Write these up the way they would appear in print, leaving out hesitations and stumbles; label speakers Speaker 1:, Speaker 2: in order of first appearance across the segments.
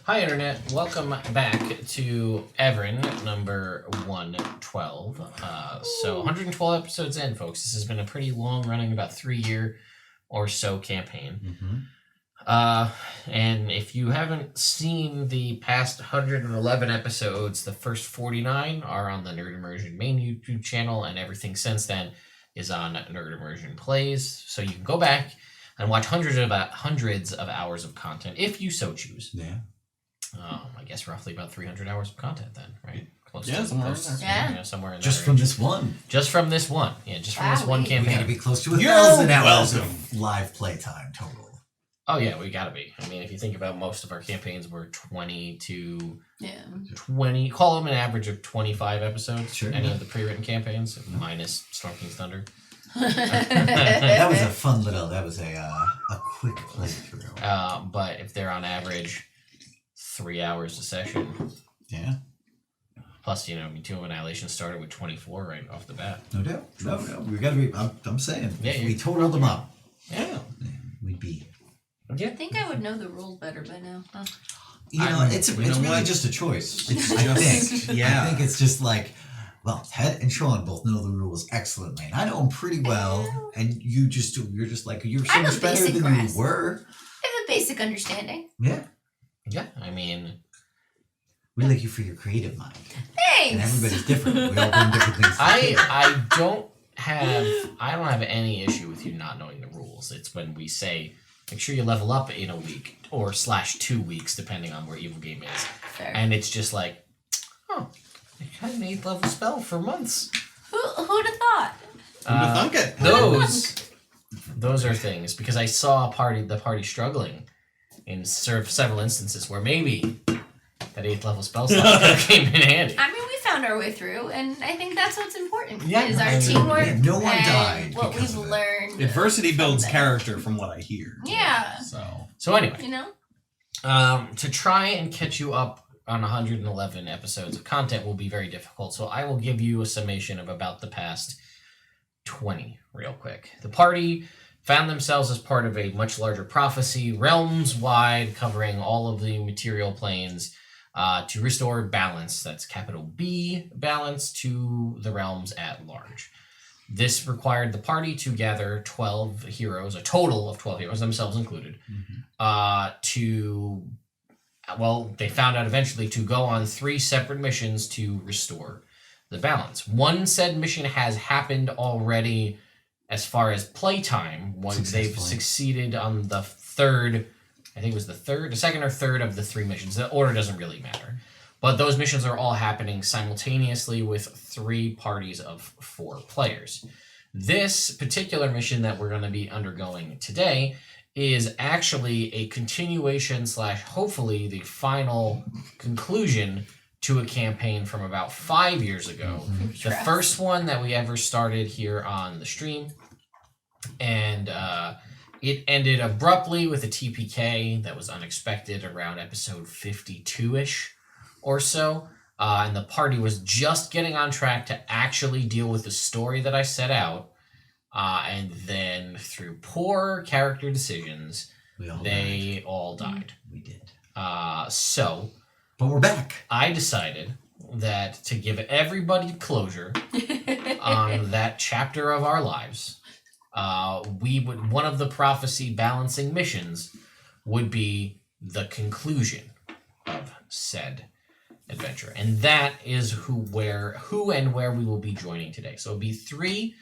Speaker 1: Hi, Internet. Welcome back to Evrand, number 112. So 112 episodes in, folks. This has been a pretty long-running, about 3-year or so campaign. And if you haven't seen the past 111 episodes, the first 49 are on the Nerd Immersion main YouTube channel, and everything since then is on Nerd Immersion Plays. So you can go back and watch hundreds of hours of content if you so choose.
Speaker 2: Yeah.
Speaker 1: I guess roughly about 300 hours of content then, right?
Speaker 3: Somewhere in there.
Speaker 1: Somewhere in
Speaker 2: Just
Speaker 1: that
Speaker 2: from
Speaker 1: range.
Speaker 2: this one.
Speaker 1: Just from this one. Yeah, just from this one
Speaker 2: We gotta
Speaker 1: campaign.
Speaker 2: be close to 1,000 hours of live playtime total.
Speaker 1: Oh yeah, we gotta be. I mean, if you think about most of our campaigns were 20 to 20, call them an average of 25 episodes.
Speaker 2: Sure.
Speaker 1: Any of the pre-written campaigns, minus Storm King's Thunder.
Speaker 2: That was a fun little, that was a quick playthrough.
Speaker 1: But if they're on average 3 hours a session.
Speaker 2: Yeah.
Speaker 1: Plus, Tomb Annihilation started with 24 right off the bat.
Speaker 2: No doubt. No. We gotta be, I'm saying,
Speaker 1: Yeah,
Speaker 2: if we totaled them up,
Speaker 1: Yeah.
Speaker 2: we'd be.
Speaker 1: Yeah.
Speaker 3: I think I would know the rules better by now. Huh?
Speaker 2: It's really just a choice. I think it's just like, well, Ted and Sean both know the rules excellently, and I know them pretty well, and you're just like, you're so much better than you were.
Speaker 3: I have a basic understanding.
Speaker 2: Yeah.
Speaker 1: Yeah, I mean...
Speaker 2: We like you for your creative mind.
Speaker 3: Thanks!
Speaker 2: And everybody's different. We all bring different things to the table.
Speaker 1: I don't have any issue with you not knowing the rules. It's when we say, make sure you level up in a week, or /2 weeks, depending on where Evil Game is.
Speaker 3: Fair.
Speaker 1: And it's just like, I had an 8th level spell for months.
Speaker 3: Who'd have thought?
Speaker 4: Who'd have thunk it?
Speaker 1: Those are things, because I saw the party struggling in several instances where maybe that 8th level spell slot came in handy.
Speaker 3: I mean, we found our way through, and I think that's what's important.
Speaker 1: Yeah,
Speaker 3: is our teamwork.
Speaker 2: Yeah, no one
Speaker 3: and
Speaker 2: died
Speaker 3: what
Speaker 2: because
Speaker 3: we've
Speaker 2: of it.
Speaker 3: learned.
Speaker 4: Adversity builds character, from what I hear.
Speaker 3: Yeah.
Speaker 1: So anyway,
Speaker 3: to
Speaker 1: try and catch you up on 111 episodes of content will be very difficult. So I will give you a summation of about the past 20 real quick. The party found themselves as part of a much larger prophecy, realms-wide, covering all of the material planes, to restore balance, that's capital B, balance to the realms at large. This required the party to gather 12 heroes, a total of 12 heroes, themselves included, they found out eventually to go on 3 separate missions to restore the balance. One said mission has happened already as far as playtime, once they've succeeded on the third, I think it was the second or third of the 3 missions. The order doesn't really matter. But those missions are all happening simultaneously with 3 parties of 4 players. This particular mission that we're going to be undergoing today is actually a continuation / hopefully the final conclusion to a campaign from about 5 years ago. The first one that we ever started here on the stream. And it ended abruptly with a TPK that was unexpected around episode 52-ish or so. And the party was just getting on track to actually deal with the story that I set out. And then through poor character decisions, they all died.
Speaker 2: We did.
Speaker 1: But
Speaker 2: we're back.
Speaker 1: I decided that to give everybody closure on that chapter of our lives, one of the prophecy balancing missions would be the conclusion of said adventure. And that is who and where we will be joining today. So it'll be 3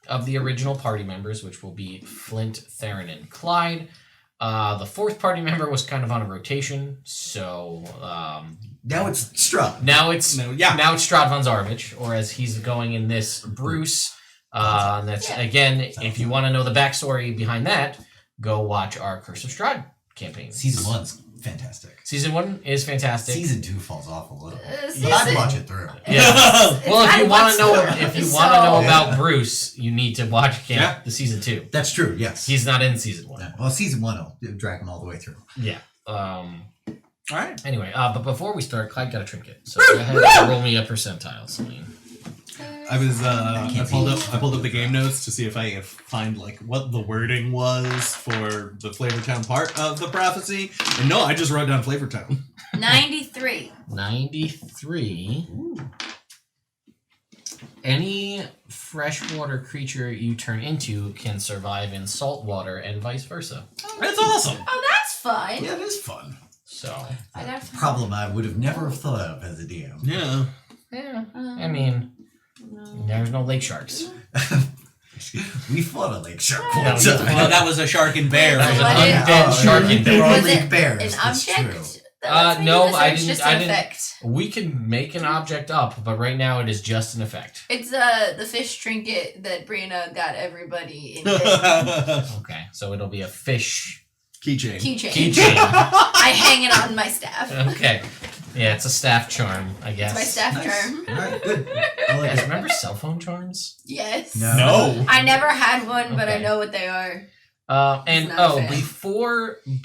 Speaker 1: of the original party members, which will be Flint, Theron, and Clyde. The 4th party member was kind of on a rotation, so
Speaker 2: now it's Strahd.
Speaker 1: Now it's Strahd von Zarvich, or as he's going in this, Bruce. Again, if you want to know the backstory behind that, go watch our Curse of Strahd campaign.
Speaker 2: Season 1's fantastic.
Speaker 1: Season 1 is fantastic.
Speaker 2: Season 2 falls off a little. But I'd watch it through.
Speaker 1: Yeah. Well, if you want to know about Bruce, you need to watch the season 2.
Speaker 2: That's true. Yes.
Speaker 1: He's not in season 1.
Speaker 2: Yeah. Well, season 1 will drag him all the way through.
Speaker 1: Yeah.
Speaker 4: All right.
Speaker 1: Anyway, but before we start, Clyde got a trinket, so go ahead and roll me a percentile, Celine.
Speaker 4: I was I pulled up the game notes to see if I could find like what the wording was for the Flavortown part of the prophecy. And no, I just wrote down Flavortown.
Speaker 3: 93.
Speaker 1: 93. Ooh. Any freshwater creature you turn into can survive in salt water and vice versa.
Speaker 4: That's awesome.
Speaker 3: Oh, that's fun.
Speaker 2: Yeah, it is fun.
Speaker 1: So,
Speaker 3: I got fun.
Speaker 2: Problem I would have never thought of as a DM.
Speaker 4: Yeah.
Speaker 1: yeah. I mean, there's no lake sharks.
Speaker 2: We fought a lake shark
Speaker 1: No,
Speaker 2: one time.
Speaker 4: Well, that was a shark and bear.
Speaker 1: That was
Speaker 3: What
Speaker 1: an
Speaker 3: is-
Speaker 1: undead shark in
Speaker 2: They were
Speaker 1: there.
Speaker 2: all
Speaker 3: Was
Speaker 2: lake
Speaker 3: it
Speaker 2: bears.
Speaker 3: An
Speaker 2: That's
Speaker 3: object?
Speaker 2: true.
Speaker 1: No, I didn't-
Speaker 3: Just
Speaker 1: I
Speaker 3: an
Speaker 1: didn't-
Speaker 3: effect.
Speaker 1: We can make an object up, but right now it is just an effect.
Speaker 3: It's the fish trinket that Brianna got everybody in the
Speaker 1: Okay, so it'll be a fish
Speaker 4: Keychain.
Speaker 3: keychain. I hang it on my staff.
Speaker 1: Okay. Yeah, it's a staff charm, I guess.
Speaker 3: It's my staff
Speaker 2: Nice.
Speaker 3: charm.
Speaker 2: Alright, good. I like
Speaker 1: Guys,
Speaker 2: it.
Speaker 1: remember cell phone charms?
Speaker 3: Yes.
Speaker 4: No.
Speaker 3: I never had one, but I
Speaker 1: Okay.
Speaker 3: know what they are.
Speaker 1: And
Speaker 3: Not fair.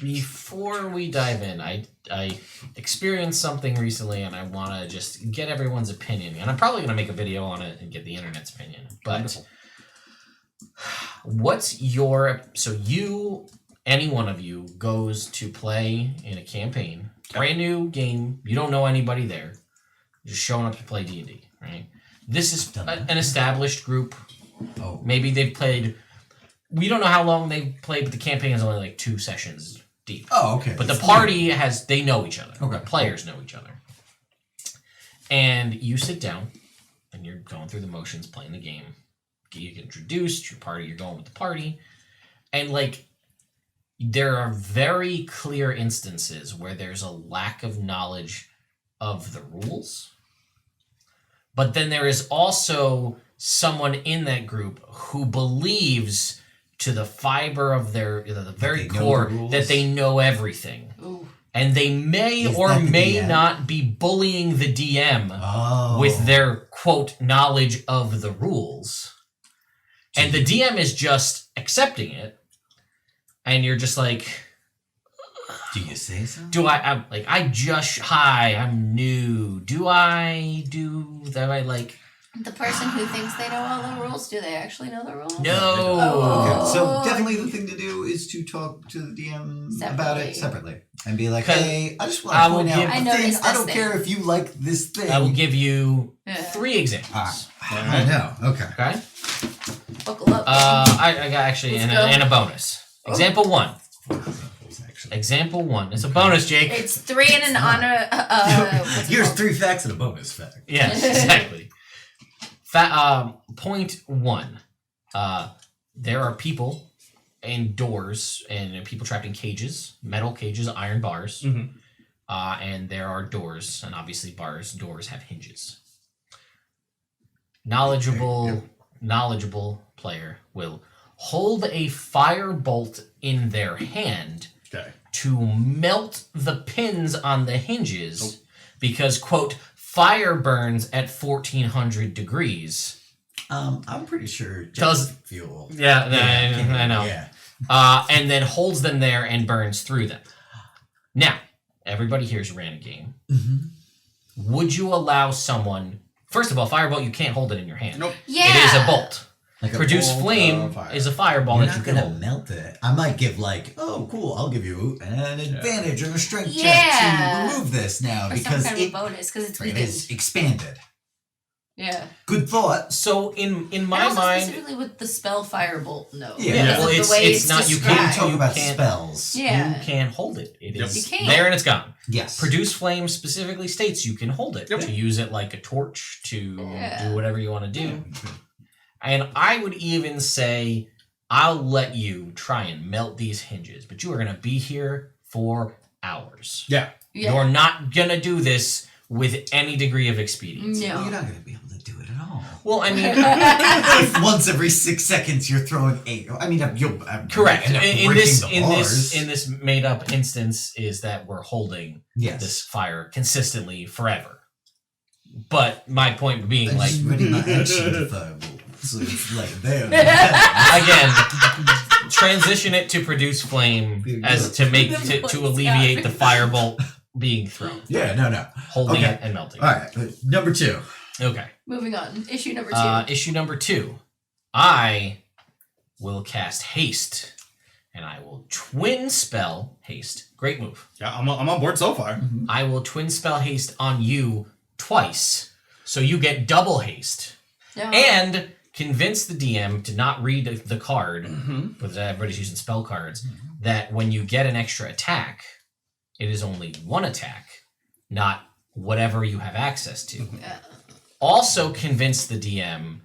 Speaker 1: before we dive in, I experienced something recently, and I want to just get everyone's opinion. And I'm probably gonna make a video on it and get the internet's opinion. But
Speaker 4: Wonderful.
Speaker 1: what's your any one of you goes to play in a campaign, brand new game, you don't know anybody there, just showing up to play D&D, right? This is an established group.
Speaker 2: Oh.
Speaker 1: Maybe they've played. We don't know how long they've played, but the campaign is only like 2 sessions deep.
Speaker 2: Oh, okay.
Speaker 1: But the party they know each other.
Speaker 2: Okay.
Speaker 1: The players know each other. And you sit down, and you're going through the motions, playing the game. You get introduced, your party, you're going with the party. And like, there are very clear instances where there's a lack of knowledge of the rules. But then there is also someone in that group who believes to the fiber of their, the very
Speaker 2: they know
Speaker 1: core,
Speaker 2: the rules?
Speaker 1: that they know everything.
Speaker 3: Ooh.
Speaker 1: And they may
Speaker 2: Is
Speaker 1: or
Speaker 2: that the
Speaker 1: may
Speaker 2: DM?
Speaker 1: not be bullying the DM
Speaker 2: Oh.
Speaker 1: with their, quote, knowledge of the rules. And the DM is just accepting it. And you're just like,
Speaker 2: Do you say so?
Speaker 1: I'm new. Do I like,
Speaker 3: The person who thinks they know all the rules, do they actually know the rules?
Speaker 1: no.
Speaker 3: Oh.
Speaker 2: Okay, so definitely the thing to do is to talk to the DM about it separately and be like,
Speaker 1: 'Cause
Speaker 2: hey, I just want
Speaker 1: I
Speaker 2: to
Speaker 1: will
Speaker 2: point out
Speaker 1: give-
Speaker 3: I
Speaker 2: the
Speaker 3: noticed
Speaker 2: thing. I
Speaker 3: this
Speaker 2: don't
Speaker 3: thing.
Speaker 2: care if you like this thing.
Speaker 1: I will give you
Speaker 3: Yeah.
Speaker 1: 3 examples.
Speaker 2: I know. Okay.
Speaker 1: Okay?
Speaker 3: Buckle up.
Speaker 1: I got actually
Speaker 3: Let's
Speaker 1: and
Speaker 3: go.
Speaker 1: a bonus. Example 1.
Speaker 2: Actually.
Speaker 1: Example 1. It's a bonus, Jake.
Speaker 3: It's 3 in an honor. What's it
Speaker 2: Here's
Speaker 3: called?
Speaker 2: 3 facts and a bonus fact.
Speaker 1: Yes, exactly. Point 1. There are people indoors and people trapped in cages, metal cages, iron bars.
Speaker 4: Mhm.
Speaker 1: And there are doors, and obviously doors have hinges. Knowledgeable player will hold a firebolt in their hand
Speaker 4: Okay.
Speaker 1: to melt the pins on the hinges because, quote, fire burns at 1400 degrees.
Speaker 2: I'm pretty sure
Speaker 1: Does-
Speaker 2: jet fuel.
Speaker 1: Yeah, I know.
Speaker 2: Yeah.
Speaker 1: And then holds them there and burns through them. Now, everybody here's ran a game.
Speaker 2: Mm-hmm.
Speaker 1: Would you allow someone... First of all, firebolt, you can't hold it in your hand.
Speaker 4: Nope.
Speaker 3: Yeah.
Speaker 1: It is a bolt.
Speaker 2: Like a
Speaker 1: Produce
Speaker 4: bolt
Speaker 1: flame
Speaker 4: of fire.
Speaker 1: is a fireball
Speaker 2: You're
Speaker 1: that you
Speaker 2: not
Speaker 1: can
Speaker 2: gonna
Speaker 1: hold.
Speaker 2: melt it. I might give like, oh, cool. I'll give you an advantage or a strength check
Speaker 3: Yeah.
Speaker 2: to remove this now
Speaker 3: Or some
Speaker 2: because
Speaker 3: kind of a
Speaker 2: it
Speaker 3: bonus, because it's
Speaker 2: it
Speaker 3: weakened.
Speaker 2: is expanded.
Speaker 3: Yeah.
Speaker 2: Good thought.
Speaker 1: So in
Speaker 3: And
Speaker 1: my
Speaker 3: also
Speaker 1: mind...
Speaker 3: specifically with the spell firebolt, no.
Speaker 2: Yeah.
Speaker 3: Because
Speaker 1: Well,
Speaker 3: of
Speaker 1: it's-
Speaker 3: the way
Speaker 1: it's not- you
Speaker 3: described.
Speaker 1: can't
Speaker 2: Talk
Speaker 1: you
Speaker 2: about
Speaker 1: can't-
Speaker 2: spells.
Speaker 3: Yeah.
Speaker 1: You can't hold it. It
Speaker 4: Yep.
Speaker 1: is
Speaker 3: You can't.
Speaker 1: there and it's gone.
Speaker 2: Yes.
Speaker 1: Produce flame specifically states you can hold it.
Speaker 4: Yep.
Speaker 1: To use it like a torch, to
Speaker 3: Yeah.
Speaker 1: do whatever you want to do. And I would even say, I'll let you try and melt these hinges, but you are going to be here for hours.
Speaker 4: Yeah.
Speaker 3: Yeah.
Speaker 1: You're not going to do this with any degree of expediency.
Speaker 2: Well,
Speaker 3: No.
Speaker 2: you're not going to be able to do it at all.
Speaker 1: Well, I mean,
Speaker 2: If once every 6 seconds you're throwing 8. I mean, you'll
Speaker 1: correct.
Speaker 2: end up
Speaker 1: In
Speaker 2: breaking
Speaker 1: this,
Speaker 2: the
Speaker 1: in
Speaker 2: bars.
Speaker 1: this, in this made-up instance, is that we're holding
Speaker 2: yes.
Speaker 1: this fire consistently forever. But my point being,
Speaker 2: I'm
Speaker 1: like,
Speaker 2: just ready my action to firebolt. So it's like there.
Speaker 1: again, transition it to produce flame as to make to alleviate the firebolt being thrown,
Speaker 2: Yeah, no.
Speaker 1: holding
Speaker 2: Okay.
Speaker 1: it and melting.
Speaker 2: All right, number 2.
Speaker 1: Okay.
Speaker 3: Moving on. Issue number 2.
Speaker 1: Issue number 2. I will cast haste, and I will twin spell haste. Great move.
Speaker 4: Yeah, I'm on board so far.
Speaker 2: Mm-hmm.
Speaker 1: I will twin spell haste on you twice, so you get double haste.
Speaker 3: Yeah.
Speaker 1: And convince the DM to not read the card, because everybody's using spell cards, that when you get an extra attack, it is only one attack, not whatever you have access to. Also convince the DM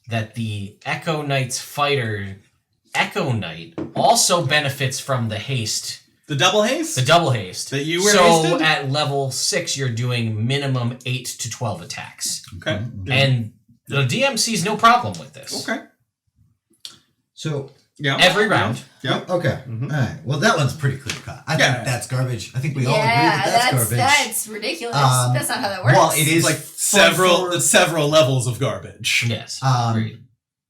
Speaker 1: that the Echo Knight's fighter, Echo Knight, also benefits from the haste.
Speaker 4: The double haste?
Speaker 1: The double haste.
Speaker 4: That you were
Speaker 1: So
Speaker 4: hasted?
Speaker 1: at level 6, you're doing minimum 8 to 12 attacks.
Speaker 4: Okay.
Speaker 1: And the DM sees no problem with this.
Speaker 4: Okay.
Speaker 2: So
Speaker 4: Yeah.
Speaker 1: Every round.
Speaker 4: Yeah.
Speaker 2: Okay.
Speaker 4: Mhm.
Speaker 2: All right. Well, that one's pretty clear cut. I
Speaker 4: Yeah.
Speaker 2: think that's garbage. I think we all agree that that's garbage.
Speaker 3: That's ridiculous. That's not how that works.
Speaker 2: Well, it is
Speaker 4: Like
Speaker 2: for-
Speaker 4: several levels of garbage.
Speaker 1: Yes.
Speaker 2: Um,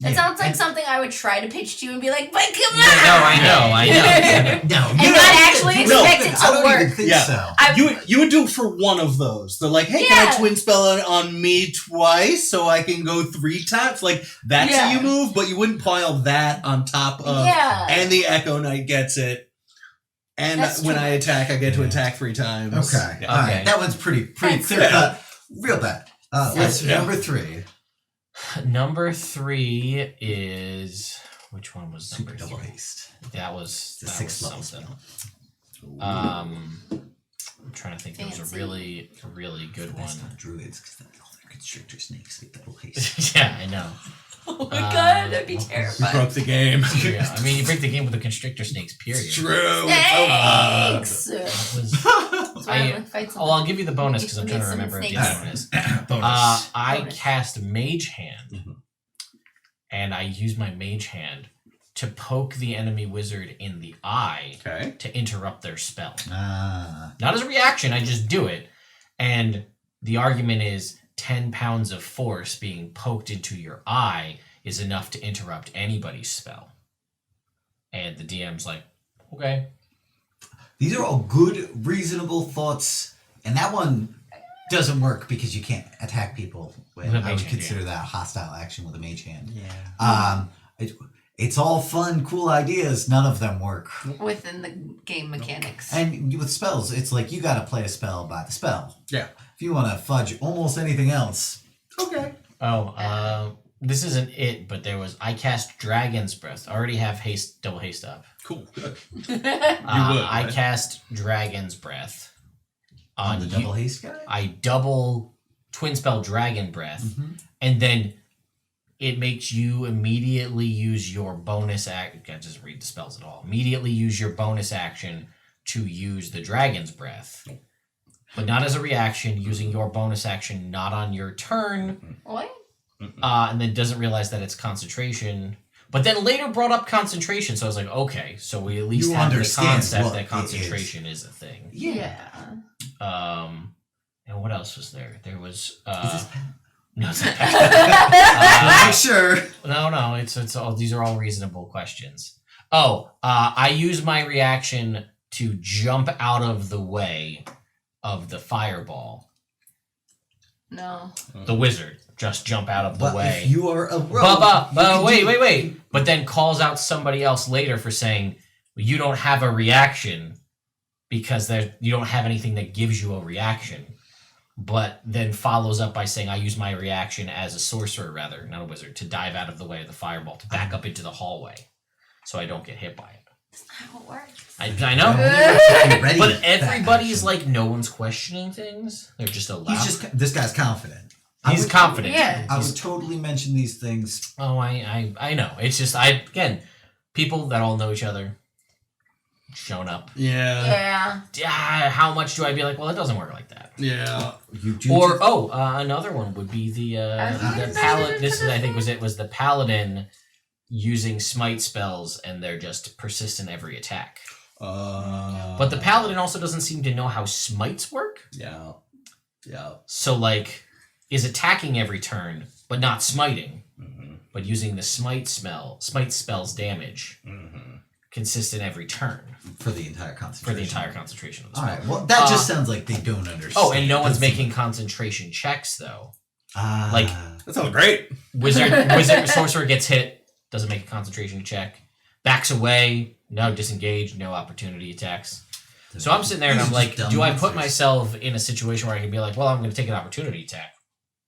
Speaker 3: It sounds like
Speaker 2: and-
Speaker 3: something I would try to pitch to you and be like, but come on!
Speaker 1: Yeah, no, I know.
Speaker 2: No,
Speaker 3: And
Speaker 2: you
Speaker 3: not
Speaker 2: don't
Speaker 3: actually
Speaker 2: think-
Speaker 3: expect it to
Speaker 2: I don't
Speaker 3: work.
Speaker 2: even think
Speaker 4: Yeah.
Speaker 2: so.
Speaker 4: You would do it for one of those. They're like, hey, can I
Speaker 3: Yeah.
Speaker 4: twin spell it on me twice so I can go 3 times? Like, that's
Speaker 3: Yeah.
Speaker 4: how you move, but you wouldn't pile that on top of...
Speaker 3: Yeah.
Speaker 4: And the Echo Knight gets it. And
Speaker 3: That's
Speaker 4: when
Speaker 3: too
Speaker 4: I
Speaker 3: much.
Speaker 4: attack, I get to attack 3 times.
Speaker 2: Okay.
Speaker 4: Yeah.
Speaker 2: All right.
Speaker 1: Okay.
Speaker 2: That one's pretty
Speaker 3: That's
Speaker 2: clear cut. Real bad. Let's
Speaker 4: Yeah.
Speaker 2: number 3.
Speaker 1: Number 3 is... Which one was number
Speaker 2: Super double
Speaker 1: 3?
Speaker 2: haste.
Speaker 1: That was
Speaker 2: The
Speaker 1: that
Speaker 2: 6th
Speaker 1: was
Speaker 2: level
Speaker 1: something.
Speaker 2: spell.
Speaker 1: I'm trying to think. There was a
Speaker 3: Fancy.
Speaker 1: really good
Speaker 2: That's
Speaker 1: one.
Speaker 2: not druids because all their constrictor snakes get double haste.
Speaker 1: Yeah, I know.
Speaker 3: Oh my god, that'd be
Speaker 4: We
Speaker 3: terrifying.
Speaker 4: broke the game.
Speaker 1: Yeah, I mean, you break the game with the constrictor snakes. Period.
Speaker 4: True.
Speaker 3: Thanks!
Speaker 1: That was,
Speaker 3: That's why
Speaker 1: I-
Speaker 3: I'm like, fight
Speaker 1: oh, I'll give you the bonus because I'm trying to
Speaker 3: Some
Speaker 1: remember what the
Speaker 3: snakes.
Speaker 1: other one is.
Speaker 2: Bonus.
Speaker 1: I
Speaker 3: Bonus.
Speaker 1: cast Mage Hand,
Speaker 4: Mhm.
Speaker 1: and I use my Mage Hand to poke the enemy wizard in the eye
Speaker 4: Okay.
Speaker 1: to interrupt their spell.
Speaker 2: Ah.
Speaker 1: Not as a reaction, I just do it. And the argument is 10 pounds of force being poked into your eye is enough to interrupt anybody's spell. And the DM's like, okay.
Speaker 2: These are all good, reasonable thoughts, and that one doesn't work because you can't attack people.
Speaker 1: With a
Speaker 2: I
Speaker 1: mage
Speaker 2: would
Speaker 1: hand,
Speaker 2: consider that hostile action with a mage hand.
Speaker 4: Yeah.
Speaker 2: It's all fun, cool ideas. None of them work.
Speaker 3: Within the game mechanics.
Speaker 2: And with spells, it's like you got to play a spell by the spell.
Speaker 4: Yeah.
Speaker 2: If you want to fudge almost anything else,
Speaker 4: Okay.
Speaker 1: Oh, this isn't it, but I cast Dragon's Breath. I already have double haste up.
Speaker 4: Cool. Good.
Speaker 1: I
Speaker 4: right?
Speaker 1: cast Dragon's Breath
Speaker 2: on
Speaker 1: on
Speaker 2: the
Speaker 1: you.
Speaker 2: double haste guy.
Speaker 1: I double twin spell Dragon Breath, and then it makes you immediately use your bonus act. I can't just read the spells at all. Immediately use your bonus action to use the Dragon's Breath, but not as a reaction. Using your bonus action not on your turn,
Speaker 3: What?
Speaker 1: and then doesn't realize that it's concentration. But then later brought up concentration, so I was like, okay, so we at least
Speaker 2: You
Speaker 1: have the
Speaker 2: understand
Speaker 1: concept
Speaker 2: what
Speaker 1: that
Speaker 2: it is.
Speaker 1: concentration is a thing.
Speaker 3: Yeah.
Speaker 1: And what else was there? There was
Speaker 2: Is this Pat?
Speaker 1: no, it's not
Speaker 2: Sure.
Speaker 1: no, it's all. These are all reasonable questions. Oh, I use my reaction to jump out of the way of the fireball.
Speaker 3: No.
Speaker 1: The wizard just jump out of the
Speaker 2: But
Speaker 1: way.
Speaker 2: if you are a rogue,
Speaker 1: But wait. But then calls out somebody else later for saying you don't have a reaction because you don't have anything that gives you a reaction. But then follows up by saying I use my reaction as a sorcerer, rather, not a wizard, to dive out of the way of the fireball, to back up into the hallway so I don't get hit by it.
Speaker 3: That's not how it works.
Speaker 1: I know.
Speaker 2: ready
Speaker 1: But
Speaker 2: for that
Speaker 1: everybody's
Speaker 2: action.
Speaker 1: like, no one's questioning things. They're just allowed.
Speaker 2: This guy's confident.
Speaker 1: He's confident.
Speaker 3: Yeah.
Speaker 2: I would totally mention these things.
Speaker 1: Oh, I know. It's just, again, people that all know each other, shown up.
Speaker 4: Yeah.
Speaker 3: Yeah.
Speaker 1: How much do I be like, well, it doesn't work like that?
Speaker 4: Yeah.
Speaker 2: You do
Speaker 1: Or, another one would be the
Speaker 3: I've
Speaker 1: paladin. This is, I think, was the paladin using smite spells, and they're just persistent every attack. But the paladin also doesn't seem to know how smites work.
Speaker 4: Yeah. Yeah.
Speaker 1: So, like, is attacking every turn, but not smiting, but using the smite spells damage, consistent every turn
Speaker 2: for the entire concentration.
Speaker 1: concentration of the
Speaker 2: All
Speaker 1: spell.
Speaker 2: right. Well, that just sounds like they don't understand.
Speaker 1: Oh, and no one's making concentration checks, though. Like
Speaker 4: that sounds great.
Speaker 1: Wizard sorcerer gets hit, doesn't make a concentration check, backs away, no disengage, no opportunity attacks. So I'm sitting there and I'm like, do I put myself in a situation where I can be like, well, I'm going to take an opportunity attack,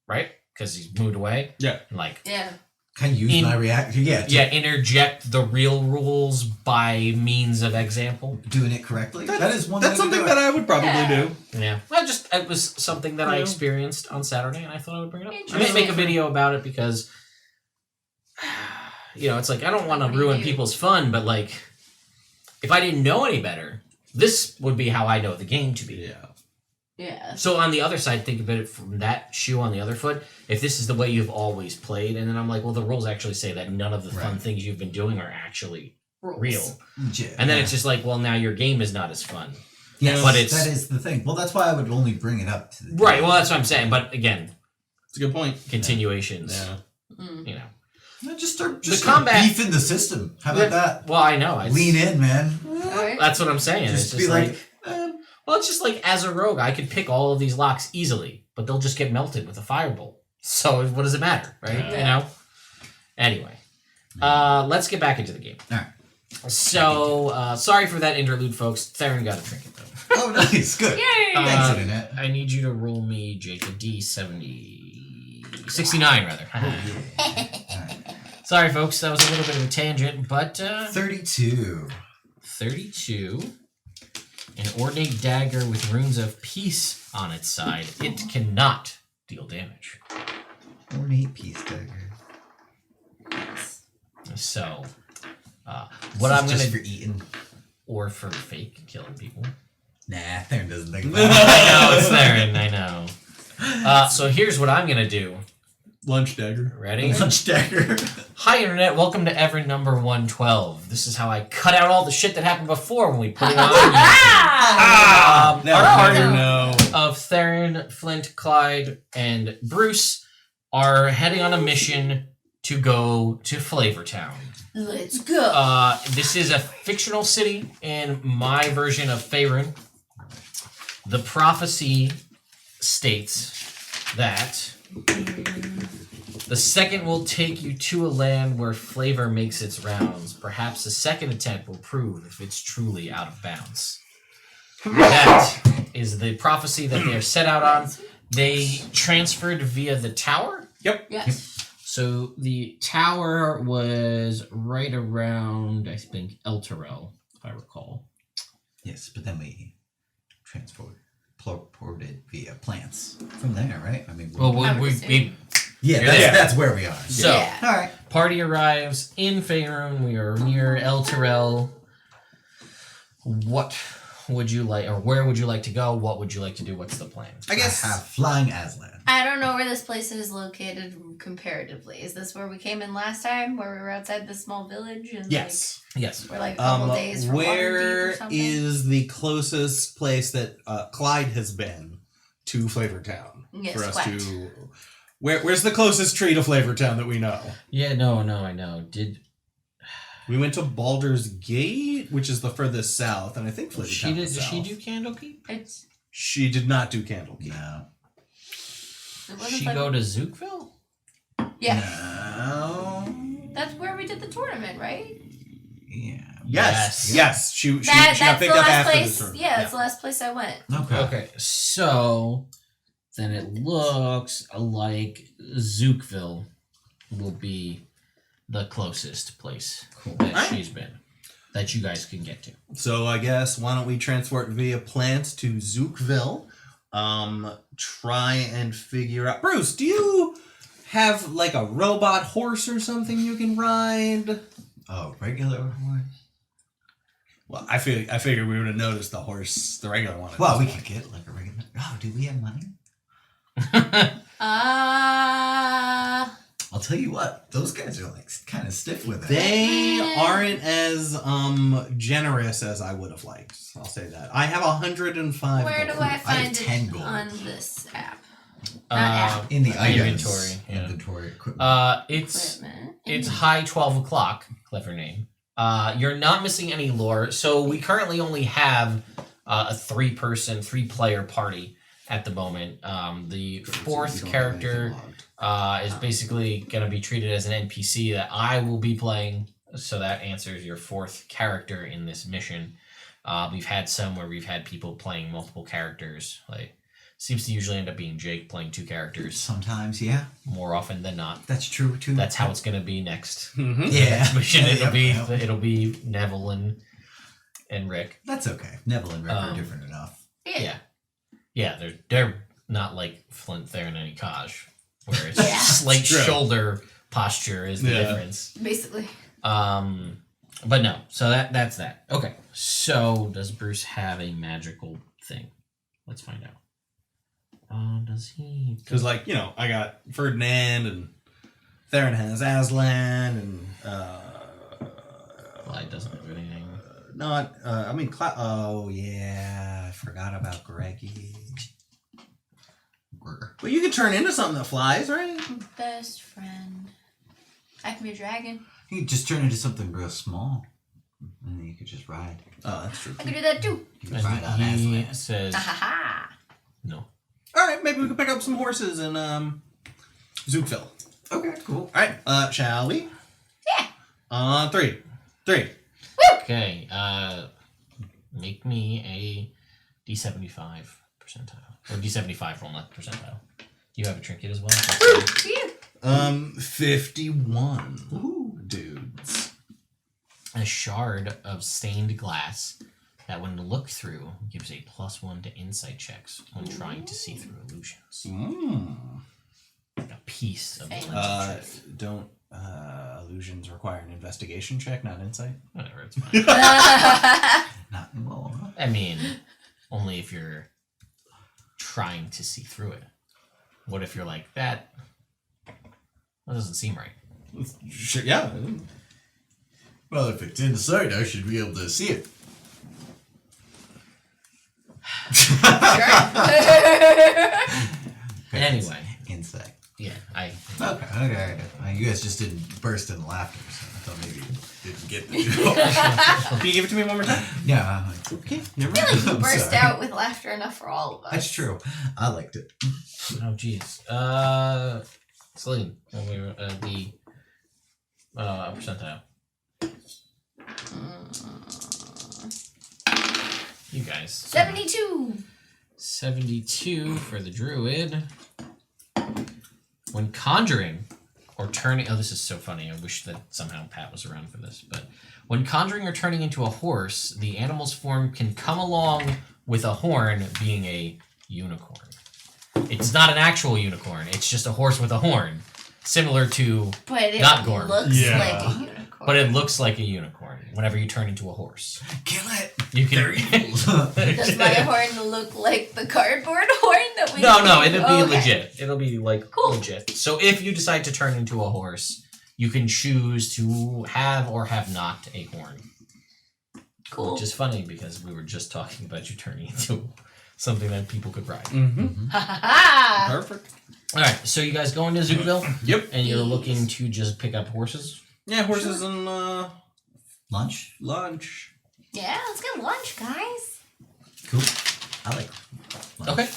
Speaker 1: right? Because he's moved away.
Speaker 4: Yeah.
Speaker 1: Like,
Speaker 3: yeah.
Speaker 2: Can I use my reaction? Yeah.
Speaker 1: Interject the real rules by means of example.
Speaker 2: Doing it correctly. That's
Speaker 4: something that I would probably do.
Speaker 1: Yeah. Well, it was something that I experienced on Saturday, and I thought I would bring it up. I may make a video about it because, it's like I don't want to ruin people's fun, but like, if I didn't know any better, this would be how I know the game to be.
Speaker 4: Yeah.
Speaker 3: Yeah.
Speaker 1: So on the other side, think of it from that shoe on the other foot. If this is the way you've always played, and then I'm like, well, the rules actually say that none of the fun things you've been doing are actually real.
Speaker 2: Yeah.
Speaker 1: And then it's just like, well, now your game is not as fun.
Speaker 2: Yes,
Speaker 1: but
Speaker 2: that is the thing. Well, that's why I would only bring it up to the
Speaker 1: right. Well, that's what I'm saying. But again,
Speaker 4: it's a good point.
Speaker 1: Continuations.
Speaker 4: Yeah.
Speaker 2: Just start
Speaker 1: combat
Speaker 2: beefing the system. How about that?
Speaker 1: Well, I know.
Speaker 2: Lean in, man.
Speaker 1: That's what I'm saying.
Speaker 2: Just
Speaker 1: it's
Speaker 2: be like
Speaker 1: well, it's just like as a rogue, I could pick all of these locks easily, but they'll just get melted with a firebolt. So what does it matter, right?
Speaker 3: Yeah.
Speaker 1: Anyway, let's get back into the game.
Speaker 2: All right.
Speaker 1: So sorry for that interlude, folks. Theron got a trinket though.
Speaker 2: Oh, nice, good.
Speaker 3: Yay!
Speaker 2: Thanks, Internet.
Speaker 1: I need you to roll me, Jake, a D70, 69 rather. Sorry, folks, that was a little bit of a tangent, but
Speaker 2: 32.
Speaker 1: 32. An ornate dagger with runes of peace on its side. It cannot deal damage.
Speaker 2: Ornate peace dagger.
Speaker 1: So, what I'm gonna
Speaker 2: for eating
Speaker 1: or for fake killing people.
Speaker 2: Nah, Theron doesn't think about
Speaker 1: I
Speaker 2: it.
Speaker 1: know it's Theron. I know. So here's what I'm gonna do.
Speaker 4: Lunch dagger.
Speaker 1: Ready?
Speaker 2: Lunch dagger.
Speaker 1: Hi, Internet. Welcome to Evrand number 112. This is how I cut out all the shit that happened before when we put it on. Our party of Theron, Flint, Clyde, and Bruce are heading on a mission to go to Flavortown.
Speaker 3: Let's go.
Speaker 1: This is a fictional city in my version of Faerun. The prophecy states that the second will take you to a land where flavor makes its rounds. Perhaps a second attempt will prove if it's truly out of bounds. That is the prophecy that they are set out on. They transferred via the tower.
Speaker 4: Yep.
Speaker 3: Yes.
Speaker 1: So the tower was right around, I think, El Terrell, if I recall.
Speaker 2: Yes, but then we transported via plants from there, right? I mean, that's where we are.
Speaker 1: So,
Speaker 2: all right.
Speaker 1: Party arrives in Faerun. We are near El Terrell. What would you like, or where would you like to go? What would you like to do? What's the plan?
Speaker 2: I have flying Aslan.
Speaker 3: I don't know where this place is located comparatively. Is this where we came in last time, where we were outside the small village? And
Speaker 1: yes.
Speaker 3: We're like a couple days from
Speaker 4: where
Speaker 3: or something?
Speaker 4: is the closest place that Clyde has been to Flavortown?
Speaker 3: Yes,
Speaker 4: for us
Speaker 3: quite.
Speaker 4: to. Where's the closest tree to Flavortown that we know?
Speaker 1: Yeah, no, I know.
Speaker 4: We went to Baldur's Gate, which is the furthest south, and I think Flavortown
Speaker 1: Did she do Candlekeep?
Speaker 4: She did not do Candlekeep.
Speaker 2: No.
Speaker 1: She go to Zookville?
Speaker 3: Yeah.
Speaker 2: No.
Speaker 3: That's where we did the tournament, right?
Speaker 2: Yeah.
Speaker 4: Yes. She got
Speaker 3: That's
Speaker 4: picked
Speaker 3: the
Speaker 4: up
Speaker 3: last
Speaker 4: after
Speaker 3: place.
Speaker 4: the tournament.
Speaker 3: Yeah, that's the last place I went.
Speaker 1: Okay, so then it looks like Zookville will be the closest place that she's been, that you guys can get to.
Speaker 4: So I guess why don't we transport via plants to Zookville? Try and figure out. Bruce, do you have like a robot horse or something you can ride?
Speaker 2: Oh, regular horse.
Speaker 4: Well, I figured we would have noticed the horse, the regular one.
Speaker 2: Well, we could get like a regular. Oh, do we have money? I'll tell you what, those guys are like kind of stiff with it.
Speaker 4: They aren't as generous as I would have liked. I'll say that. I have 105.
Speaker 3: Where do I find it
Speaker 2: 10 gold.
Speaker 3: on this app?
Speaker 2: In the
Speaker 1: inventory.
Speaker 2: Inventory equipment.
Speaker 1: It's high 12 o'clock. Clever name. You're not missing any lore. So we currently only have a 3-player party. at the moment. The fourth character is basically going to be treated as an NPC that I will be playing. So that answers your fourth character in this mission. We've had some where we've had people playing multiple characters. Like, seems to usually end up being Jake playing 2 characters.
Speaker 2: Sometimes, yeah.
Speaker 1: More often than not.
Speaker 2: That's true too.
Speaker 1: That's how it's going to be next.
Speaker 4: Mm-hmm.
Speaker 2: Yeah.
Speaker 1: Next mission,
Speaker 2: Yeah,
Speaker 1: it'll be Neville and Rick.
Speaker 2: That's okay. Neville and Rick are different enough.
Speaker 1: Yeah, they're not like Flint, Theron, and Kaj, where it's
Speaker 3: Yeah.
Speaker 1: slight shoulder posture is the difference.
Speaker 3: Basically.
Speaker 1: But no, so that's that. Okay, so does Bruce have a magical thing? Let's find out. Does he?
Speaker 4: Because, like, I got Ferdinand, and Theron has Aslan, and
Speaker 1: Well, it doesn't have anything.
Speaker 4: Oh yeah, I forgot about Greggy. Well, you can turn into something that flies, right?
Speaker 3: Best friend. I can be a dragon.
Speaker 2: You could just turn into something real small, and then you could just ride.
Speaker 4: Oh, that's true.
Speaker 3: I can do that too.
Speaker 2: You could ride on
Speaker 1: And he
Speaker 2: Aslan.
Speaker 1: says
Speaker 3: Ha ha ha.
Speaker 1: no.
Speaker 4: All right, maybe we could pick up some horses in Zookville.
Speaker 2: Okay, cool.
Speaker 4: All right, shall we?
Speaker 3: Yeah.
Speaker 4: 3.
Speaker 1: Okay, make me a D75 percentile. Or D75 roll, not percentile. You have a trinket as well?
Speaker 3: Phew.
Speaker 4: 51.
Speaker 2: Woohoo.
Speaker 4: Dudes.
Speaker 1: A shard of stained glass that when looked through gives a +1 to insight checks when trying to see through illusions. Like a piece of the lens of truth.
Speaker 4: Don't illusions require an investigation check, not insight?
Speaker 1: Whatever, it's fine.
Speaker 2: Not well.
Speaker 1: I mean, only if you're trying to see through it. What if you're like, that doesn't seem right?
Speaker 4: Sure, yeah.
Speaker 2: Well, if it's inside, I should be able to see it.
Speaker 1: Anyway.
Speaker 2: Insight.
Speaker 1: Yeah,
Speaker 2: Okay. You guys just didn't burst in laughter, so I thought maybe you didn't get the joke.
Speaker 4: Can you give it to me one more time?
Speaker 2: Yeah.
Speaker 4: Okay, never
Speaker 3: I feel like you burst
Speaker 2: sorry.
Speaker 3: out with laughter enough for all of us.
Speaker 2: That's true. I liked it.
Speaker 1: Oh, jeez. Celine, the percentile. You guys.
Speaker 3: 72.
Speaker 1: 72 for the druid. When conjuring or turning... Oh, this is so funny. I wish that somehow Pat was around for this. But when conjuring or turning into a horse, the animal's form can come along with a horn, being a unicorn. It's not an actual unicorn. It's just a horse with a horn. Similar to...
Speaker 3: But it
Speaker 1: Not Gorn.
Speaker 3: looks
Speaker 4: Yeah.
Speaker 3: like a unicorn.
Speaker 1: But it looks like a unicorn whenever you turn into a horse.
Speaker 2: Kill it.
Speaker 1: You can...
Speaker 3: Does my horn look like the cardboard horn that we...
Speaker 1: No, it'll be
Speaker 3: Okay.
Speaker 1: legit. It'll be like
Speaker 3: Cool.
Speaker 1: legit. So if you decide to turn into a horse, you can choose to have or have not a horn.
Speaker 3: Cool.
Speaker 1: Which is funny because we were just talking about you turning into something that people could ride.
Speaker 4: Mm-hmm.
Speaker 3: Ha ha ha.
Speaker 4: Perfect.
Speaker 1: All right, so you guys go into Zookville,
Speaker 4: Yep.
Speaker 1: and you're looking to just pick up horses.
Speaker 4: Yeah, horses and
Speaker 2: Lunch?
Speaker 4: lunch.
Speaker 3: Yeah, let's get lunch, guys.
Speaker 2: Cool. I like lunch.
Speaker 1: Okay.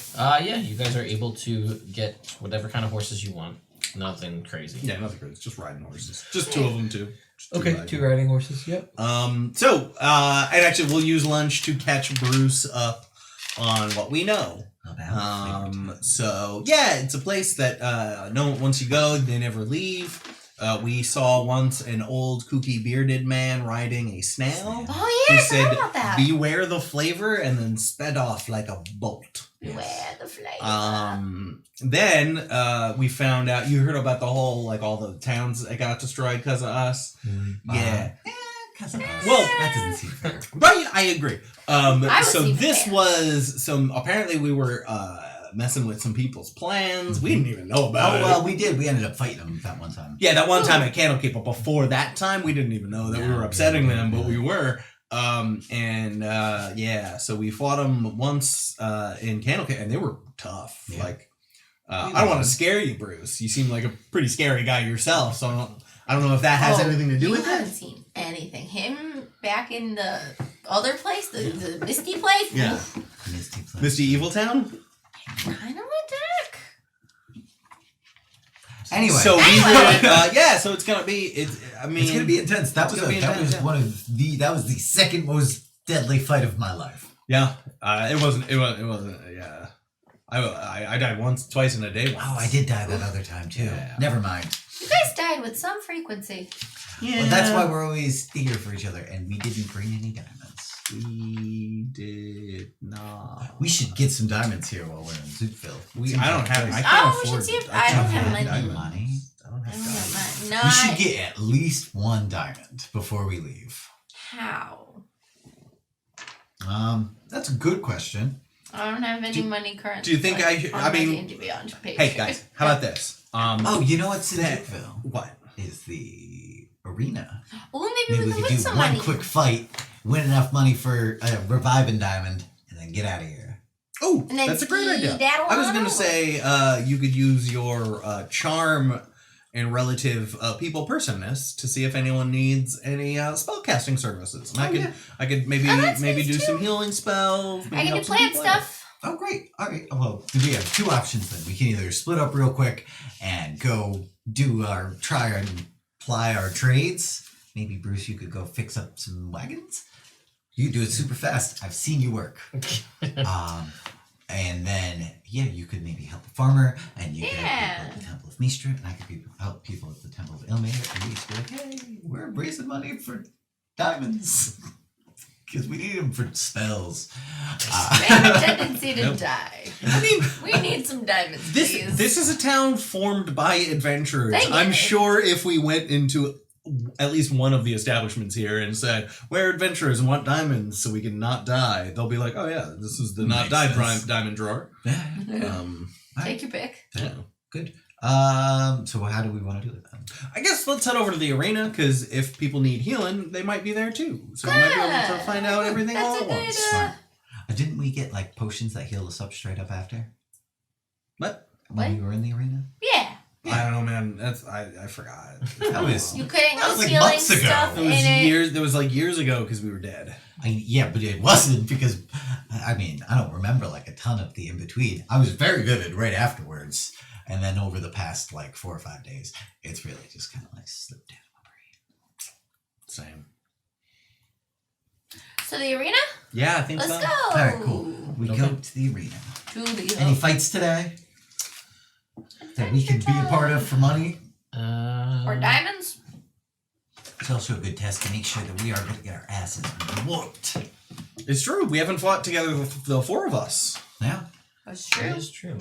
Speaker 1: Yeah, you guys are able to get whatever kind of horses you want. Nothing crazy.
Speaker 4: Yeah, nothing crazy. Just riding horses. Just 2 of them, too. Just riding.
Speaker 1: riding horses. Yep.
Speaker 4: And actually, we'll use lunch to catch Bruce up on what we know. So yeah, it's a place that once you go, they never leave. We saw once an old kooky bearded man riding a snail.
Speaker 3: Oh yeah,
Speaker 4: Who
Speaker 3: I
Speaker 4: said,
Speaker 3: forgot about that.
Speaker 4: "Beware the flavor," and then sped off like a bolt.
Speaker 3: Beware the flavor.
Speaker 4: Then we found out. You heard about the whole all the towns that got destroyed because of us. Yeah.
Speaker 2: Well, that doesn't seem fair.
Speaker 4: Right, I agree. So
Speaker 3: see
Speaker 4: this
Speaker 3: fair.
Speaker 4: was some. Apparently, we were messing with some people's plans. We didn't even know about it.
Speaker 2: Oh, well, we did. We ended up fighting them that one time.
Speaker 4: Yeah, that one time at Candlekeep, but before that time, we didn't even know that we were upsetting them, but we were. So we fought them once in Candlekeep, and they were tough.
Speaker 2: Yeah.
Speaker 4: I don't want to scare you, Bruce. You seem like a pretty scary guy yourself, so I don't know if that has anything to do with
Speaker 3: You haven't
Speaker 4: it.
Speaker 3: seen anything. Him back in the other place, the Misty place.
Speaker 4: Yeah.
Speaker 2: Misty place.
Speaker 4: Misty Evil Town?
Speaker 2: Anyway,
Speaker 4: so we so it's gonna be. It's gonna
Speaker 2: be intense. That was the second most deadly fight of my life.
Speaker 4: Yeah, it wasn't. Yeah, I died twice in a day. Once.
Speaker 2: Oh, I did die that other time too. Yeah. Never mind.
Speaker 3: You guys died with some frequency.
Speaker 2: Yeah. Well, that's why we're always here for each other, and we didn't bring any diamonds.
Speaker 4: We did not.
Speaker 2: We should get some diamonds here while we're in Zookville.
Speaker 4: I don't have. I
Speaker 3: can't afford. I don't have money.
Speaker 2: I don't have money. No, we should get at least one diamond before we leave.
Speaker 3: How?
Speaker 2: That's a good question.
Speaker 3: I don't have any money currently.
Speaker 4: Do you think I mean? Hey guys, how about this?
Speaker 2: You know what's in Zookville?
Speaker 4: What
Speaker 2: is the arena?
Speaker 3: Oh, maybe we could
Speaker 2: do
Speaker 3: some
Speaker 2: one
Speaker 3: money.
Speaker 2: quick fight, win enough money for a reviving diamond, and then get out of here.
Speaker 4: Oh, that's a great idea. I was going to say you could use your charm and relative people personness to see if anyone needs any spellcasting services. And I could maybe do some healing spells.
Speaker 3: I can do plant stuff.
Speaker 2: Oh, great. All right. Well, we have two options then. We can either split up real quick and go try and ply our trades. Maybe, Bruce, you could go fix up some wagons. You do it super fast. I've seen you work. And then, you could maybe help a farmer, and you could help people at the Temple of Mistra, and I could help people at the Temple of Ilmater, and we just be like, hey, we're raising money for diamonds. Because we need them for spells.
Speaker 3: We have a tendency to die. I mean, we need some diamonds, please.
Speaker 4: This is a town formed by adventurers. I'm sure if we went into at least one of the establishments here and said, we're adventurers and want diamonds so we can not die, they'll be like, oh yeah, this is the not die diamond drawer.
Speaker 3: Take your pick.
Speaker 2: Yeah. Good. So how do we want to do it then?
Speaker 4: I guess let's head over to the arena, because if people need healing, they might be there too. So we might be able to find out everything all at once.
Speaker 2: Smart. Didn't we get potions that healed us up straight up after?
Speaker 4: What?
Speaker 2: When we were in the arena?
Speaker 3: Yeah.
Speaker 4: I don't know, man. I forgot.
Speaker 2: That was
Speaker 3: you couldn't
Speaker 2: that was
Speaker 3: healing
Speaker 2: months ago.
Speaker 3: stuff
Speaker 4: It was years. It was years ago because we were dead.
Speaker 2: But it wasn't because I don't remember a ton of the in between. I was very vivid right afterwards, and then over the past 4 or 5 days, it's really just kind of slipped down my brain.
Speaker 4: Same.
Speaker 3: So the arena?
Speaker 4: Yeah, I think so.
Speaker 3: Let's go.
Speaker 2: All right, cool. We go to the arena. Any fights today that we can be a part of for money?
Speaker 3: Or diamonds?
Speaker 2: It's also a good test to make sure that we are going to get our asses whooped.
Speaker 4: It's true. We haven't fought together, the four of us.
Speaker 2: Yeah.
Speaker 3: That's true.
Speaker 1: That is true.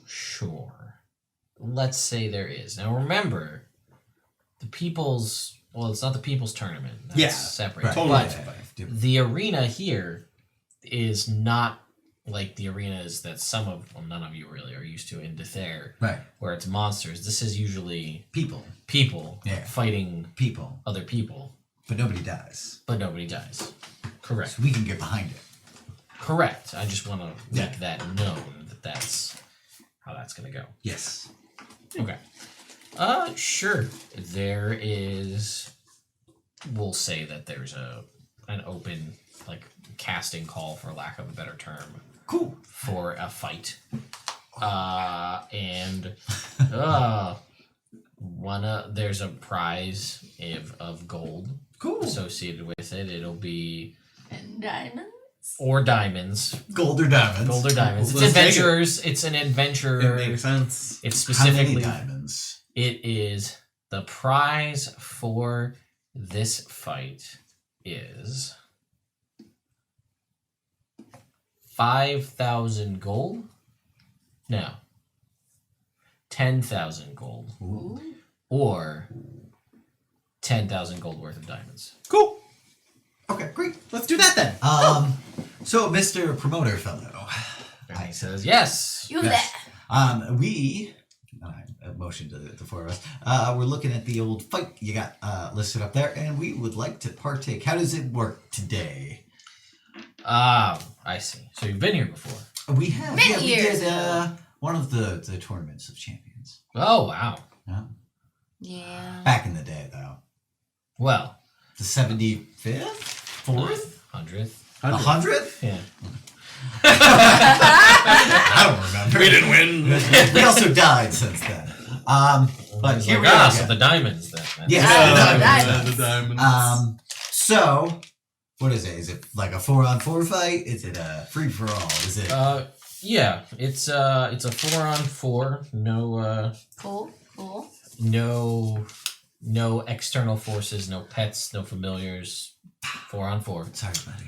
Speaker 1: Sure. Let's say there is. Now remember, it's not the people's tournament. That's separate.
Speaker 2: Right.
Speaker 4: Totally.
Speaker 1: But the arena here is not like the arenas that none of you really are used to in Dethair.
Speaker 2: Right.
Speaker 1: Where it's monsters. This is usually
Speaker 2: people
Speaker 1: fighting other people.
Speaker 2: But nobody dies.
Speaker 1: Correct.
Speaker 2: So we can get behind it.
Speaker 1: Correct. I just want to make that known that that's how that's going to go.
Speaker 2: Yes.
Speaker 1: Okay. Sure. There is. We'll say that there's an open casting call, for lack of a better term.
Speaker 2: Cool.
Speaker 1: For a fight. There's a prize of gold.
Speaker 2: Cool.
Speaker 1: Associated with it. It'll be.
Speaker 3: And diamonds?
Speaker 2: Or
Speaker 1: diamonds.
Speaker 2: Gold or diamonds.
Speaker 1: Gold or diamonds. It's adventurers. It's an adventure.
Speaker 4: It makes sense.
Speaker 1: It's specifically.
Speaker 2: How many diamonds?
Speaker 1: It is the prize for this fight is 5,000 gold. No. 10,000 gold.
Speaker 3: Ooh.
Speaker 1: Or 10,000 gold worth of diamonds.
Speaker 4: Cool.
Speaker 2: Okay, great.
Speaker 4: Let's do that then.
Speaker 2: So Mr. Promoter Fellow.
Speaker 1: He says, yes.
Speaker 3: You there.
Speaker 2: We motion to the four of us. We're looking at the old fight you got listed up there, and we would like to partake. How does it work today?
Speaker 1: I see. So you've been here before.
Speaker 2: We have.
Speaker 3: Many
Speaker 2: we
Speaker 3: years
Speaker 2: did
Speaker 3: ago.
Speaker 2: one of the tournaments of champions.
Speaker 1: Oh, wow.
Speaker 3: Yeah.
Speaker 2: Back in the day, though.
Speaker 1: Well.
Speaker 2: The 75th? 4th?
Speaker 1: 100th.
Speaker 2: 100th?
Speaker 1: Yeah.
Speaker 2: I don't remember.
Speaker 4: We didn't win.
Speaker 2: We also died since then. But here we are.
Speaker 1: So the diamonds then.
Speaker 2: Yeah,
Speaker 4: the diamonds.
Speaker 2: So, what is it? Is it like a 4-on-4 fight? Is it a free-for-all? Is it...
Speaker 1: Yeah, it's a 4-on-4. No,
Speaker 3: Cool.
Speaker 1: no external forces, no pets, no familiars. 4-on-4.
Speaker 2: Sorry, buddy.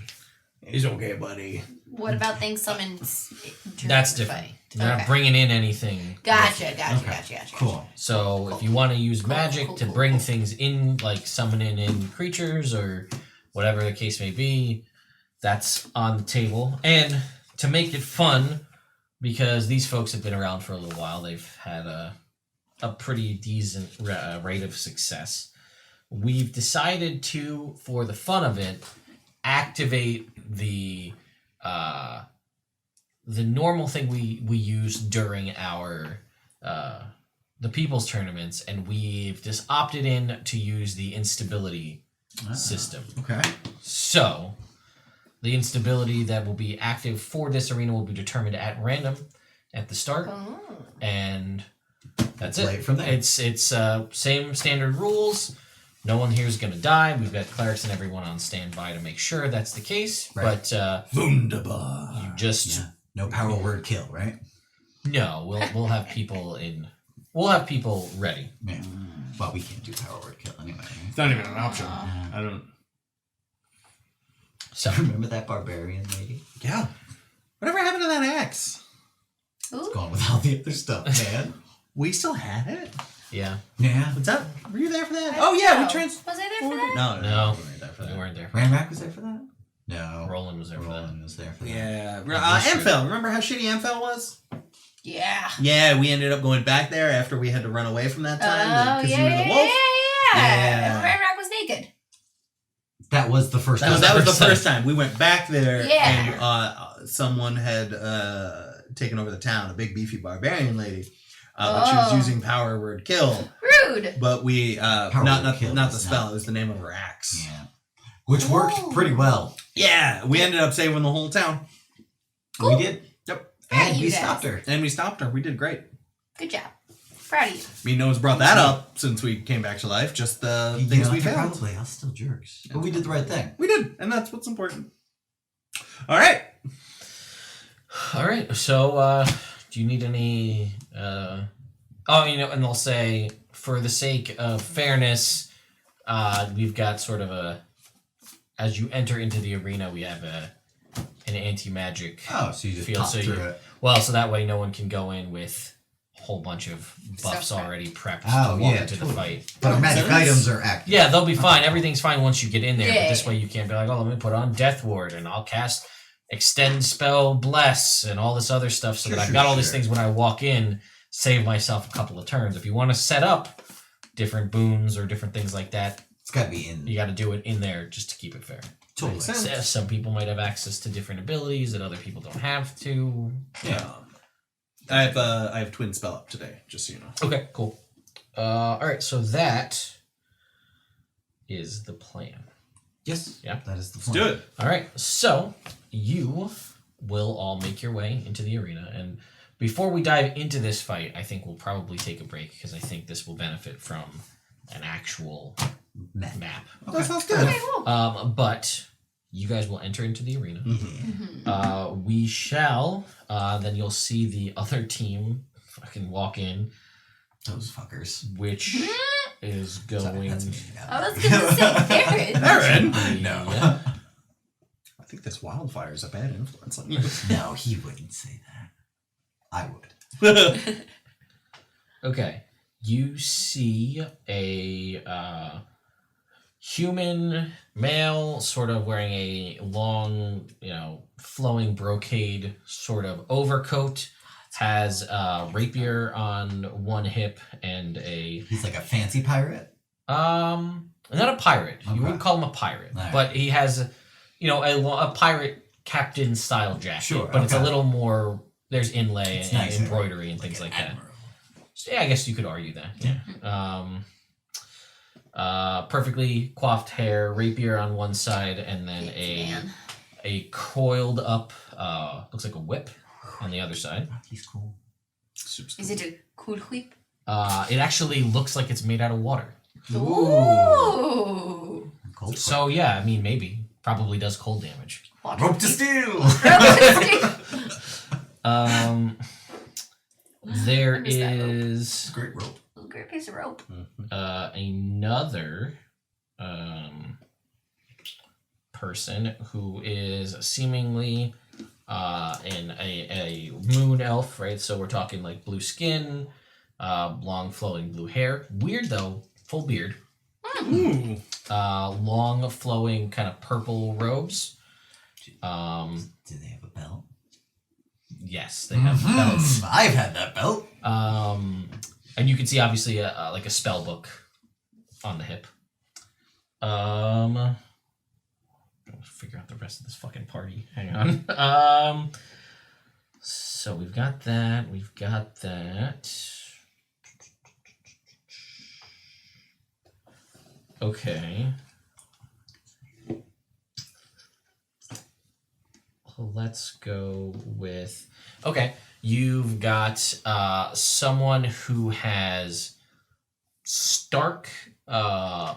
Speaker 4: He's okay, buddy.
Speaker 3: What about things summoned?
Speaker 1: That's different. You're not bringing in anything.
Speaker 3: Gotcha.
Speaker 2: Cool.
Speaker 1: So if you want to use magic to bring things in, like summoning in creatures or whatever the case may be, that's on the table. And to make it fun, because these folks have been around for a little while, they've had a pretty decent rate of success. We've decided to, for the fun of it, activate the normal thing we use during our the people's tournaments, and we've just opted in to use the instability system.
Speaker 2: Okay.
Speaker 1: So the instability that will be active for this arena will be determined at random at the start, and that's it.
Speaker 2: Right from there.
Speaker 1: It's same standard rules. No one here is going to die. We've got clerics and everyone on standby to make sure that's the case.
Speaker 2: Right.
Speaker 1: But
Speaker 4: Wunderbar.
Speaker 1: you just
Speaker 2: no power word kill, right?
Speaker 1: no. We'll have people in. We'll have people ready.
Speaker 2: Yeah. Well, we can't do power word kill anyway.
Speaker 4: It's not even an option. I don't.
Speaker 1: So
Speaker 2: Remember that barbarian lady?
Speaker 4: Yeah. Whatever happened to that axe?
Speaker 2: It's gone with all the other stuff, man.
Speaker 4: We still had it.
Speaker 1: yeah,
Speaker 2: Yeah.
Speaker 4: What's up? Were you there for that?
Speaker 3: I
Speaker 4: Oh
Speaker 3: don't
Speaker 4: yeah,
Speaker 3: know.
Speaker 4: we trans.
Speaker 3: Was I there for that?
Speaker 4: No.
Speaker 1: no,
Speaker 4: we weren't there for
Speaker 1: we
Speaker 4: that.
Speaker 1: weren't there.
Speaker 2: Ranrack was there for that? No.
Speaker 1: Roland was there for that.
Speaker 2: Roland was there for that.
Speaker 4: Yeah.
Speaker 1: That's true.
Speaker 4: Amphel. Remember how shitty Amphel was?
Speaker 3: Yeah.
Speaker 4: Yeah, we ended up going back there after we had to run away from that time
Speaker 3: Oh,
Speaker 4: because
Speaker 3: yeah,
Speaker 4: you were the wolf.
Speaker 3: yeah.
Speaker 4: Yeah.
Speaker 3: Ranrack was naked.
Speaker 2: That was the first time.
Speaker 4: That was the first time. We went back there
Speaker 3: Yeah.
Speaker 4: and someone had taken over the town, a big beefy barbarian lady. But she was using power word kill.
Speaker 3: Rude.
Speaker 4: But we
Speaker 2: Power
Speaker 4: not
Speaker 2: word kill
Speaker 4: the
Speaker 2: is
Speaker 4: spell,
Speaker 2: not-
Speaker 4: it was the name of her axe.
Speaker 2: Yeah. Which worked pretty well.
Speaker 4: Yeah, we ended up saving the whole town.
Speaker 3: Cool.
Speaker 2: We did.
Speaker 4: Yep.
Speaker 3: Proud of
Speaker 2: And
Speaker 3: you
Speaker 2: we
Speaker 3: guys.
Speaker 2: stopped her.
Speaker 4: And we stopped her. We did great.
Speaker 3: Good job. Proud of you.
Speaker 4: I mean, no one's brought that up since we came back to life, just the
Speaker 2: You
Speaker 4: things
Speaker 2: know,
Speaker 4: we
Speaker 2: they're
Speaker 4: found.
Speaker 2: probably all still jerks. But we did the right thing.
Speaker 4: We did, and that's what's important. All right.
Speaker 1: All right. So, do you need any? And they'll say, for the sake of fairness, we've got sort of a. As you enter into the arena, we have an anti-magic.
Speaker 2: Oh, so you just
Speaker 1: feel
Speaker 2: pop
Speaker 1: so
Speaker 2: through
Speaker 1: you,
Speaker 2: it.
Speaker 1: Well, so that way no one can go in with a whole bunch of buffs
Speaker 3: Stuff.
Speaker 1: already prepped
Speaker 2: Oh,
Speaker 1: to walk
Speaker 2: yeah,
Speaker 1: into the
Speaker 2: totally.
Speaker 1: fight.
Speaker 2: But our magic
Speaker 4: Sense.
Speaker 2: items are active.
Speaker 1: Yeah, they'll be fine. Everything's fine once you get in there. But
Speaker 3: Yeah.
Speaker 1: this way you can't be like, oh, let me put on Death Ward and I'll cast Extend Spell Bless and all this other stuff so
Speaker 2: Sure,
Speaker 1: that I've
Speaker 2: sure,
Speaker 1: got all these
Speaker 2: sure.
Speaker 1: things when I walk in, save myself a couple of turns. If you want to set up different boons or different things like that,
Speaker 2: It's got to be in.
Speaker 1: you got to do it in there just to keep it fair.
Speaker 2: Totally.
Speaker 4: Makes sense.
Speaker 1: Some people might have access to different abilities that other people don't have to.
Speaker 2: Yeah.
Speaker 4: I have twin spell up today, just so you know.
Speaker 1: Okay, cool. All right, so that is the plan.
Speaker 2: Yes.
Speaker 1: Yeah.
Speaker 2: That is the
Speaker 4: Let's
Speaker 2: plan.
Speaker 4: do it.
Speaker 1: All right, so you will all make your way into the arena. And before we dive into this fight, I think we'll probably take a break because I think this will benefit from an actual map.
Speaker 4: That sounds good.
Speaker 3: Okay, cool.
Speaker 1: But you guys will enter into the arena.
Speaker 2: Mm-hmm.
Speaker 1: We shall, then you'll see the other team fucking walk in,
Speaker 2: Those fuckers.
Speaker 1: which is going...
Speaker 2: Sorry, that's me.
Speaker 3: I was going to say Aaron.
Speaker 4: Aaron?
Speaker 2: No.
Speaker 4: I think this wildfire is a bad influence on you.
Speaker 2: No, he wouldn't say that. I would.
Speaker 1: Okay. You see a human male sort of wearing a long, flowing brocade sort of overcoat, has a rapier on one hip and a...
Speaker 2: He's like a fancy pirate.
Speaker 1: Not a pirate.
Speaker 2: Okay.
Speaker 1: You wouldn't call him a pirate.
Speaker 2: All right.
Speaker 1: But he has, a pirate captain style jacket.
Speaker 2: Sure,
Speaker 1: But it's a
Speaker 2: okay.
Speaker 1: little more... There's inlay
Speaker 2: It's
Speaker 1: and
Speaker 2: nicer.
Speaker 1: embroidery and things
Speaker 2: an
Speaker 1: like that.
Speaker 2: admiral.
Speaker 1: So, yeah, I guess you could argue that. Yeah. Perfectly coiffed hair, rapier on one side, and then
Speaker 3: Man.
Speaker 1: a coiled up, looks like a whip on the other side.
Speaker 2: He's cool.
Speaker 3: Is it a cool whip?
Speaker 1: It actually looks like it's made out of water.
Speaker 3: Ooh.
Speaker 2: Cold
Speaker 1: So yeah, I mean maybe. Probably does cold damage.
Speaker 3: Water
Speaker 2: Rope to
Speaker 3: whip.
Speaker 2: steel!
Speaker 1: There
Speaker 3: I miss that rope.
Speaker 1: is
Speaker 2: Great rope.
Speaker 3: Ooh, great piece of rope.
Speaker 1: another person who is seemingly a moon elf, right? So we're talking like blue skin, long flowing blue hair. Weird though, full beard.
Speaker 4: Ooh.
Speaker 1: Long flowing kind of purple robes.
Speaker 2: Do they have a belt?
Speaker 1: Yes, they have belts.
Speaker 2: I've had that belt.
Speaker 1: And you can see obviously like a spell book on the hip. I'll figure out the rest of this fucking party. Hang on. So we've got that. We've got that. Okay. Let's go with... Okay, you've got someone who has stark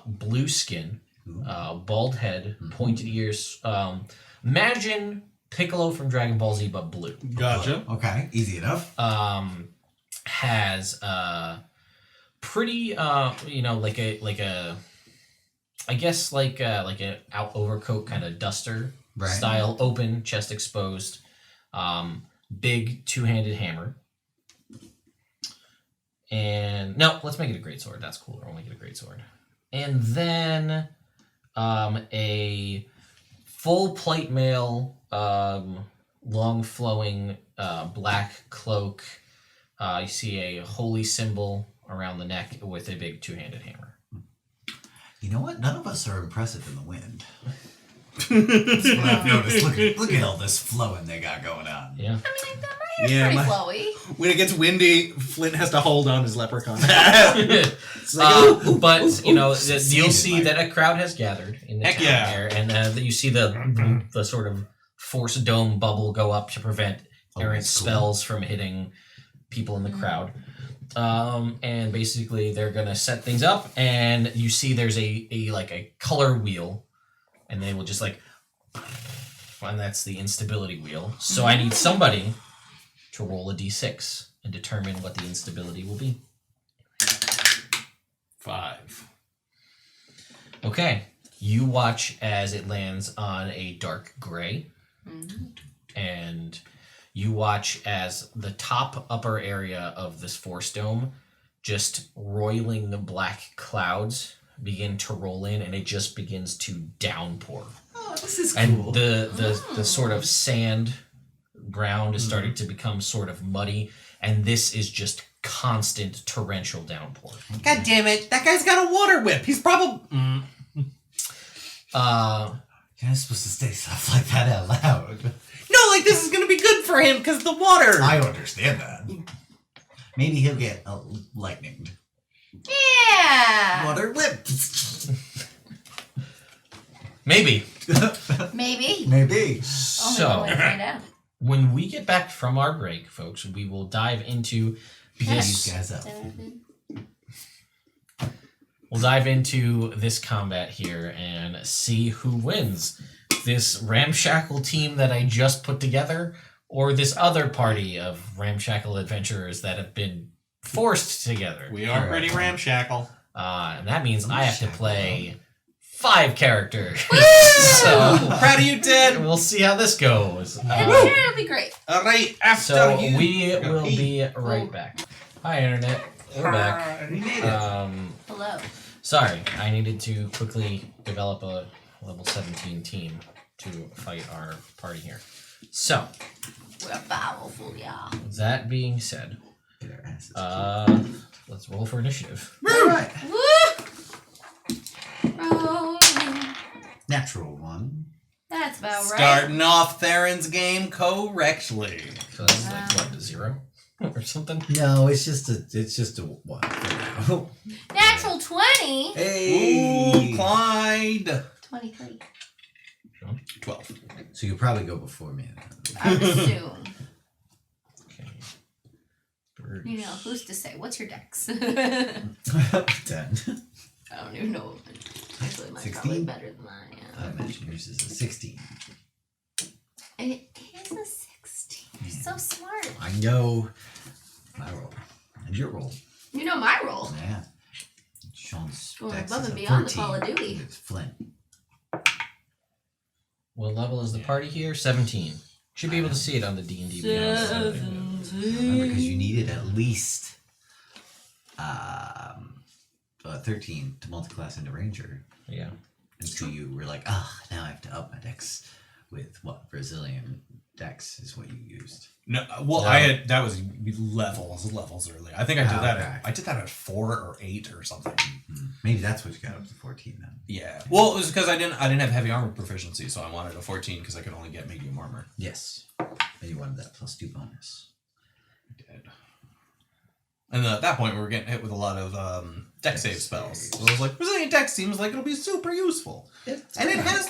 Speaker 1: blue skin, bald head, pointed ears. Imagine Piccolo from Dragon Ball Z, but blue.
Speaker 4: Gotcha.
Speaker 2: Okay, easy enough.
Speaker 1: Has pretty, like a, I guess like a out overcoat kind of duster.
Speaker 2: Right.
Speaker 1: Style, open, chest exposed, big two-handed hammer. And no, let's make it a greatsword. That's cooler. I'll make it a greatsword. And then a full plate mail, long flowing black cloak. You see a holy symbol around the neck with a big two-handed hammer.
Speaker 2: You know what? None of us are impressive in the wind. That's what I've noticed. Look at all this flowing they got going on.
Speaker 1: Yeah.
Speaker 3: I mean, my hair's pretty flowy.
Speaker 4: When it gets windy, Flint has to hold on his leprechaun. It's like,
Speaker 1: But you know,
Speaker 2: It's
Speaker 1: you'll
Speaker 2: seated,
Speaker 1: see
Speaker 2: like-
Speaker 1: that a crowd has gathered in the
Speaker 4: Heck
Speaker 1: town
Speaker 4: yeah.
Speaker 1: there, and you see the sort of force dome bubble go up to prevent errant
Speaker 2: that's cool.
Speaker 1: spells from hitting people in the crowd. And basically, they're gonna set things up, and you see there's a color wheel, and they will just like, and that's the instability wheel. So I need somebody to roll a d6 and determine what the instability will be.
Speaker 4: 5.
Speaker 1: Okay, you watch as it lands on a dark gray, and you watch as the top upper area of this force dome, just roiling the black clouds begin to roll in, and it just begins to downpour.
Speaker 2: Oh, this is
Speaker 1: And
Speaker 2: cool.
Speaker 1: the sort of sand ground is starting to become sort of muddy, and this is just constant torrential downpour.
Speaker 4: God damn it! That guy's got a water whip. He's probably.
Speaker 2: You're not supposed to say stuff like that out loud.
Speaker 4: No, like this is gonna be good for him because the water.
Speaker 2: I understand that. Maybe he'll get lightninged.
Speaker 3: Yeah.
Speaker 2: Water whip.
Speaker 1: Maybe.
Speaker 3: Maybe.
Speaker 2: Maybe.
Speaker 3: Only
Speaker 1: So,
Speaker 3: one way to find out.
Speaker 1: when we get back from our break, folks, we will dive into
Speaker 2: These
Speaker 1: this.
Speaker 2: guys up.
Speaker 1: We'll dive into this combat here and see who wins. This ramshackle team that I just put together, or this other party of ramshackle adventurers that have been forced together.
Speaker 4: We are pretty ramshackle.
Speaker 1: And that means I have to play 5 characters.
Speaker 4: So proud of you, Ted.
Speaker 1: We'll see how this goes.
Speaker 3: I'm sure it'll be great.
Speaker 4: All right, after
Speaker 1: So
Speaker 4: you.
Speaker 1: we will be right back. Hi, Internet. We're back.
Speaker 4: We made it.
Speaker 3: Hello.
Speaker 1: Sorry, I needed to quickly develop a level 17 team to fight our party here. So,
Speaker 3: We're powerful, y'all.
Speaker 1: that being said,
Speaker 2: Get our asses
Speaker 1: let's roll for initiative.
Speaker 2: All right.
Speaker 3: Woo! Rolling.
Speaker 2: Natural one.
Speaker 3: That's about right.
Speaker 4: Starting off Theron's game correctly.
Speaker 1: So that's like, what, 0? Or something?
Speaker 2: No, it's just a one. For now.
Speaker 3: Natural 20.
Speaker 4: Ooh,
Speaker 2: Hey.
Speaker 4: Clyde.
Speaker 3: 23.
Speaker 4: 12.
Speaker 2: So you'll probably go before me.
Speaker 3: I would assume.
Speaker 1: Okay.
Speaker 3: You know, who's to say? What's your dex?
Speaker 2: 10.
Speaker 3: I don't even know. Actually, mine's
Speaker 2: 16?
Speaker 3: probably better than mine.
Speaker 2: I imagine yours is a 16.
Speaker 3: It is a 16. You're so smart.
Speaker 2: I know my roll. And your roll.
Speaker 3: You know my role.
Speaker 2: Yeah. Sean's
Speaker 3: Going
Speaker 2: dex
Speaker 3: above
Speaker 2: is
Speaker 3: and
Speaker 2: a
Speaker 3: beyond the
Speaker 2: 13.
Speaker 3: Call of Duty.
Speaker 2: It's Flint.
Speaker 1: What level is the party here? 17. Should be able to see it on the D&D Beyond.
Speaker 2: Remember, because you needed at least 13 to multiclass into Ranger.
Speaker 1: Yeah.
Speaker 2: And so you were like, now I have to up my dex with what? Brazilian dex is what you used.
Speaker 5: No, well,
Speaker 1: No.
Speaker 5: that was levels early. I think I did that.
Speaker 2: Okay.
Speaker 5: I did that at 4 or 8 or something.
Speaker 2: Maybe that's what you got up to 14 then.
Speaker 5: Yeah. Well, it was because I didn't have heavy armor proficiency, so I wanted a 14 because I could only get medium armor.
Speaker 2: Yes. And you wanted that +2 bonus.
Speaker 5: I did. And at that point, we were getting hit with a lot of dex save spells. So I was like, Brazilian dex seems like it'll be super useful, and it has.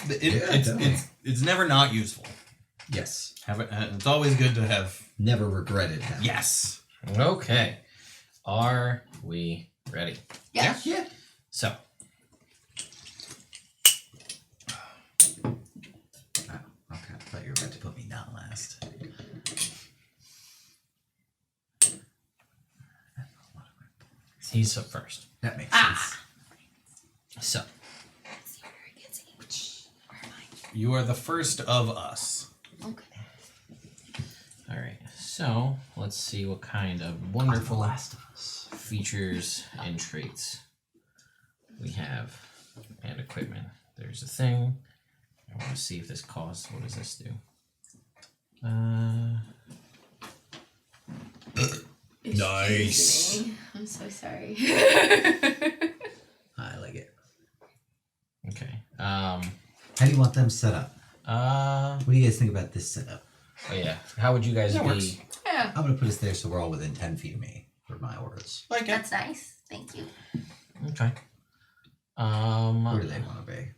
Speaker 5: It's never not useful.
Speaker 2: Yes.
Speaker 5: It's always good to have.
Speaker 2: Never regretted that.
Speaker 5: Yes.
Speaker 1: Okay. Are we ready?
Speaker 3: Yeah.
Speaker 2: Yeah.
Speaker 1: So,
Speaker 2: Oh, okay. I thought you were about to put me not last.
Speaker 1: he's up first.
Speaker 2: That makes
Speaker 3: Ah.
Speaker 2: sense.
Speaker 1: So,
Speaker 5: You are the first of us.
Speaker 3: Okay.
Speaker 1: all right. So, let's see what kind of
Speaker 2: The
Speaker 1: wonderful
Speaker 2: Last of Us.
Speaker 1: features and traits we have and equipment. There's a thing. I want to see if this costs. What does this do?
Speaker 5: Nice.
Speaker 3: Excuse me. I'm so sorry.
Speaker 2: I like it.
Speaker 1: Okay.
Speaker 2: How do you want them set up? What do you guys think about this setup?
Speaker 1: Oh yeah. How would you guys
Speaker 5: That
Speaker 1: be?
Speaker 5: works.
Speaker 3: Yeah.
Speaker 2: I'm going to put us there so we're all within 10 feet of me, for my words.
Speaker 5: Like it.
Speaker 3: That's nice. Thank you.
Speaker 1: Okay.
Speaker 2: Where do they want to be?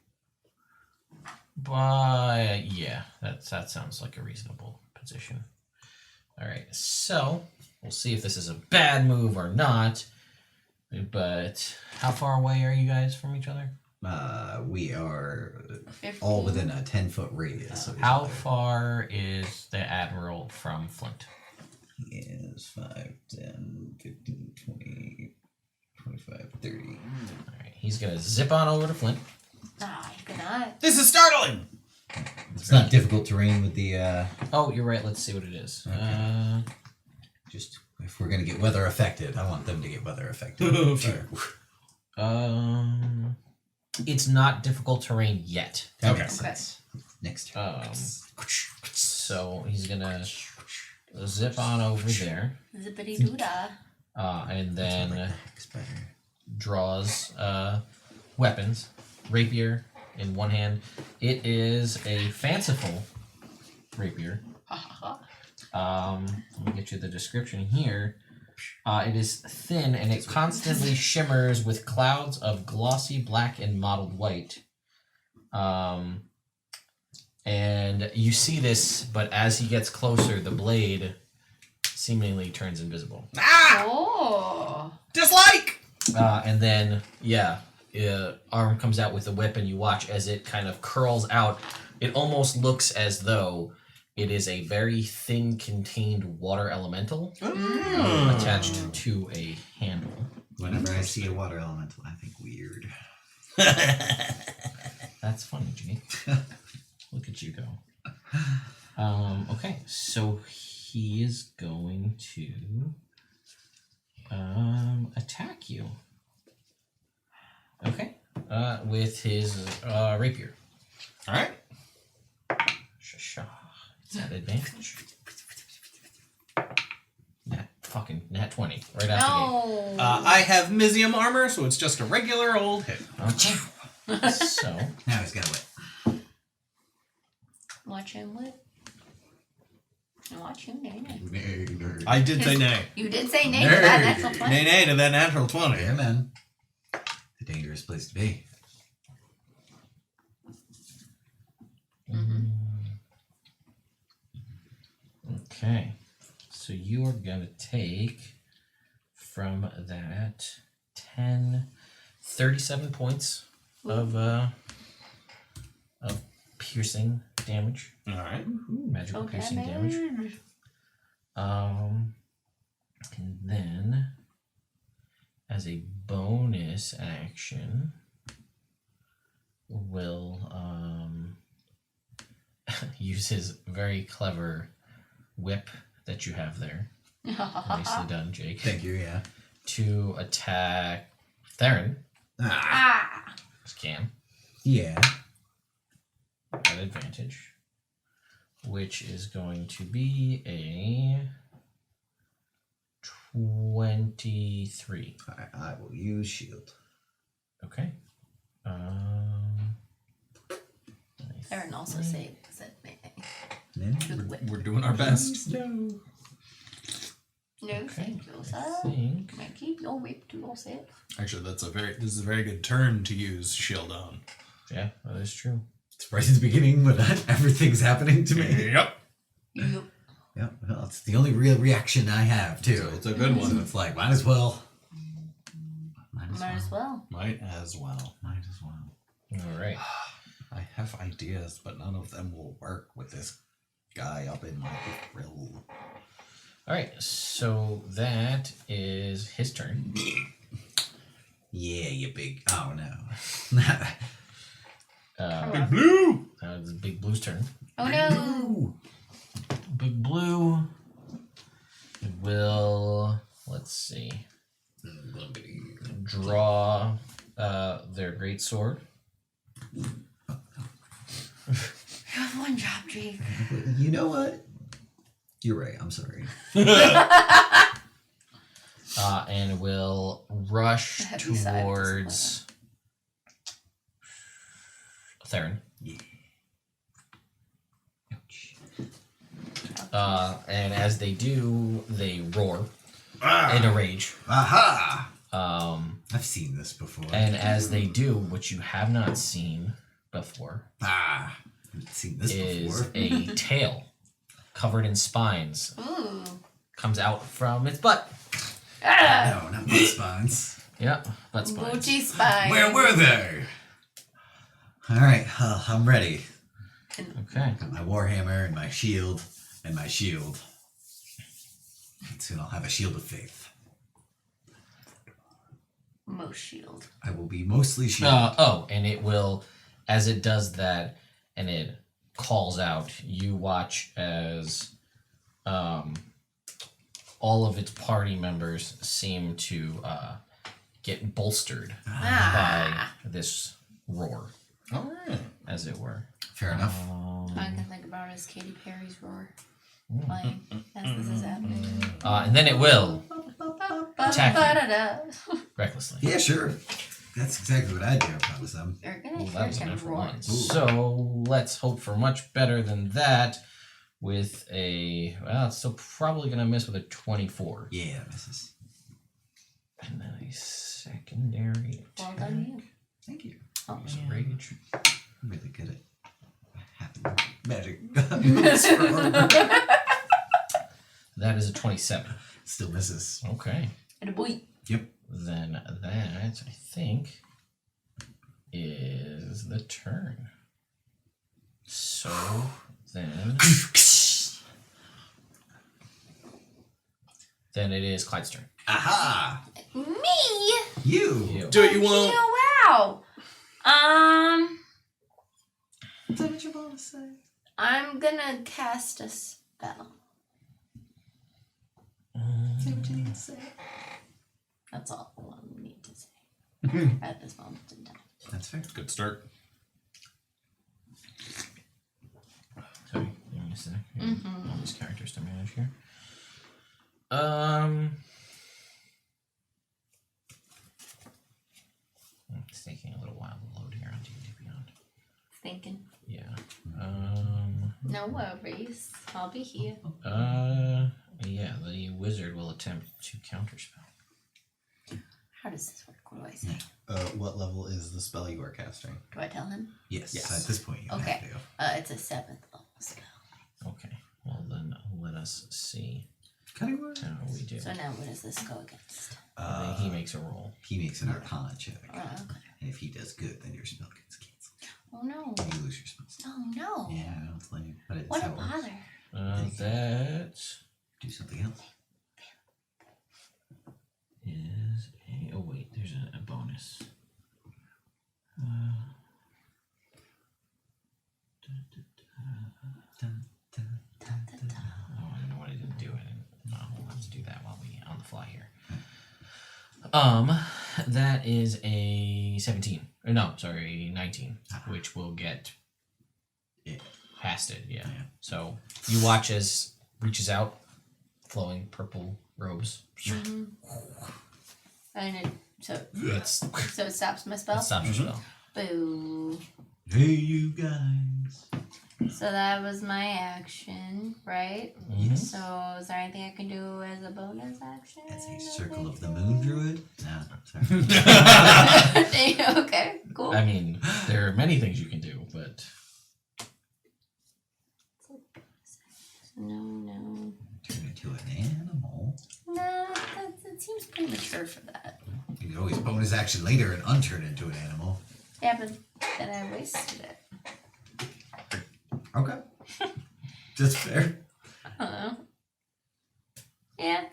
Speaker 1: But yeah, that sounds like a reasonable position. All right, so we'll see if this is a bad move or not. But how far away are you guys from each other?
Speaker 2: We are
Speaker 3: 15.
Speaker 2: all within a 10-foot radius. of each
Speaker 1: How
Speaker 2: other.
Speaker 1: far is the Admiral from Flint?
Speaker 2: He is 5, 10, 15, 20, 25, 30.
Speaker 1: All right, he's gonna zip on over to Flint.
Speaker 3: Ah, you cannot.
Speaker 5: This is startling.
Speaker 2: It's not difficult terrain with the,
Speaker 1: Oh, you're right. Let's see what it is.
Speaker 2: Okay. just, if we're going to get weather affected, I want them to get weather affected.
Speaker 5: Fair.
Speaker 1: It's not difficult terrain yet.
Speaker 2: That
Speaker 5: Okay.
Speaker 2: makes sense. Next turn.
Speaker 1: So he's gonna zip on over there,
Speaker 3: Zippity doodah.
Speaker 1: and
Speaker 2: Like
Speaker 1: then
Speaker 2: the hex better.
Speaker 1: draws weapons, rapier in one hand. It is a fanciful rapier. Let me get you the description here. It is thin and it constantly shimmers with clouds of glossy black and mottled white. And you see this, but as he gets closer, the blade seemingly turns invisible.
Speaker 5: Ah!
Speaker 3: Oh.
Speaker 5: Dislike!
Speaker 1: And then, arm comes out with a whip, and you watch as it kind of curls out. It almost looks as though it is a very thin, contained water elemental attached to a handle.
Speaker 2: Whenever I see a water elemental, I think weird.
Speaker 1: That's funny, Jake. Look at you go. Okay, so he is going to attack you. Okay, with his rapier.
Speaker 5: All right.
Speaker 1: Shasha. Is that advantage? Nat 20. Right out
Speaker 3: No.
Speaker 5: I have Mizium armor, so it's just a regular old hit.
Speaker 1: the gate. Okay. So,
Speaker 2: Now he's got a whip.
Speaker 3: Watch him whip. And watch him nay nay.
Speaker 2: Nerd.
Speaker 5: I did say nay.
Speaker 3: You did say nay to that natural
Speaker 5: Nay,
Speaker 3: 20.
Speaker 5: nay to that natural 20.
Speaker 2: Yeah, man. The dangerous place to be.
Speaker 1: Okay. So you are going to take from that 37 points of piercing damage.
Speaker 5: All right.
Speaker 1: Magical piercing damage. And then as a bonus action, will use his very clever whip that you have there. Nicely done, Jake.
Speaker 2: Thank you, yeah.
Speaker 1: To attack Theron.
Speaker 3: Ah!
Speaker 1: Scam.
Speaker 2: Yeah.
Speaker 1: At advantage. Which is going to be a 23.
Speaker 2: I will use shield.
Speaker 1: Okay.
Speaker 3: Erin also said me.
Speaker 5: We're doing our best.
Speaker 3: No,
Speaker 1: Okay.
Speaker 3: thank you,
Speaker 1: I
Speaker 3: sir.
Speaker 1: think.
Speaker 3: You may keep your whip to yourself.
Speaker 5: Actually, this is a very good turn to use shield on.
Speaker 1: Yeah, that is true.
Speaker 2: It's right at the beginning when everything's happening to me.
Speaker 5: Yep.
Speaker 3: Yep.
Speaker 2: Yeah, well, it's the only real reaction I have, too.
Speaker 5: So it's a good one.
Speaker 2: So it's like, might as well.
Speaker 3: Might as well.
Speaker 5: Might as well.
Speaker 2: Might as well.
Speaker 1: All right.
Speaker 5: I have ideas, but none of them will work with this guy up in my grill.
Speaker 1: All right. So that is his turn.
Speaker 2: Yeah, you big. Oh, no.
Speaker 5: Big Blue!
Speaker 1: It's Big Blue's turn.
Speaker 3: Oh no!
Speaker 1: Big Blue will, let's see, draw their great sword.
Speaker 3: You have one job, Jake.
Speaker 2: You know what? You're right. I'm sorry.
Speaker 1: And will rush
Speaker 3: A heavy sigh of
Speaker 1: towards Theron.
Speaker 2: Yeah.
Speaker 1: And as they do, they roar in a rage.
Speaker 2: Aha!
Speaker 1: I've
Speaker 2: seen this before.
Speaker 1: And as they do, what you have not seen before
Speaker 2: I haven't seen this
Speaker 1: is
Speaker 2: before.
Speaker 1: a tail covered in spines
Speaker 3: Ooh.
Speaker 1: comes out from its butt.
Speaker 3: Ah!
Speaker 2: No, not my spines.
Speaker 1: Yeah, butt spines.
Speaker 3: Booty spine.
Speaker 2: Where were they? All right, I'm ready.
Speaker 1: Okay.
Speaker 2: Got my warhammer and my shield and my shield. And soon I'll have a shield of faith.
Speaker 3: Most shield.
Speaker 2: I will be mostly shielded.
Speaker 1: And it will, as it does that, and it calls out, you watch as all of its party members seem to get bolstered by this roar,
Speaker 5: All right.
Speaker 1: as it were.
Speaker 2: Fair enough.
Speaker 3: All I can think about is Katy Perry's roar playing as this is happening.
Speaker 1: And then it will attack
Speaker 3: Ba-da-da.
Speaker 1: recklessly.
Speaker 2: Yeah, sure. That's exactly what I do. If I was them.
Speaker 3: You're gonna
Speaker 1: Well,
Speaker 3: hear
Speaker 1: that was
Speaker 3: him
Speaker 1: enough for
Speaker 3: roar.
Speaker 1: one. So let's hope for much better than that with a, well, it's still probably going to miss with a 24.
Speaker 2: Yeah, misses.
Speaker 1: And then a secondary
Speaker 3: Well
Speaker 1: attack.
Speaker 3: done, you.
Speaker 2: Thank you.
Speaker 3: Oh,
Speaker 1: Use a rage.
Speaker 2: I'm really good at happening magic.
Speaker 1: That is a 27.
Speaker 2: Still misses.
Speaker 1: Okay.
Speaker 3: and a boy.
Speaker 2: Yep.
Speaker 1: Then that, I think, is the turn. So then... then it is Clyde's turn.
Speaker 2: Aha!
Speaker 3: Me?
Speaker 2: You.
Speaker 5: Do it, you won't.
Speaker 3: Yeah, wow.
Speaker 2: Is that what you want to say?
Speaker 3: I'm gonna cast a spell.
Speaker 2: Say what you need to say.
Speaker 3: That's all I need to say at this moment in time.
Speaker 2: That's fair.
Speaker 5: Good start.
Speaker 1: Sorry, give me a sec.
Speaker 3: Mhm.
Speaker 1: All these characters to manage here. It's taking a little while to load here on D&D Beyond.
Speaker 3: Thinking.
Speaker 1: Yeah.
Speaker 3: No worries. I'll be here.
Speaker 1: Yeah, the wizard will attempt to counterspell.
Speaker 3: How does this work? What do I say?
Speaker 5: What level is the spell you are casting?
Speaker 3: Do I tell him?
Speaker 2: Yes.
Speaker 5: Yes.
Speaker 2: At this point, you
Speaker 3: Okay.
Speaker 2: have to.
Speaker 3: It's a 7th level spell.
Speaker 1: Okay. Well then, let let us see
Speaker 2: Cutting word?
Speaker 1: how we do.
Speaker 3: So now what does this go against?
Speaker 1: He makes a roll.
Speaker 2: He makes an Arcana check.
Speaker 3: Oh, okay.
Speaker 2: And if he does good, then your spell gets canceled.
Speaker 3: Oh no.
Speaker 2: You lose your spell.
Speaker 3: Oh no.
Speaker 2: Yeah, I don't blame you. But it's
Speaker 3: What a
Speaker 2: how it works.
Speaker 3: bother.
Speaker 1: That
Speaker 2: Do something else.
Speaker 1: is a... Oh, wait. There's a bonus. Oh, I don't know what I didn't do. We'll have to do that while we on the fly here. That is a 17. Or no, sorry, 19, which will get
Speaker 2: it
Speaker 1: past it. Yeah.
Speaker 2: Yeah.
Speaker 1: So you watch as reaches out, flowing purple robes.
Speaker 3: Mm-hmm. And it, so it stops my spell.
Speaker 1: That stops your spell.
Speaker 3: Boo.
Speaker 2: Hey, you guys.
Speaker 3: So that was my action, right?
Speaker 1: Mhm.
Speaker 3: So is there anything I can do as a bonus action?
Speaker 2: That's a Circle of the Moon Druid. No, sorry.
Speaker 3: Okay, cool.
Speaker 1: I mean, there are many things you can do, but
Speaker 3: No.
Speaker 2: Turn into an animal.
Speaker 3: No, that seems premature for that.
Speaker 2: You can always bonus action later and unturn into an animal.
Speaker 3: Yeah, but then I wasted it.
Speaker 2: Okay. That's fair.
Speaker 3: I don't know. Yeah.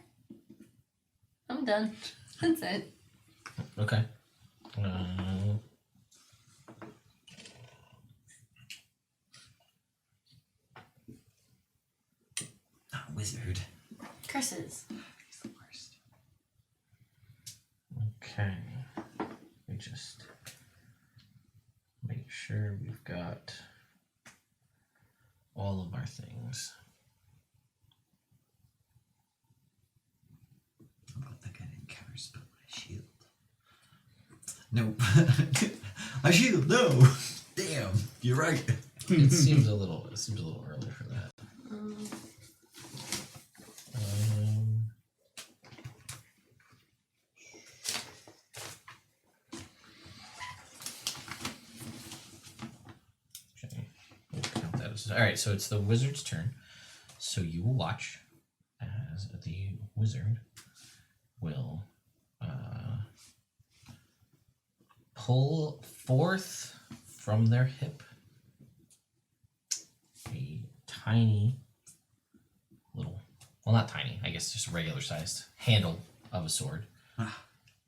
Speaker 3: I'm done. That's it.
Speaker 1: okay.
Speaker 2: Wizard.
Speaker 3: Curses.
Speaker 2: He's the worst.
Speaker 1: Okay. Let me just make sure we've got all of our things.
Speaker 2: I don't think I didn't counterspell my shield. Nope. My shield, no. Damn, you're right.
Speaker 1: It seems a little early for that. Okay, we'll count that as... All right, so it's the wizard's turn. So you will watch as the wizard will pull forth from their hip a tiny little, well, not tiny, I guess just a regular sized handle of a sword.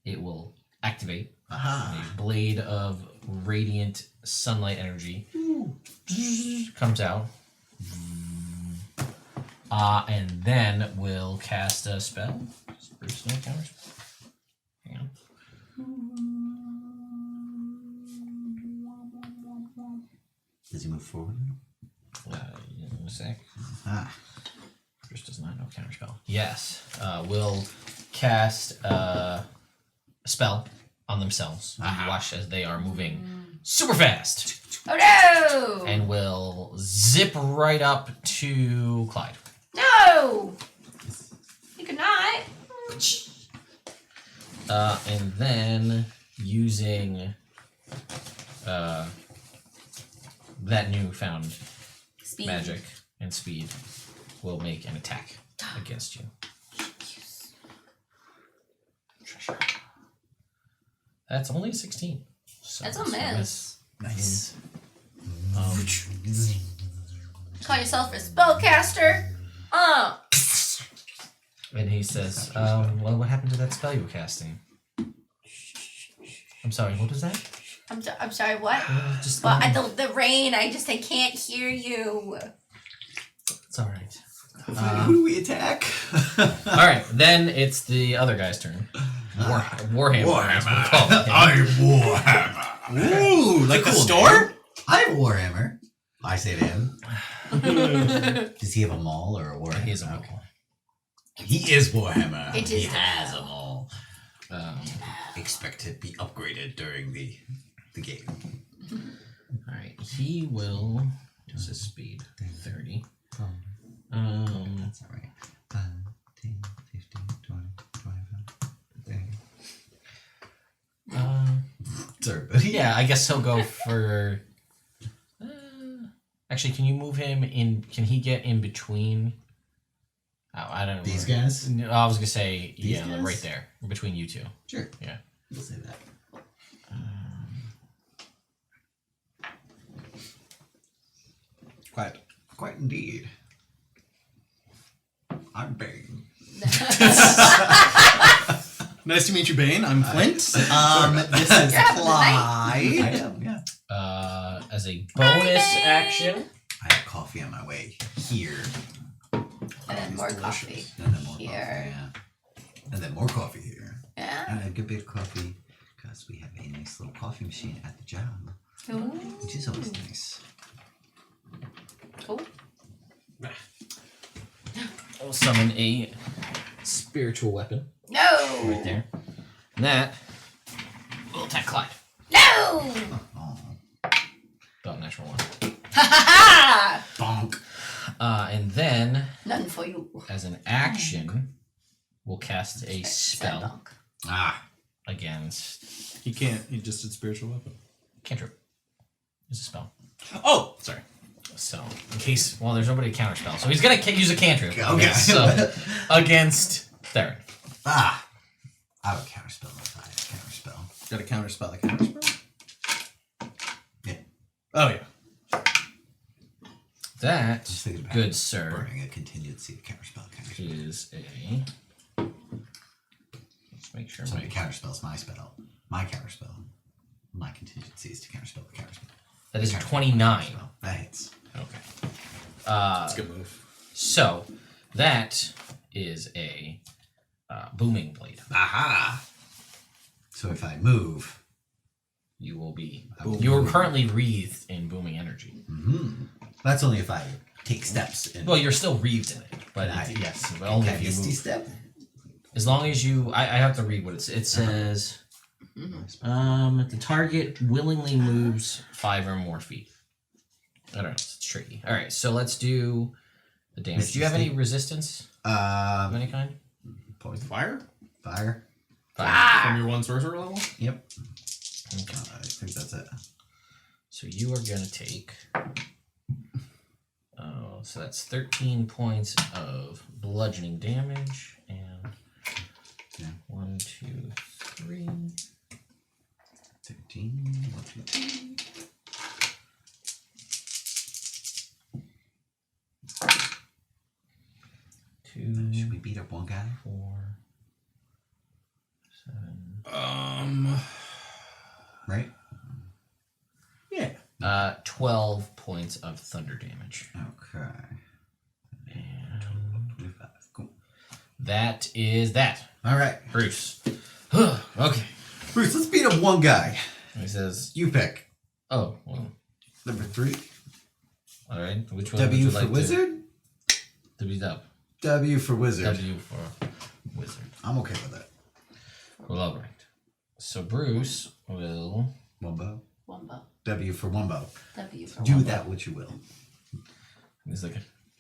Speaker 1: It will activate
Speaker 2: Aha.
Speaker 1: a blade of radiant sunlight energy comes out, and then will cast a spell. Bruce, no counter spell. Hang on.
Speaker 2: Does he move forward?
Speaker 1: In a sec.
Speaker 2: Ah.
Speaker 1: Bruce does not know counterspell. Yes. Will cast a spell on themselves. You watch as they are moving super fast.
Speaker 3: Oh no!
Speaker 1: And will zip right up to Clyde.
Speaker 3: No! You could not.
Speaker 1: And then using that newfound
Speaker 3: Speed.
Speaker 1: magic and speed will make an attack against you. That's only a 16. So
Speaker 3: That's a
Speaker 1: it's
Speaker 3: miss.
Speaker 2: Nice.
Speaker 3: Call yourself a spellcaster?
Speaker 1: And he says, well, what happened to that spell you were casting? I'm sorry, what was that?
Speaker 3: I'm sorry, what?
Speaker 1: Just
Speaker 3: Well, the rain, I can't hear you.
Speaker 1: It's all right.
Speaker 2: Who do we attack?
Speaker 1: All right, then it's the other guy's turn. Warhammer. as we'll call it.
Speaker 2: I'm Warhammer.
Speaker 4: Ooh, like the
Speaker 2: Cool
Speaker 4: store?
Speaker 2: name. I'm Warhammer. I say to him. Does he have a maul or a Warhammer?
Speaker 1: He is a maul.
Speaker 2: Okay. He is Warhammer.
Speaker 3: It is
Speaker 2: he
Speaker 3: the
Speaker 2: has a maul. Expect to be upgraded during the game.
Speaker 1: All right, he will. What's his speed? 30.
Speaker 2: That's all right. 10, 15, 20, 25, 30. Sorry, buddy.
Speaker 1: Yeah, I guess he'll go for. Actually, can you move him in? Can he get in between Oh, I don't know.
Speaker 2: These guys?
Speaker 1: I was gonna say
Speaker 2: These
Speaker 1: yeah,
Speaker 2: guys?
Speaker 1: right there between you two.
Speaker 2: Sure.
Speaker 1: Yeah.
Speaker 2: We'll say that.
Speaker 4: Quiet.
Speaker 2: Quite indeed. I'm Bane.
Speaker 5: Nice to meet you, Bane. I'm Flint.
Speaker 4: This is Clyde.
Speaker 2: I am, yeah.
Speaker 1: As a bonus action,
Speaker 2: I have coffee on my way here.
Speaker 3: And then more coffee.
Speaker 2: And then more
Speaker 3: Here.
Speaker 2: coffee, yeah. And then more coffee here.
Speaker 3: Yeah.
Speaker 2: And a good bit of coffee because we have a nice little coffee machine at the job,
Speaker 3: Ooh.
Speaker 2: which is always nice.
Speaker 3: Cool.
Speaker 1: I'll summon a spiritual weapon
Speaker 3: No.
Speaker 1: right there. And that will attack Clyde.
Speaker 3: No.
Speaker 2: Oh,
Speaker 1: About natural one.
Speaker 3: Ha ha ha!
Speaker 2: bonk.
Speaker 1: And then,
Speaker 3: None for you.
Speaker 1: as an action, we'll cast a spell
Speaker 2: Ah,
Speaker 1: against
Speaker 5: He can't. He just did spiritual weapon.
Speaker 1: cantrip. It's a spell.
Speaker 5: Oh, sorry.
Speaker 1: So, in case, well, there's nobody to counterspell, so he's gonna use a cantrip.
Speaker 2: Okay.
Speaker 1: So, against Theron.
Speaker 2: ah. I have a counterspell if I have a counterspell.
Speaker 5: Got a counter spell. A counter spell.
Speaker 2: Yeah.
Speaker 5: Oh yeah.
Speaker 1: That,
Speaker 2: Just thinking about
Speaker 1: good sir,
Speaker 2: burning a contingency counterspell.
Speaker 1: is a. Let's make sure.
Speaker 2: So
Speaker 1: my
Speaker 2: the counterspell's my spell. My counterspell. My contingency is to counterspell the counterspell.
Speaker 1: That is 29.
Speaker 2: Spell. That hits.
Speaker 1: Okay.
Speaker 5: That's a good move.
Speaker 1: So, that is a booming blade.
Speaker 2: Aha! So if I move,
Speaker 1: You will be.
Speaker 2: Boom.
Speaker 1: You are currently wreathed in booming energy.
Speaker 2: that's only if I take steps. In.
Speaker 1: Well, you're still wreathed in it, but
Speaker 2: Right.
Speaker 1: yes, but only
Speaker 2: Can I
Speaker 1: if you
Speaker 2: misty
Speaker 1: move.
Speaker 2: step?
Speaker 1: As long as you, I have to read what it says. The target willingly moves 5 or more feet. I don't know. It's tricky. All right, so let's do the damage. Do you have any resistance of any kind?
Speaker 2: Poison.
Speaker 5: Fire?
Speaker 2: Fire.
Speaker 5: From your 1 sorcerer level?
Speaker 2: Yep.
Speaker 1: Okay.
Speaker 2: I think that's it.
Speaker 1: So you are gonna take. So that's 13 points of bludgeoning damage, and
Speaker 2: Yeah.
Speaker 1: 1, 2, 3.
Speaker 2: 13. 1, 2, 3. Should we beat up one guy?
Speaker 1: 4, 7.
Speaker 2: Right?
Speaker 5: Yeah.
Speaker 1: 12 points of thunder damage.
Speaker 2: Okay.
Speaker 1: And
Speaker 2: 25. Cool.
Speaker 1: that is that.
Speaker 2: All right.
Speaker 1: Bruce. Okay.
Speaker 2: Bruce, let's beat up one guy.
Speaker 1: He says,
Speaker 2: You pick.
Speaker 1: oh, well,
Speaker 2: Number 3.
Speaker 1: all right. Which one
Speaker 2: W
Speaker 1: would you
Speaker 2: for
Speaker 1: like
Speaker 2: wizard.
Speaker 1: to beat up?
Speaker 2: W for wizard.
Speaker 1: W for wizard.
Speaker 2: I'm okay with that.
Speaker 1: Well, all right. So Bruce will...
Speaker 2: Wumbo.
Speaker 3: Wumbo.
Speaker 2: W for Wumbo.
Speaker 3: W for
Speaker 2: Do
Speaker 3: Wumbo.
Speaker 2: that which you will.
Speaker 1: He's like,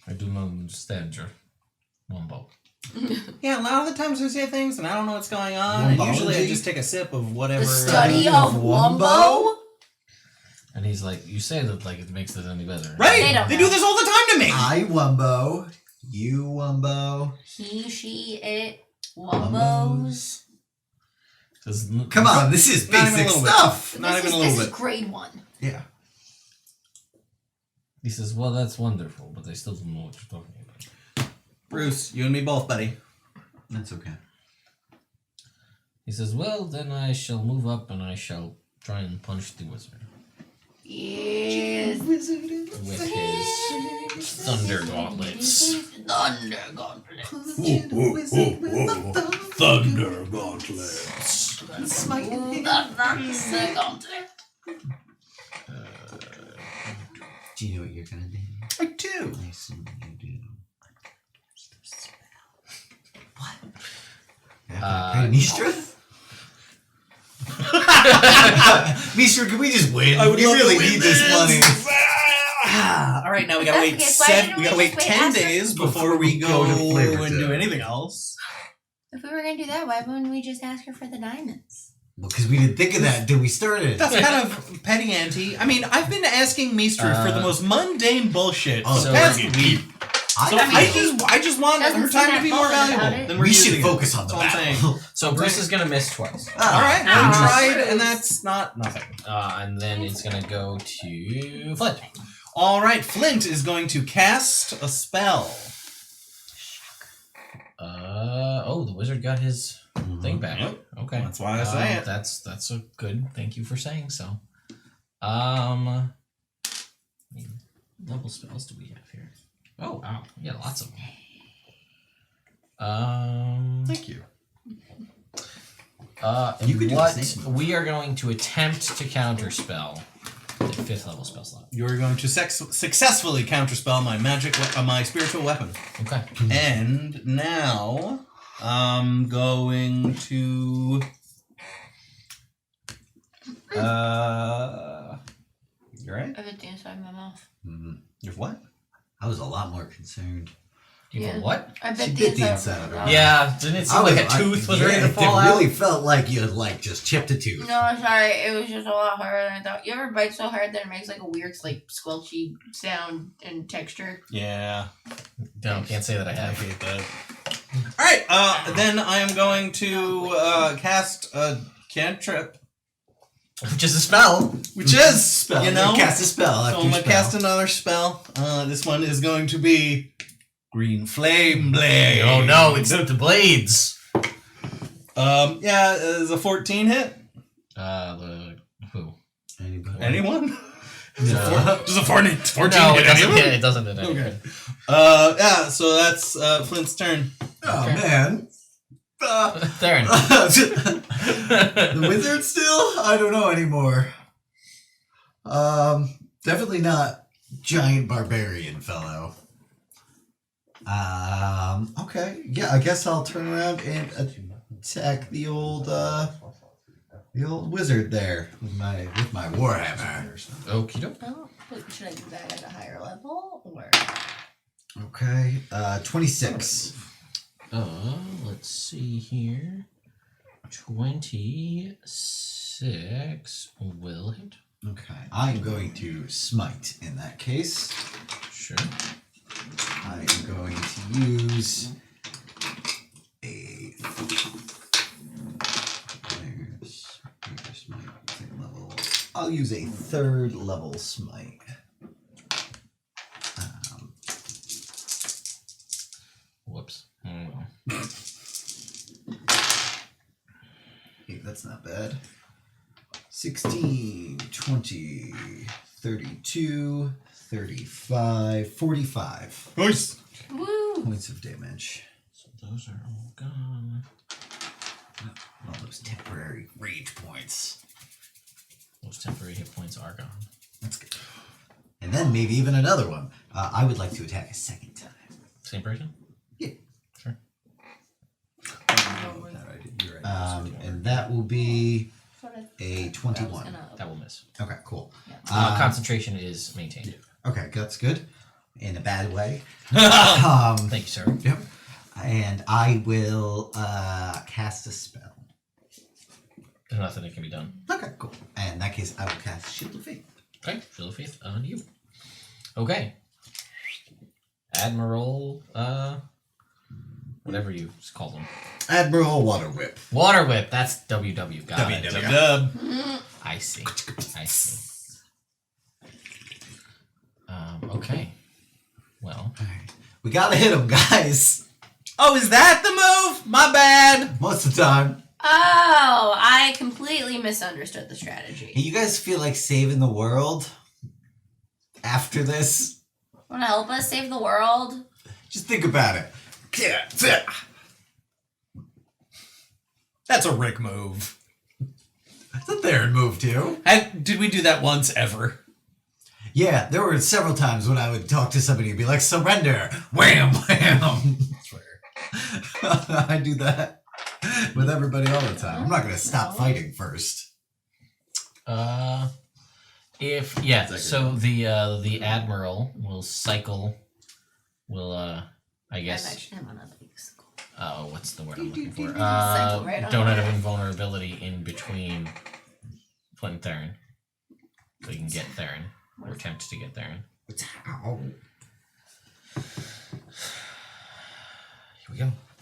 Speaker 1: I do not understand your Wumbo.
Speaker 5: Yeah, a lot of the times we say things and I don't know what's going on. And usually I
Speaker 2: Wombology?
Speaker 5: just take a sip of whatever.
Speaker 3: The study
Speaker 2: of
Speaker 3: of
Speaker 2: Wumbo?
Speaker 3: Wumbo?
Speaker 1: And he's like, you say that like it makes it any better.
Speaker 5: Right?
Speaker 3: They don't
Speaker 5: They
Speaker 3: know.
Speaker 5: do this all the time to me.
Speaker 2: I Wumbo. You Wumbo.
Speaker 3: He, she, it, Wumbos.
Speaker 2: Come on, this is
Speaker 5: Not even a
Speaker 2: basic
Speaker 5: little bit.
Speaker 2: stuff.
Speaker 5: Not even a
Speaker 3: This
Speaker 5: little
Speaker 3: is
Speaker 5: bit.
Speaker 3: grade 1.
Speaker 2: Yeah.
Speaker 1: He says, well, that's wonderful, but I still don't know what you're talking about.
Speaker 5: Bruce, you and me both, buddy.
Speaker 2: That's okay.
Speaker 1: He says, well, then I shall move up and I shall try and punch the wizard.
Speaker 3: Yes.
Speaker 1: With his thunder gauntlets.
Speaker 3: Thunder gauntlets.
Speaker 5: Thunder gauntlets.
Speaker 3: Thunder gauntlet.
Speaker 2: Do you know what you're gonna do?
Speaker 5: I do.
Speaker 2: I assume you do. What? Hey, Mistra? Mistra, can we just win?
Speaker 5: I would
Speaker 2: we
Speaker 5: love to
Speaker 2: really
Speaker 5: win
Speaker 2: need this money.
Speaker 5: All right, now we gotta wait
Speaker 3: That's okay. Why didn't
Speaker 5: we
Speaker 3: we
Speaker 5: gotta wait
Speaker 3: just wait
Speaker 5: 10
Speaker 3: after-
Speaker 5: days before we go
Speaker 2: to Flavortown.
Speaker 5: and do anything else.
Speaker 3: If we were going to do that, why wouldn't we just ask her for the diamonds?
Speaker 2: Well, because we didn't think of that until we started.
Speaker 5: That's kind of petty ante. I mean, I've been asking Meester for the most mundane bullshit
Speaker 2: Oh,
Speaker 5: for the past
Speaker 2: so
Speaker 5: week.
Speaker 4: I just want
Speaker 3: Doesn't
Speaker 4: her
Speaker 3: seem
Speaker 4: time to be
Speaker 3: that
Speaker 4: more
Speaker 3: bothered about
Speaker 4: valuable
Speaker 3: it.
Speaker 4: than we're
Speaker 2: We
Speaker 4: using
Speaker 2: should
Speaker 4: it.
Speaker 2: focus on the
Speaker 4: That's all I'm
Speaker 2: battle.
Speaker 4: saying.
Speaker 1: So Bruce is gonna miss twice.
Speaker 4: All right,
Speaker 3: Ah.
Speaker 4: we tried, and that's not nothing.
Speaker 1: And then it's gonna go to Flint.
Speaker 4: All right, Flint is going to cast a spell.
Speaker 1: The wizard got his thing back.
Speaker 4: Yep.
Speaker 1: Okay.
Speaker 4: That's why I say it.
Speaker 1: That's a good. Thank you for saying so. How many level spells do we have here? Oh wow, yeah, lots of them.
Speaker 4: Thank you.
Speaker 2: You could do the
Speaker 1: what
Speaker 2: snake move.
Speaker 1: we are going to attempt to counterspell the 5th level spell slot.
Speaker 4: You're going to successfully counterspell my my spiritual weapon.
Speaker 1: Okay.
Speaker 4: And now I'm going to you're right?
Speaker 3: I have it inside my mouth.
Speaker 4: You're what?
Speaker 2: I was a lot more concerned.
Speaker 1: You
Speaker 3: Yeah.
Speaker 1: go what?
Speaker 3: I
Speaker 2: She
Speaker 3: bet
Speaker 2: bit
Speaker 3: the
Speaker 2: the
Speaker 3: inside
Speaker 2: inside
Speaker 3: of
Speaker 2: of
Speaker 3: my
Speaker 2: her.
Speaker 3: mouth.
Speaker 1: Yeah, didn't it seem like a tooth was ready to fall
Speaker 2: It really
Speaker 1: out?
Speaker 2: felt like you had just chipped a tooth.
Speaker 3: No, sorry. It was just a lot harder than I thought. You ever bite so hard that it makes like a weird, like, squelchy sound and texture?
Speaker 4: Yeah.
Speaker 1: No, can't say that I
Speaker 4: I
Speaker 1: have.
Speaker 4: hate that. Alright, then I am going to cast a cantrip.
Speaker 1: Which is a spell.
Speaker 4: Which is spell,
Speaker 2: You know, cast a spell.
Speaker 4: So
Speaker 2: After
Speaker 4: I'm gonna
Speaker 2: spell.
Speaker 4: cast another spell. This one is going to be Green Flame Blade.
Speaker 1: Oh no, it's the blades.
Speaker 4: Yeah, is a 14 hit?
Speaker 1: Who?
Speaker 2: Anybody?
Speaker 4: Anyone?
Speaker 1: No.
Speaker 4: Does a 14
Speaker 1: No,
Speaker 4: hit
Speaker 1: it doesn't.
Speaker 4: anyone?
Speaker 1: It doesn't hit anyone.
Speaker 4: Okay. Yeah, so that's Flint's turn.
Speaker 2: Oh
Speaker 1: Okay.
Speaker 2: man.
Speaker 1: Theron.
Speaker 2: The wizard still? I don't know anymore. Definitely not giant barbarian fellow. Okay. Yeah, I guess I'll turn around and attack the old wizard there with my warhammer.
Speaker 1: Okie doke.
Speaker 3: Oh, but should I do that at a higher level or?
Speaker 2: Okay. 26.
Speaker 1: Let's see here. 26 will hit.
Speaker 2: Okay. I'm going to smite in that case.
Speaker 1: Sure.
Speaker 2: I am going to use a where's smite? Second level. I'll use a 3rd level smite.
Speaker 1: Whoops. Oh, well.
Speaker 2: Hey, that's not bad. 16, 20, 32, 35, 45
Speaker 4: Nice.
Speaker 3: Woo!
Speaker 2: points of damage.
Speaker 1: So those are all gone.
Speaker 2: All those temporary rage points.
Speaker 1: Those temporary hit points are gone.
Speaker 2: That's good. And then maybe even another one. I would like to attack a second time.
Speaker 1: Same person?
Speaker 2: Yeah.
Speaker 1: Sure.
Speaker 2: You're right. And that will be a 21.
Speaker 1: That will miss.
Speaker 2: Okay, cool.
Speaker 1: Concentration is maintained.
Speaker 2: Okay, that's good. In a bad way.
Speaker 1: Thank you, sir.
Speaker 2: Yep. And I will cast a spell.
Speaker 1: There's nothing that can be done.
Speaker 2: Okay, cool. And in that case, I will cast Shield of Faith.
Speaker 1: Okay, Shield of Faith on you. Okay. Admiral, whatever you call them.
Speaker 2: Admiral Water Whip.
Speaker 1: Water Whip, that's WW. Got it.
Speaker 4: WW.
Speaker 1: I see. I see. Okay. Well.
Speaker 2: Alright. We gotta hit him, guys.
Speaker 4: Oh, is that the move? My bad.
Speaker 2: Most of the time.
Speaker 3: Oh, I completely misunderstood the strategy.
Speaker 2: Hey, you guys feel like saving the world after this?
Speaker 3: Want to help us save the world?
Speaker 2: Just think about it.
Speaker 4: That's a Rick move.
Speaker 2: That's a Theron move, too.
Speaker 4: Did we do that once ever?
Speaker 2: Yeah, there were several times when I would talk to somebody and be like, surrender! Wham! Wham! I do that with everybody all the time. I'm not going to stop fighting first.
Speaker 1: So the Admiral will cycle, I guess.
Speaker 3: I'm actually on a bicycle.
Speaker 1: Oh, what's the word I'm looking for?
Speaker 3: Cycle right on
Speaker 1: Donut
Speaker 3: over.
Speaker 1: of invulnerability in between Flint and Theron. So you can get Theron. Or attempt to get Theron.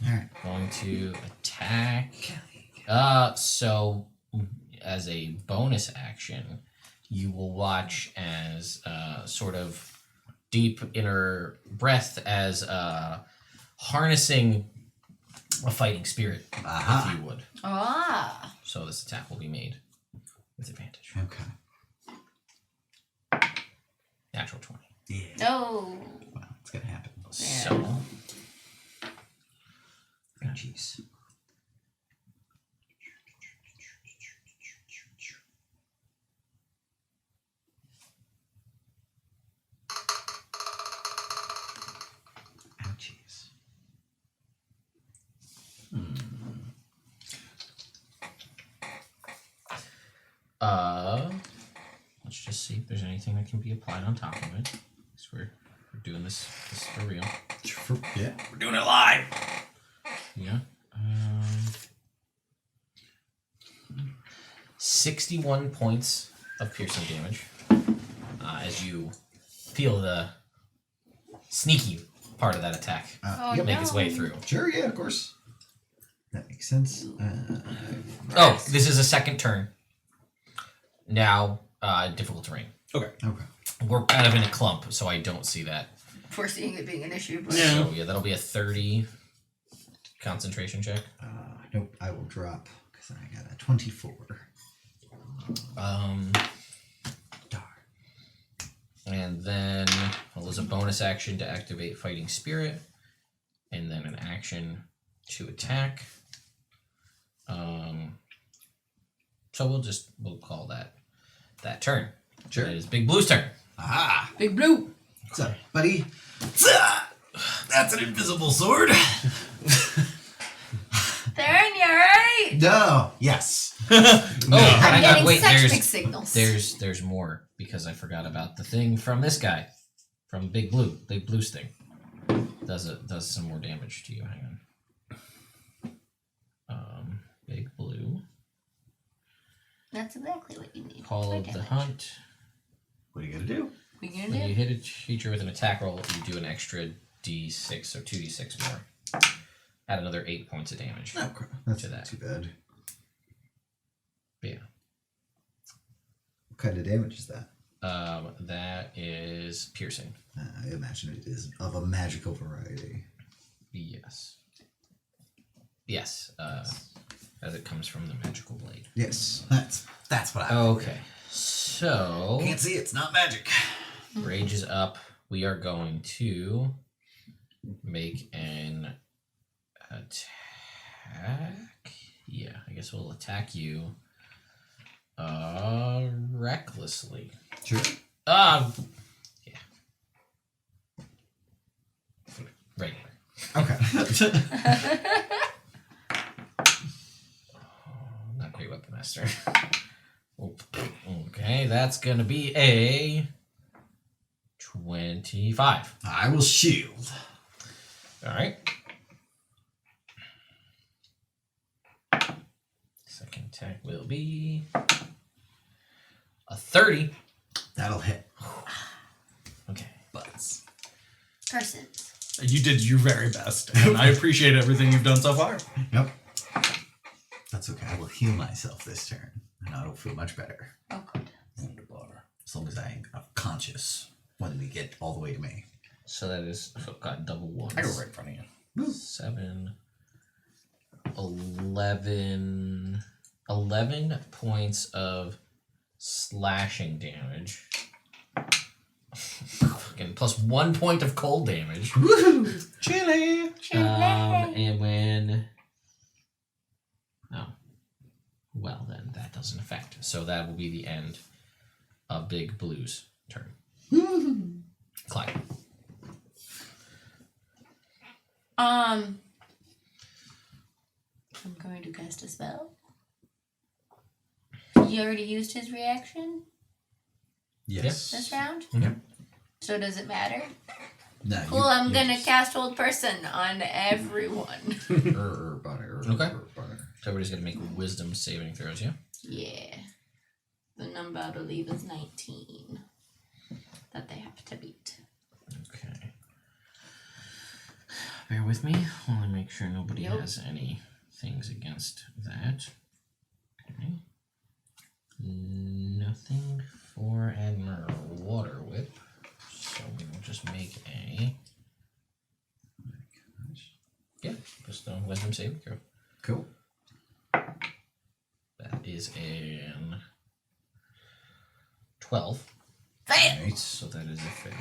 Speaker 2: Alright.
Speaker 1: Going to attack. So as a bonus action, you will watch as sort of deep inner breath as harnessing a fighting spirit, if you would.
Speaker 3: Ah.
Speaker 1: So this attack will be made with advantage.
Speaker 2: Okay.
Speaker 1: Natural 20.
Speaker 2: Yeah.
Speaker 3: No.
Speaker 2: Well, it's gonna happen.
Speaker 1: So.
Speaker 2: Oh, jeez. Ouchies.
Speaker 1: Let's just see if there's anything that can be applied on top of it. Because we're doing this for real.
Speaker 2: Yeah.
Speaker 5: We're doing it live.
Speaker 1: Yeah. 61 points of piercing damage as you feel the sneaky part of that attack make its way through.
Speaker 2: Sure, yeah, of course. That makes sense.
Speaker 1: This is a second turn. Now, difficult terrain.
Speaker 5: Okay.
Speaker 1: We're kind of in a clump, so I don't see that.
Speaker 3: Foreseeing it being an issue, but
Speaker 1: So, yeah, that'll be a 30 concentration check.
Speaker 2: Nope, I will drop because I got a 24.
Speaker 1: Darn. And then I'll use a bonus action to activate Fighting Spirit, and then an action to attack. So we'll call that turn.
Speaker 2: Sure.
Speaker 1: It is Big Blue's turn.
Speaker 2: Aha!
Speaker 3: Big Blue.
Speaker 2: What's up, buddy?
Speaker 5: That's an invisible sword.
Speaker 3: Thern, you alright?
Speaker 2: No. Yes.
Speaker 3: I'm getting
Speaker 1: wait,
Speaker 3: such
Speaker 1: there's-
Speaker 3: mixed signals.
Speaker 1: There's more because I forgot about the thing from this guy, from Big Blue's thing. Does some more damage to you. Hang on. Big Blue.
Speaker 3: That's exactly what you need.
Speaker 1: Call
Speaker 3: My
Speaker 1: of the
Speaker 3: damage.
Speaker 1: Hunt.
Speaker 2: What are you gonna do?
Speaker 3: We gonna
Speaker 1: When you
Speaker 3: do?
Speaker 1: hit a creature with an attack roll, you do an extra d6, so 2d6 more. Add another 8 points of damage.
Speaker 2: Oh, crap. That's
Speaker 1: To
Speaker 2: not
Speaker 1: that.
Speaker 2: too bad.
Speaker 1: Yeah.
Speaker 2: What kind of damage is that?
Speaker 1: That is piercing.
Speaker 2: I imagine it is of a magical variety.
Speaker 1: Yes. Yes. As it comes from the magical blade.
Speaker 2: Yes, that's what I.
Speaker 1: Okay. So
Speaker 2: Can't see it's not magic.
Speaker 1: rage is up. We are going to make an attack. Yeah, I guess we'll attack you. Recklessly.
Speaker 2: Sure.
Speaker 1: Yeah. Regular.
Speaker 2: Okay.
Speaker 1: Not great weapon master. Okay, that's gonna be a 25.
Speaker 2: I will shield.
Speaker 1: All right. Second attack will be a 30.
Speaker 2: That'll hit.
Speaker 1: Okay.
Speaker 2: Butts.
Speaker 3: Persons.
Speaker 5: You did your very best, and I appreciate everything you've done so far.
Speaker 2: Yep. That's okay. I will heal myself this turn, and I will feel much better.
Speaker 3: Oh, good.
Speaker 2: As long as I am conscious when we get all the way to me.
Speaker 1: So that is got double ones.
Speaker 5: I go right in front of you.
Speaker 1: 7, 11 points of slashing damage. Fucking plus 1 point of cold damage.
Speaker 5: Chili.
Speaker 1: And when... Oh. Well, then that doesn't affect. So that will be the end of Big Blue's turn. Clyde.
Speaker 3: I'm going to cast a spell. He already used his reaction
Speaker 2: Yes.
Speaker 3: this round?
Speaker 1: Yep.
Speaker 3: So does it matter?
Speaker 2: No,
Speaker 3: Cool, I'm gonna cast Hold Person on everyone.
Speaker 1: Okay. So everybody's going to make wisdom saving throws, yeah?
Speaker 3: Yeah. The number I believe is 19 that they have to beat.
Speaker 1: Okay. bear with me while I make sure nobody
Speaker 3: Yep.
Speaker 1: has any things against that. Okay. Nothing for Admiral Water Whip, so we will just make a. Yeah, just a wisdom saving throw.
Speaker 2: Cool.
Speaker 1: That is an 12.
Speaker 3: Fail!
Speaker 2: Nice.
Speaker 1: So that is a fail.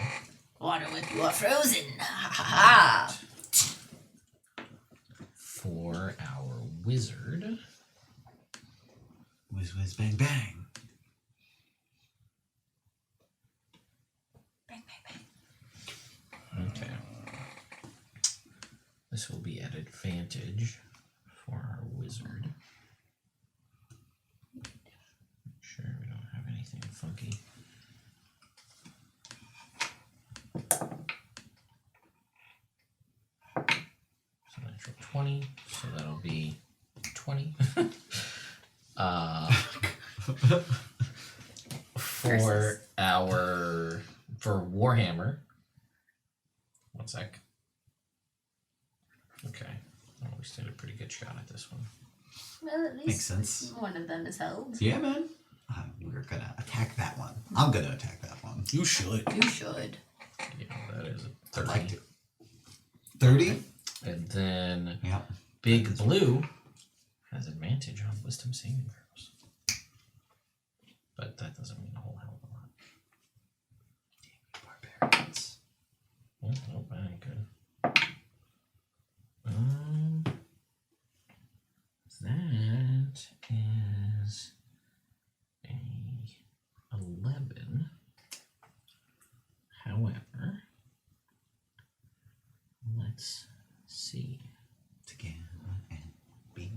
Speaker 3: Water Whip, you are frozen! Ha ha ha!
Speaker 1: For our wizard,
Speaker 2: Whiz, whiz, bang, bang.
Speaker 3: Bang, bang, bang.
Speaker 1: okay. This will be at advantage for our wizard. Make sure we don't have anything funky. So natural 20, so that'll be 20. For Warhammer. One sec. Okay. Well, we did a pretty good shot at this one.
Speaker 3: Well, at least
Speaker 2: Makes sense.
Speaker 3: one of them is held.
Speaker 2: Yeah, man. We're gonna attack that one. I'm gonna attack that one.
Speaker 5: You should.
Speaker 3: You should.
Speaker 1: Yeah, that is a
Speaker 2: I'd
Speaker 1: 30.
Speaker 2: like to. 30?
Speaker 1: And then
Speaker 2: Yeah.
Speaker 1: Big Blue has advantage on wisdom saving throws. But that doesn't mean a whole hell of a lot.
Speaker 2: Barbarians.
Speaker 1: Oh, no, that ain't good. That is a 11. However, let's see.
Speaker 2: Together and be.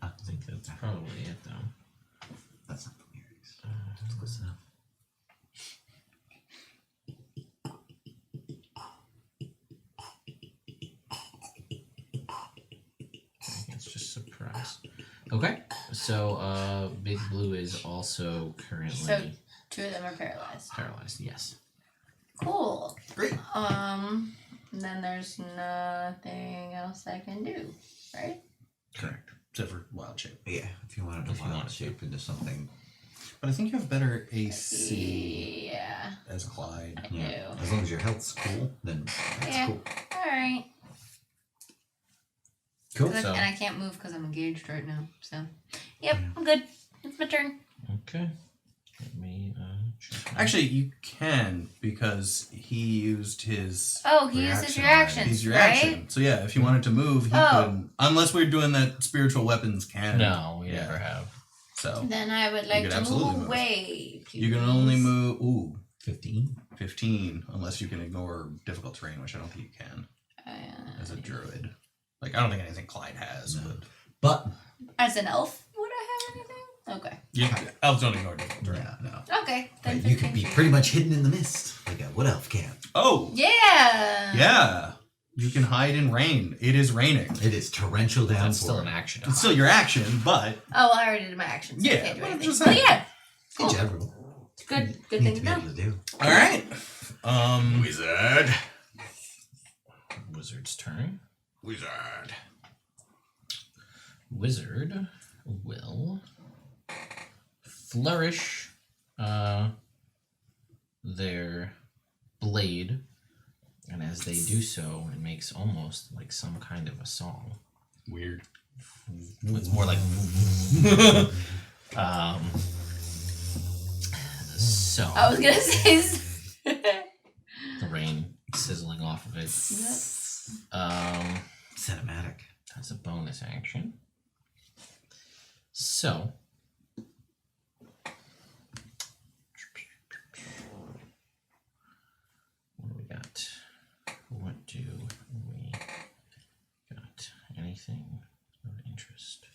Speaker 1: I think that's probably it, though.
Speaker 2: That's not the lyrics. It's close enough.
Speaker 1: It's just surprise. Okay, so Big Blue is also currently
Speaker 3: So, two of them are paralyzed.
Speaker 1: paralyzed. Yes.
Speaker 3: Cool.
Speaker 2: Great.
Speaker 3: Then there's nothing else I can do, right?
Speaker 5: Correct. Except for wild shape.
Speaker 2: Yeah, if you wanted to
Speaker 1: If you
Speaker 2: wild
Speaker 1: wanted to.
Speaker 2: shape into something.
Speaker 5: But I think you have better AC
Speaker 3: Yeah,
Speaker 5: as Clyde.
Speaker 3: I do.
Speaker 2: As long as your health's cool, then that's
Speaker 3: Yeah.
Speaker 2: cool.
Speaker 3: Alright.
Speaker 2: Cool.
Speaker 1: So-
Speaker 3: And I can't move because I'm engaged right now, so. Yep, I'm good. It's my turn.
Speaker 1: Okay. Let me check.
Speaker 5: Actually, you can because he used his.
Speaker 3: Oh, he uses your
Speaker 2: Reaction,
Speaker 3: actions,
Speaker 5: He's your
Speaker 3: right?
Speaker 5: action. So yeah, if you wanted to move, he
Speaker 3: Oh.
Speaker 5: couldn't. Unless we're doing that spiritual weapons cannon.
Speaker 1: No, we
Speaker 5: Yeah.
Speaker 1: never have.
Speaker 5: So
Speaker 3: Then I would like
Speaker 5: could
Speaker 3: to
Speaker 5: absolutely
Speaker 3: move
Speaker 5: move.
Speaker 3: away.
Speaker 5: you can only
Speaker 3: please.
Speaker 5: move. Ooh,
Speaker 2: 15.
Speaker 5: 15, unless you can ignore difficult terrain, which I don't think you can as a druid. Like, I don't think anything Clyde has,
Speaker 2: No.
Speaker 5: but
Speaker 2: But,
Speaker 3: As an elf, would I have anything? Okay.
Speaker 5: elves don't ignore difficult terrain.
Speaker 2: yeah, no.
Speaker 3: Okay. Then
Speaker 2: But you could
Speaker 3: 15.
Speaker 2: be pretty much hidden in the mist. Like a wood elf can.
Speaker 5: Oh,
Speaker 3: Yeah.
Speaker 5: yeah. You can hide in rain. It is raining.
Speaker 2: It is torrential
Speaker 1: That's
Speaker 2: downpour.
Speaker 1: still an action.
Speaker 5: It's still your action, but
Speaker 3: Oh, well, I already did my actions. So
Speaker 5: Yeah,
Speaker 3: I can't do
Speaker 5: but I'm
Speaker 3: anything.
Speaker 5: just
Speaker 3: But
Speaker 5: saying.
Speaker 3: yeah.
Speaker 2: In
Speaker 3: Cool.
Speaker 2: general.
Speaker 3: It's good. Good
Speaker 2: Need
Speaker 3: thing
Speaker 2: to
Speaker 3: to
Speaker 2: be
Speaker 3: know.
Speaker 2: able to do.
Speaker 5: all right.
Speaker 2: Wizard.
Speaker 1: Wizard's turn.
Speaker 2: Wizard.
Speaker 1: Wizard will flourish their blade, and as they do so, it makes almost like some kind of a song.
Speaker 5: Weird.
Speaker 1: It's more like so
Speaker 3: I was gonna say.
Speaker 1: the rain sizzling off of it.
Speaker 2: Cinematic.
Speaker 1: That's a bonus action. So what do we got? What do we got? Anything of interest?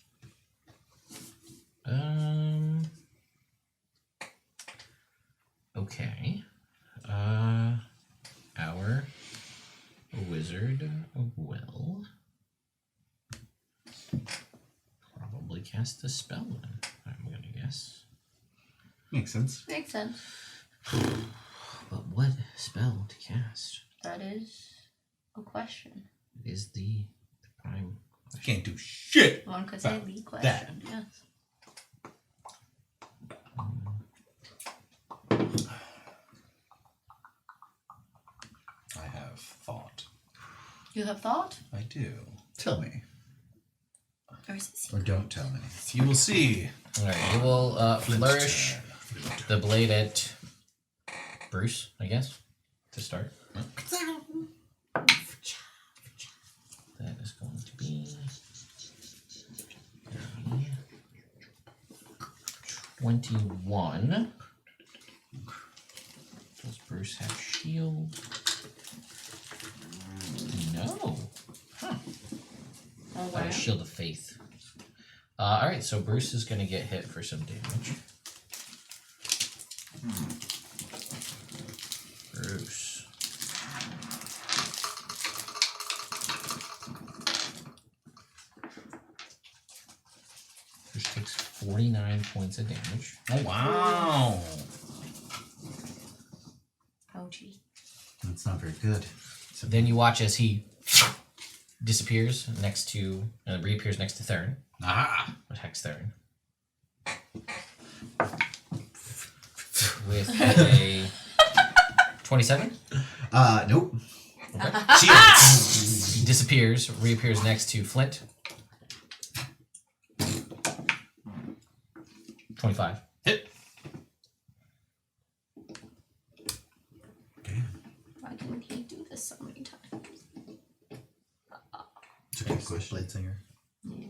Speaker 1: Okay. Our wizard will probably cast a spell then, I'm gonna guess.
Speaker 2: Makes sense.
Speaker 3: Makes sense.
Speaker 1: But what spell to cast?
Speaker 3: That is a question.
Speaker 1: It is the prime.
Speaker 5: Can't do shit.
Speaker 3: One could say the question.
Speaker 5: that.
Speaker 3: Yes.
Speaker 5: I have thought.
Speaker 3: You have thought?
Speaker 5: I do.
Speaker 2: Tell me.
Speaker 3: Or is it
Speaker 2: Or don't tell me.
Speaker 5: You will see.
Speaker 1: Alright, you will flourish the blade at Bruce, I guess, to start. That is going to be 21. Does Bruce have shield? No. Huh.
Speaker 3: Oh, wow.
Speaker 1: Shield of Faith. Alright, so Bruce is going to get hit for some damage. Bruce. Bruce takes 49 points of damage.
Speaker 5: Oh, wow.
Speaker 3: Ouchie.
Speaker 2: That's not very good.
Speaker 1: Then you watch as he disappears next to, reappears next to Thurn.
Speaker 5: Ah.
Speaker 1: Attacks Thurn. With a 27?
Speaker 2: Nope.
Speaker 1: Okay. He disappears, reappears next to Flint. 25.
Speaker 5: Hit.
Speaker 3: Why didn't he do this so many times?
Speaker 2: It's a good question.
Speaker 5: Blade Singer.
Speaker 3: Yeah.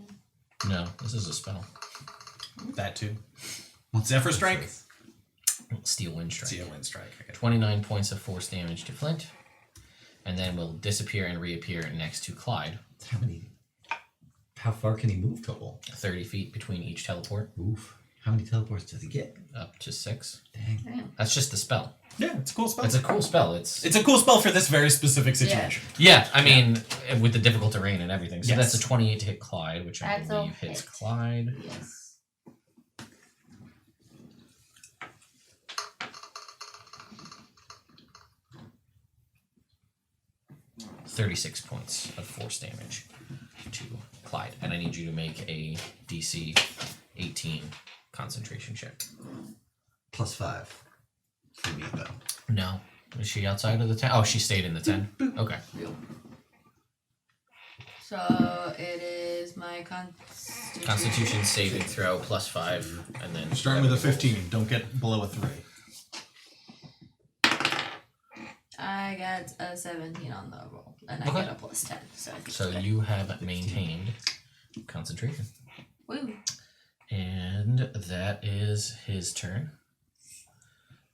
Speaker 1: No, this is a spell.
Speaker 5: That too.
Speaker 2: What's
Speaker 5: Zephyr Strike?
Speaker 1: Steel Wind Strike.
Speaker 5: Steel Wind Strike. Okay.
Speaker 1: 29 points of force damage to Flint. And then will disappear and reappear next to Clyde.
Speaker 2: How far can he move total?
Speaker 1: 30 feet between each teleport.
Speaker 2: Oof. How many teleports does he get?
Speaker 1: Up to 6.
Speaker 2: Dang.
Speaker 3: Damn.
Speaker 1: That's just the spell.
Speaker 5: Yeah, it's a cool spell.
Speaker 1: It's a cool spell. It's
Speaker 5: a cool spell for this very specific situation.
Speaker 1: yeah, I mean, with the difficult terrain and everything. So
Speaker 5: Yes.
Speaker 1: that's a 28 to hit Clyde, which I
Speaker 3: That's
Speaker 1: believe
Speaker 3: a
Speaker 1: hits
Speaker 3: hit.
Speaker 1: Clyde.
Speaker 3: Yes.
Speaker 1: 36 points of force damage to Clyde. And I need you to make a DC 18 concentration check.
Speaker 2: +5 for me, though.
Speaker 1: No. Is she outside of the 10? Oh, she stayed in the 10. Okay.
Speaker 3: So it is my
Speaker 1: Constitution saving throw +5, and then
Speaker 5: Starting with a 15. Don't get below a 3.
Speaker 3: I got a 17 on the roll, and I
Speaker 1: Okay.
Speaker 3: get a +10. So I think
Speaker 1: So
Speaker 3: it's
Speaker 1: you have maintained concentration.
Speaker 3: good. Woo.
Speaker 1: And that is his turn.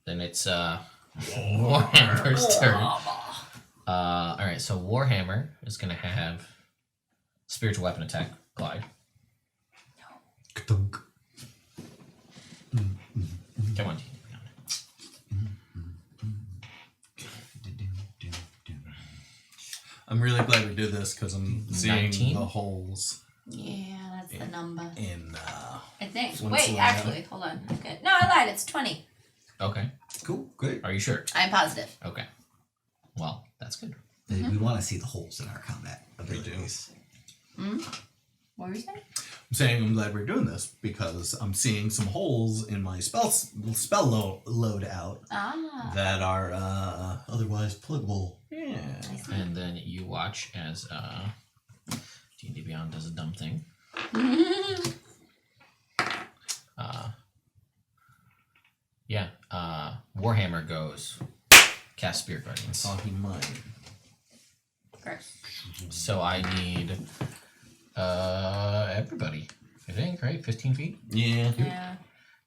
Speaker 1: Then it's Warhammer's turn. Alright, so Warhammer is gonna have spiritual weapon attack, Clyde.
Speaker 2: Ka-dunk.
Speaker 1: Come on,
Speaker 5: I'm really glad we did this because I'm seeing
Speaker 1: 19?
Speaker 5: the holes
Speaker 3: Yeah, that's the number.
Speaker 5: in.
Speaker 3: I think.
Speaker 5: Once
Speaker 3: Wait,
Speaker 5: in a
Speaker 3: actually, hold on. Okay. No, I lied. It's 20.
Speaker 1: Okay.
Speaker 2: Cool, great.
Speaker 1: Are you sure?
Speaker 3: I'm positive.
Speaker 1: Okay. Well, that's good.
Speaker 2: We want to see the holes in our combat abilities.
Speaker 3: What were you saying?
Speaker 5: I'm saying I'm glad we're doing this because I'm seeing some holes in my spell loadout
Speaker 3: Ah.
Speaker 5: that are
Speaker 2: Otherwise pluggable.
Speaker 5: yeah.
Speaker 3: I see.
Speaker 1: And then you watch as D&D Beyond does a dumb thing. Warhammer goes cast Spirit Guardians.
Speaker 5: Thought he might.
Speaker 3: Gross.
Speaker 1: So I need everybody. I think, right? 15 feet?
Speaker 5: Yeah.
Speaker 3: Yeah.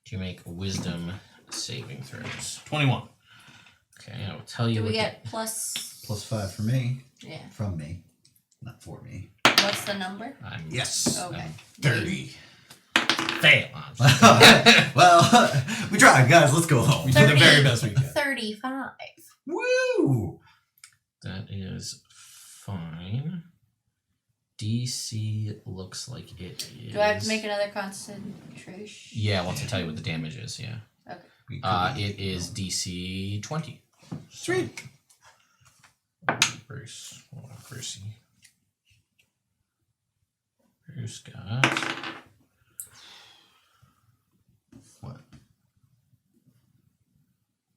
Speaker 1: To make wisdom saving throws.
Speaker 5: 21.
Speaker 1: Okay, I will tell you
Speaker 3: Do
Speaker 1: what
Speaker 3: we get plus?
Speaker 2: +5 for me.
Speaker 3: Yeah.
Speaker 2: From me. Not for me.
Speaker 3: What's the number?
Speaker 1: I'm
Speaker 2: Yes.
Speaker 3: Okay.
Speaker 5: 30.
Speaker 1: fail.
Speaker 2: Well, we tried, guys. Let's go home.
Speaker 5: We did the very best we could.
Speaker 3: 35.
Speaker 2: Woo!
Speaker 1: That is fine. DC looks like it is.
Speaker 3: Do I have to make another concentration?
Speaker 1: Yeah, once I tell you what the damage is, yeah.
Speaker 3: Okay.
Speaker 1: It is DC 20.
Speaker 5: Sweet.
Speaker 1: Brucey. Bruce got...
Speaker 2: What?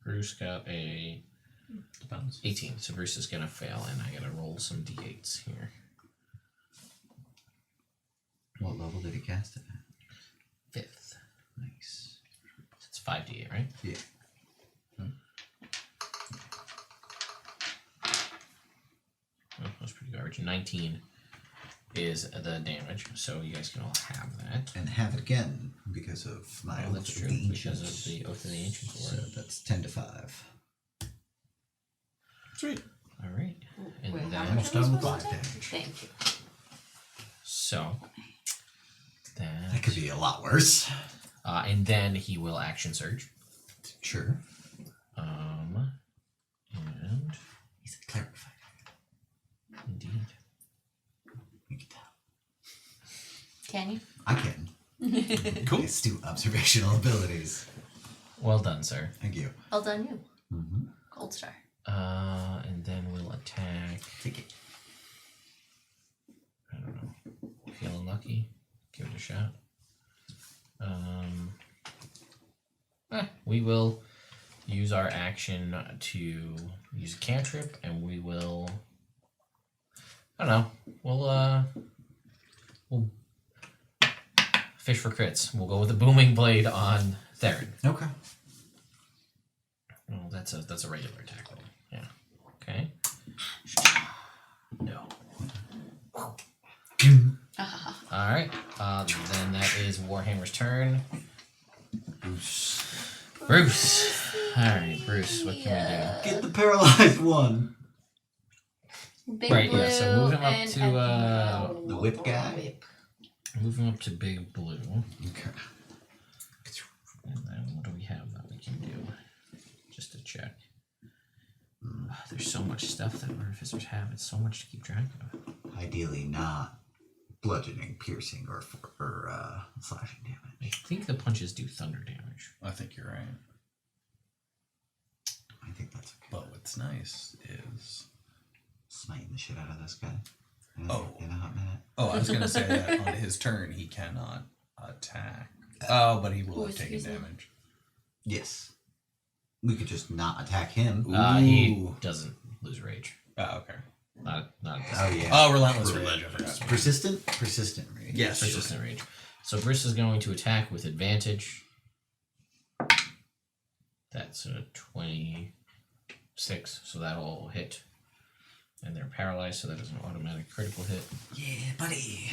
Speaker 1: Bruce got a
Speaker 5: Depends.
Speaker 1: 18, so Bruce is gonna fail, and I gotta roll some d8s here.
Speaker 2: What level did he cast it at?
Speaker 1: 5th.
Speaker 2: Nice.
Speaker 1: It's 5d8, right?
Speaker 2: Yeah.
Speaker 1: Oh, that's pretty garbage. 19 is the damage, so you guys can all have that.
Speaker 2: And have it again because of my
Speaker 1: Oh,
Speaker 2: oath
Speaker 1: that's
Speaker 2: of
Speaker 1: true,
Speaker 2: the
Speaker 1: because
Speaker 2: ancients.
Speaker 1: of the Oath of the Ancients.
Speaker 2: So that's 10 to 5.
Speaker 5: Sweet.
Speaker 1: All right. And
Speaker 3: Wait,
Speaker 1: then,
Speaker 3: how
Speaker 2: almost
Speaker 3: much are we
Speaker 2: done with
Speaker 3: supposed to
Speaker 2: 5
Speaker 3: take?
Speaker 2: damage.
Speaker 3: Thank you.
Speaker 1: so
Speaker 2: That could be a lot worse.
Speaker 1: and then he will action surge.
Speaker 2: Sure.
Speaker 1: And
Speaker 2: He's a cleric fighter.
Speaker 1: indeed.
Speaker 2: You can tell.
Speaker 3: Can you?
Speaker 2: I can.
Speaker 5: Cool.
Speaker 2: Astute observational abilities.
Speaker 1: Well done, sir.
Speaker 2: Thank you.
Speaker 3: Well done, you.
Speaker 2: Mm-hmm.
Speaker 3: Gold star.
Speaker 1: And then we'll attack.
Speaker 2: Take it.
Speaker 1: I don't know. Feeling lucky? Give it a shot. We will use our action to use a cantrip, and we will. I don't know. We'll fish for crits. We'll go with the booming blade on Theron.
Speaker 2: Okay.
Speaker 1: Oh, that's a regular attack roll. Yeah. Okay. No. All right. Then that is Warhammer's turn. Bruce. All right, Bruce. What can
Speaker 2: Get the paralyzed one.
Speaker 3: Big
Speaker 1: Right,
Speaker 3: blue
Speaker 1: yeah, so move him up
Speaker 3: and
Speaker 1: to,
Speaker 2: the whip guy?
Speaker 3: Whip.
Speaker 1: we do? Move him up to Big Blue.
Speaker 2: Okay.
Speaker 1: And then what do we have that we can do? Just to check. There's so much stuff that artificers have. It's so much to keep track of.
Speaker 2: Ideally not bludgeoning, piercing, or slashing damage.
Speaker 1: I think the punches do thunder damage.
Speaker 5: I think you're right.
Speaker 2: I think that's okay.
Speaker 5: But what's nice is...
Speaker 2: Smiting the shit out of this guy. In a hot minute.
Speaker 5: Oh, I was going to say that on his turn, he cannot attack. Oh, but he will have taken
Speaker 3: excuse me?
Speaker 5: damage.
Speaker 2: Yes. We could just not attack him.
Speaker 1: He
Speaker 5: Ooh.
Speaker 1: doesn't lose rage.
Speaker 5: Oh, okay.
Speaker 1: Not
Speaker 2: Oh yeah.
Speaker 5: Oh, Relentless Rage, I forgot.
Speaker 2: Persistent rage.
Speaker 5: Yes.
Speaker 1: persistent rage. So Bruce is going to attack with advantage. That's a 26, so that'll hit. And they're paralyzed, so that is an automatic critical hit.
Speaker 2: Yeah, buddy.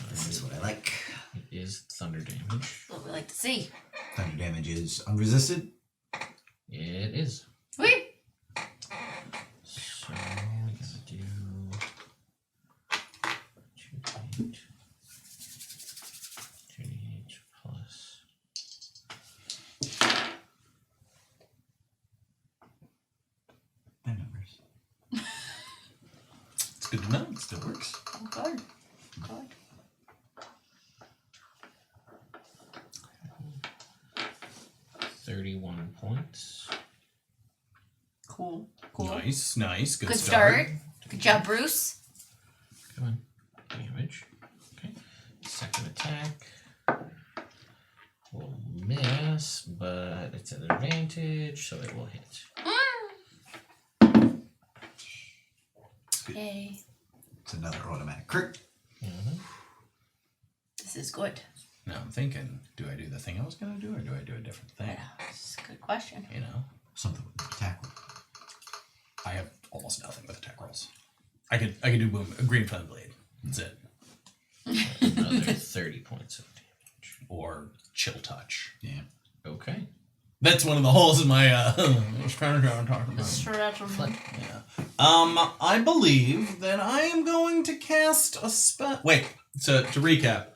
Speaker 2: This is what I like.
Speaker 1: It is thunder damage.
Speaker 3: What we like to see.
Speaker 2: Thunder damage is unresisted.
Speaker 1: It is.
Speaker 3: Wait.
Speaker 1: So we gotta do 2d8. 2d8 plus.
Speaker 2: They're numbers.
Speaker 5: It's good to know. It still works.
Speaker 3: Oh, good. Good.
Speaker 1: $31 points.
Speaker 3: Cool. Cool.
Speaker 5: Nice, nice. Good,
Speaker 3: Good start. Good job, Bruce.
Speaker 1: Come on. Damage. Okay. Second attack. Will miss, but it's an advantage, so it will hit.
Speaker 3: Yay.
Speaker 2: It's another automatic crit.
Speaker 1: Mm-hmm.
Speaker 3: This is good.
Speaker 5: Now I'm thinking, do I do the thing I was going to do, or do I do a different thing?
Speaker 3: Yeah, this is a good question.
Speaker 5: You know?
Speaker 2: Something with the attack.
Speaker 5: I have almost nothing with attack rolls. I could do boom, a green flame blade. That's it.
Speaker 1: Another 30 points of damage.
Speaker 5: Or chill touch.
Speaker 2: Yeah.
Speaker 1: Okay.
Speaker 5: That's one of the holes in my strategy I'm talking about.
Speaker 3: Strategy.
Speaker 5: Yeah. I believe that I am going to cast a spell. Wait. So to recap,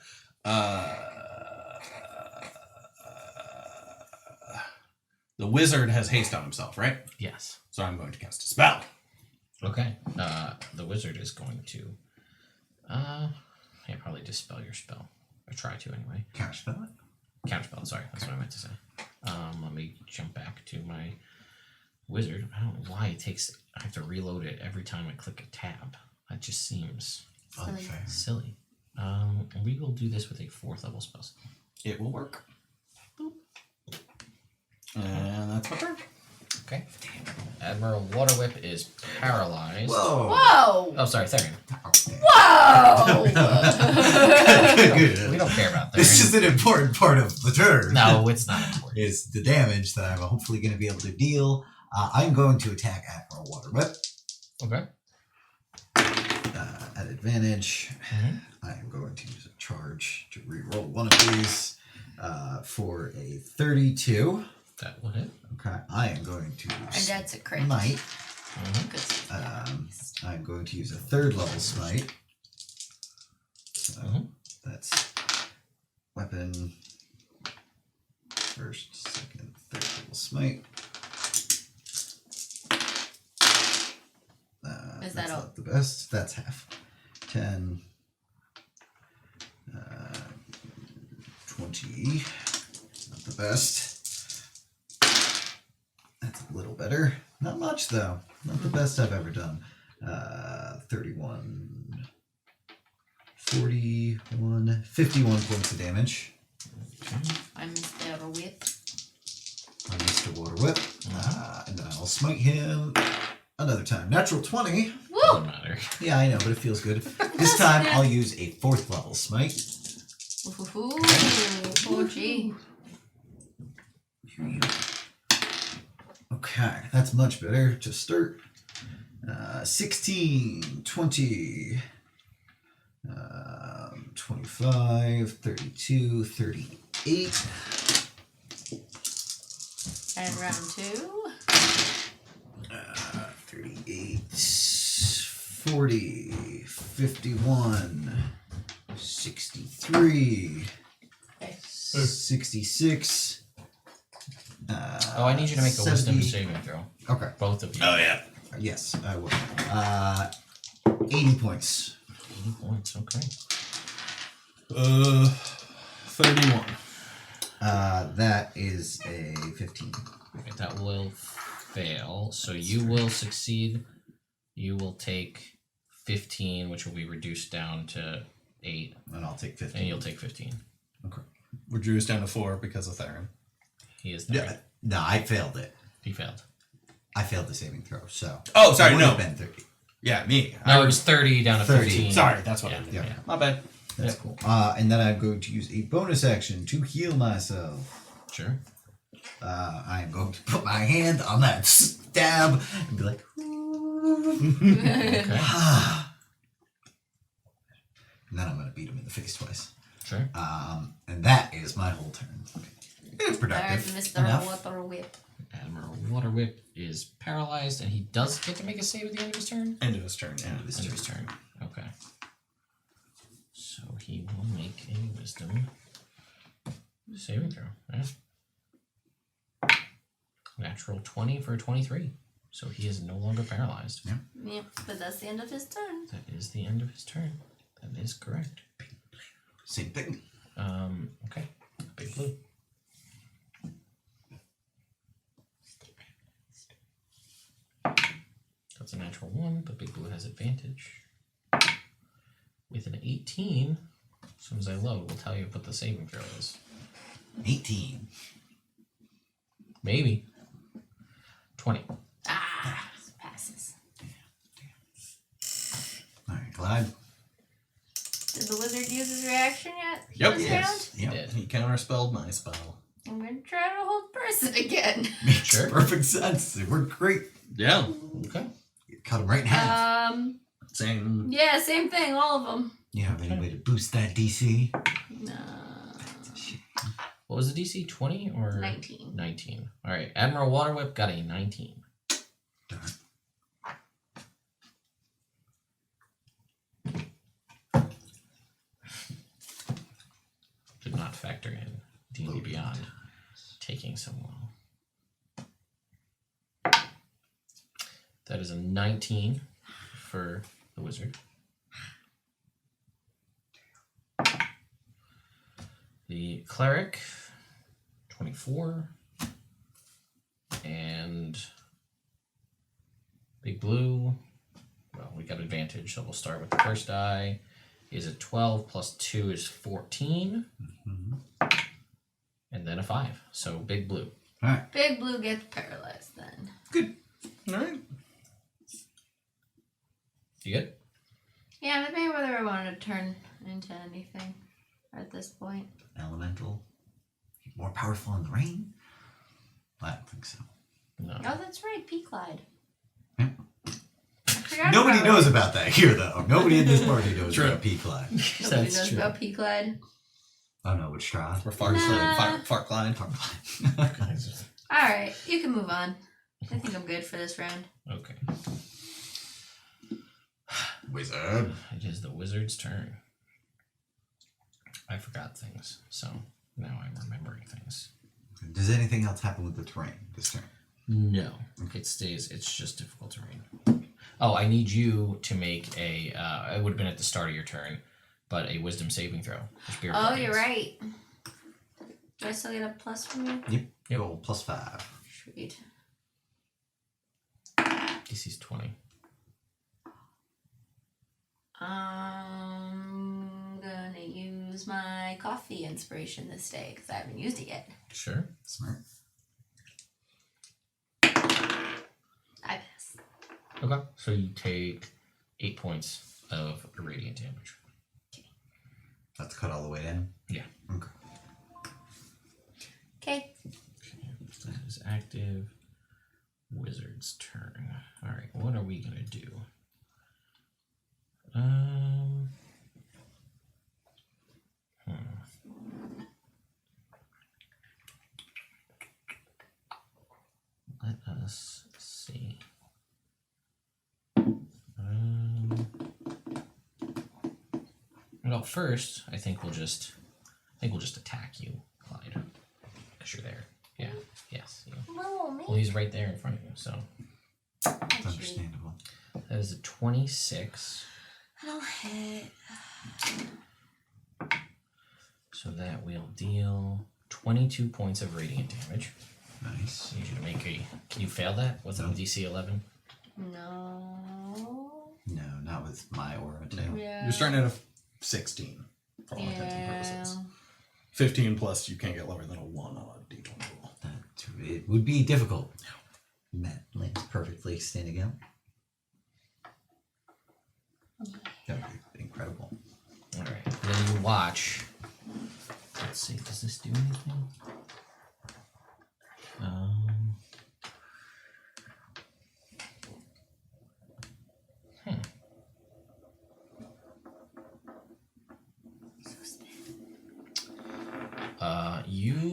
Speaker 5: the wizard has haste on himself, right?
Speaker 1: Yes.
Speaker 5: So I'm going to cast a spell.
Speaker 1: Okay. The wizard is going to probably dispel your spell. Or try to anyway.
Speaker 2: Counterspell it.
Speaker 1: Counterspell, sorry, that's what I meant to say. Let me jump back to my wizard. I don't know why I have to reload it every time I click a tab. That just seems
Speaker 2: Unfair.
Speaker 1: silly. We will do this with a 4th level spell.
Speaker 5: It will work. Boop. And that's my turn.
Speaker 1: Okay. Admiral Waterwhip is paralyzed.
Speaker 2: Whoa.
Speaker 3: Whoa!
Speaker 1: Oh, sorry, Theron.
Speaker 3: Whoa!
Speaker 2: Good.
Speaker 1: We don't care about Theron.
Speaker 2: This is an important part of the turn.
Speaker 1: No, it's not important.
Speaker 2: Is the damage that I'm hopefully going to be able to deal. I'm going to attack Admiral Waterwhip.
Speaker 1: Okay.
Speaker 2: At advantage. I am going to use a charge to reroll one of these for a 32.
Speaker 1: That will hit.
Speaker 2: Okay, I am going to
Speaker 3: And that's a crit.
Speaker 2: smite.
Speaker 3: Good.
Speaker 2: I'm going to use a 3rd level smite. So that's weapon, 1st, 2nd, 3rd level smite.
Speaker 3: Is
Speaker 2: that's
Speaker 3: that all?
Speaker 2: not the best. That's half. 10, 20. Not the best. That's a little better. Not much though. Not the best I've ever done. 31, 41, 51 points of damage
Speaker 3: I missed the whip.
Speaker 2: on Mr. Waterwhip. And then I'll smite him another time. Natural 20.
Speaker 3: Woo!
Speaker 1: Doesn't matter.
Speaker 2: Yeah, I know, but it feels good. This time I'll use a 4th level smite.
Speaker 3: Ooh, oh gee.
Speaker 2: Okay, that's much better to start. 16, 20, 25, 32, 38.
Speaker 3: And round 2.
Speaker 2: 38, 40, 51, 63,
Speaker 3: Okay.
Speaker 2: 66.
Speaker 1: I need you to make a wisdom saving throw.
Speaker 2: Okay.
Speaker 1: Both of you.
Speaker 5: Oh, yeah.
Speaker 2: Yes, I will. 80 points.
Speaker 1: 80 points, okay.
Speaker 5: 31.
Speaker 2: That is a 15.
Speaker 1: Okay, that will fail. So you will succeed. You will take 15, which will be reduced down to 8.
Speaker 2: And I'll take 15.
Speaker 1: And you'll take 15.
Speaker 2: Okay.
Speaker 5: Reduced down to 4 because of Theron.
Speaker 1: He is there.
Speaker 2: Yeah, no, I failed it.
Speaker 1: He failed.
Speaker 2: I failed the saving throw, so.
Speaker 5: Oh, sorry,
Speaker 2: it would
Speaker 5: no.
Speaker 2: have been 30.
Speaker 5: Yeah, me.
Speaker 1: No, it was 30 down to
Speaker 2: 30.
Speaker 1: 15.
Speaker 5: Sorry, that's what
Speaker 1: Yeah,
Speaker 5: I did.
Speaker 2: Yeah.
Speaker 5: My bad.
Speaker 2: That's cool. And then I'm going to use a bonus action to heal myself.
Speaker 1: Sure.
Speaker 2: I am going to put my hand on that stab and be like,
Speaker 1: Okay.
Speaker 2: and then I'm going to beat him in the face twice.
Speaker 1: Sure.
Speaker 2: And that is my whole turn. It's productive.
Speaker 3: There's Mr.
Speaker 2: Enough.
Speaker 3: Water Whip.
Speaker 1: Admiral Waterwhip is paralyzed, and he does get to make a save at the end of his turn?
Speaker 5: End of his turn, yeah.
Speaker 1: End of his turn. Okay. So he will make a wisdom saving throw. Yeah. Natural 20 for a 23. So he is no longer paralyzed.
Speaker 2: Yeah.
Speaker 3: Yep, but that's the end of his turn.
Speaker 1: That is the end of his turn. That is correct.
Speaker 2: Same thing.
Speaker 1: Okay. Big blue. That's a natural 1, but Big Blue has advantage. With an 18, as soon as I load, we'll tell you what the saving throw is.
Speaker 2: 18.
Speaker 1: Maybe. 20.
Speaker 3: Passes.
Speaker 2: All right, Clyde.
Speaker 3: Did the wizard use his reaction yet?
Speaker 5: Yep.
Speaker 3: This
Speaker 2: Yes.
Speaker 1: He
Speaker 2: Yep.
Speaker 1: did.
Speaker 5: He counterspelled my spell.
Speaker 3: round? I'm going to try to hold person again.
Speaker 2: Makes
Speaker 1: Sure.
Speaker 2: perfect sense. It worked great.
Speaker 5: Yeah.
Speaker 1: Okay.
Speaker 2: You cut him right in half.
Speaker 5: Same.
Speaker 3: Yeah, same thing, all of them.
Speaker 2: You have any way to boost that DC?
Speaker 3: No.
Speaker 1: What was the DC? 20 or
Speaker 3: 19.
Speaker 1: 19. All right. Admiral Waterwhip got a 19.
Speaker 2: Darn.
Speaker 1: Did not factor in D&D Beyond taking so long. That is a 19 for the wizard. The cleric, 24. And Big Blue, well, we got advantage, so we'll start with the first die. is a 12 plus 2 is 14. And then a 5. So Big Blue.
Speaker 2: All right.
Speaker 3: Big Blue gets paralyzed then.
Speaker 5: Good. All right.
Speaker 1: You good?
Speaker 3: Yeah, maybe whether I wanted to turn into anything at this point.
Speaker 2: Elemental. More powerful in the rain? I don't think so.
Speaker 1: No.
Speaker 3: Oh, that's right, P-Clyde.
Speaker 2: Yeah.
Speaker 3: I forgot
Speaker 2: Nobody
Speaker 3: about
Speaker 2: knows
Speaker 3: it.
Speaker 2: about that here, though. Nobody in this party knows
Speaker 5: True.
Speaker 2: about P-Clyde.
Speaker 3: Nobody
Speaker 1: That's
Speaker 3: knows
Speaker 1: true.
Speaker 3: about P-Clyde.
Speaker 2: Oh no, which Strahd?
Speaker 5: Or Fart Clyde.
Speaker 3: Alright, you can move on. I think I'm good for this round.
Speaker 1: Okay.
Speaker 2: Wizard.
Speaker 1: It is the wizard's turn. I forgot things, so now I'm remembering things.
Speaker 2: Does anything else happen with the terrain this turn?
Speaker 1: No. It stays, it's just difficult terrain. Oh, I need you to make a, it would have been at the start of your turn, but a wisdom saving throw. for Spirit
Speaker 3: Oh,
Speaker 1: Guardians.
Speaker 3: you're right. Do I still get a plus from you?
Speaker 2: Yep. Roll +5.
Speaker 3: Sweet.
Speaker 1: DC's 20.
Speaker 3: I'm gonna use my coffee inspiration this day because I haven't used it yet.
Speaker 1: Sure.
Speaker 2: Smart.
Speaker 3: I pass.
Speaker 1: Okay. So you take 8 points of radiant damage.
Speaker 2: That's cut all the way down?
Speaker 1: Yeah.
Speaker 2: Okay.
Speaker 3: Okay.
Speaker 1: That is active. Wizard's turn. Alright, what are we gonna do? Let us see. Well, first, I think we'll just attack you, Clyde, because you're there. Yeah. Yes. You.
Speaker 3: No, me.
Speaker 1: Well, he's right there in front of you, so
Speaker 2: That's understandable.
Speaker 1: that is a 26.
Speaker 3: I'll hit.
Speaker 1: So that will deal 22 points of radiant damage.
Speaker 2: Nice.
Speaker 1: I need you to make a. Can you fail that? What's it on DC 11?
Speaker 3: No.
Speaker 2: No, not with my aura too.
Speaker 3: Yeah.
Speaker 5: You're starting at a 16 for all intents and purposes. 15 plus, you can't get lower than a 1 on a d20 roll.
Speaker 2: It would be difficult. That lands perfectly standing out. That would be incredible.
Speaker 1: Alright. Then you watch. Let's see, does this do anything? You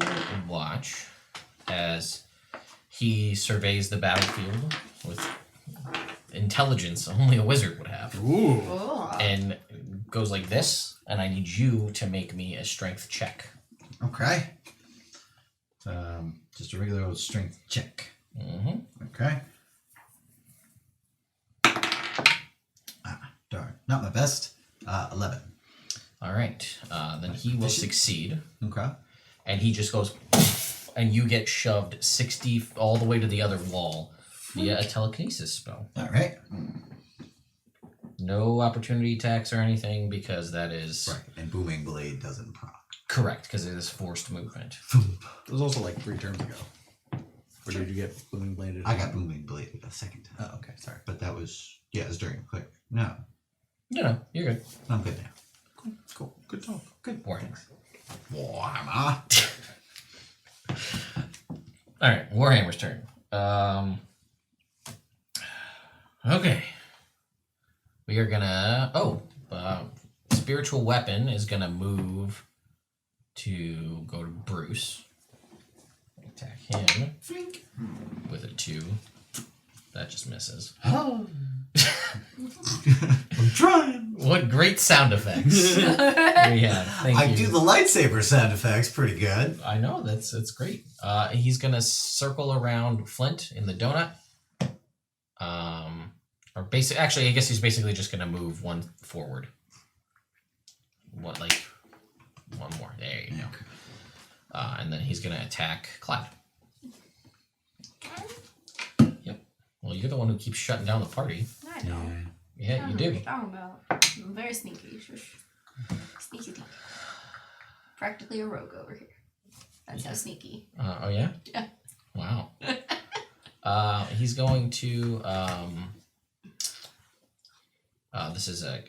Speaker 1: watch as he surveys the battlefield with intelligence only a wizard would have.
Speaker 5: Ooh.
Speaker 3: Oh.
Speaker 1: And goes like this, and I need you to make me a strength check.
Speaker 2: Okay. Just a regular old strength check.
Speaker 1: Mm-hmm.
Speaker 2: Okay. Ah, darn. Not my best. 11.
Speaker 1: Alright. Then he will succeed.
Speaker 2: Okay.
Speaker 1: And he just goes, and you get shoved 60 all the way to the other wall via a telekinesis spell.
Speaker 2: All right.
Speaker 1: No opportunity attacks or anything because that is
Speaker 2: Right. And Booming Blade doesn't proc.
Speaker 1: correct because it is forced movement.
Speaker 5: It was also like 3 turns ago. Or did you get booming bladed?
Speaker 2: I got Booming Blade a second time.
Speaker 5: Oh, okay. Sorry.
Speaker 2: But that was, yeah, it was during quick. No,
Speaker 1: No, you're good.
Speaker 2: I'm good now.
Speaker 5: Cool. Good talk.
Speaker 1: Good Warhammer.
Speaker 2: Warhammer.
Speaker 1: All right, Warhammer's turn. Okay. We are gonna. Spiritual Weapon is gonna move to go to Bruce. Attack him with a 2. That just misses.
Speaker 2: I'm trying.
Speaker 1: What great sound effects we have. Thank
Speaker 2: I
Speaker 1: you.
Speaker 2: do the lightsaber sound effects pretty good.
Speaker 1: I know that's great. He's gonna circle around Flint in the donut. Actually, I guess he's basically just gonna move 1 forward. One more. There you go. And then he's gonna attack Clyde. Yep. Well, you're the one who keeps shutting down the party.
Speaker 3: I know.
Speaker 1: Yeah, you do.
Speaker 3: What you're talking about. I'm very sneaky. Shush. Sneaky sneak. Practically a rogue over here. That's how sneaky.
Speaker 1: Oh yeah?
Speaker 3: Yeah.
Speaker 1: Wow. He's going to this is a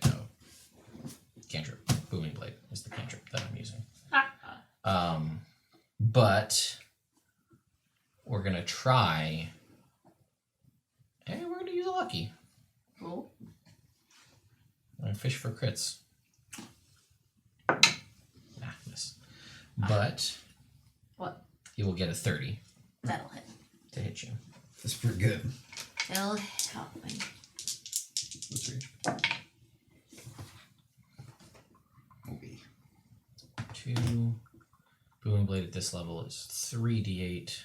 Speaker 1: cantrip. Booming Blade is the cantrip that I'm using. But we're gonna try. Hey, we're gonna use a lucky.
Speaker 3: Cool.
Speaker 1: And fish for crits. Miss. But
Speaker 3: What?
Speaker 1: he will get a 30
Speaker 3: That'll hit.
Speaker 1: to hit you.
Speaker 2: That's pretty good.
Speaker 3: It'll help me.
Speaker 5: Let's reach. Okay.
Speaker 1: 2. Booming Blade at this level is 3d8.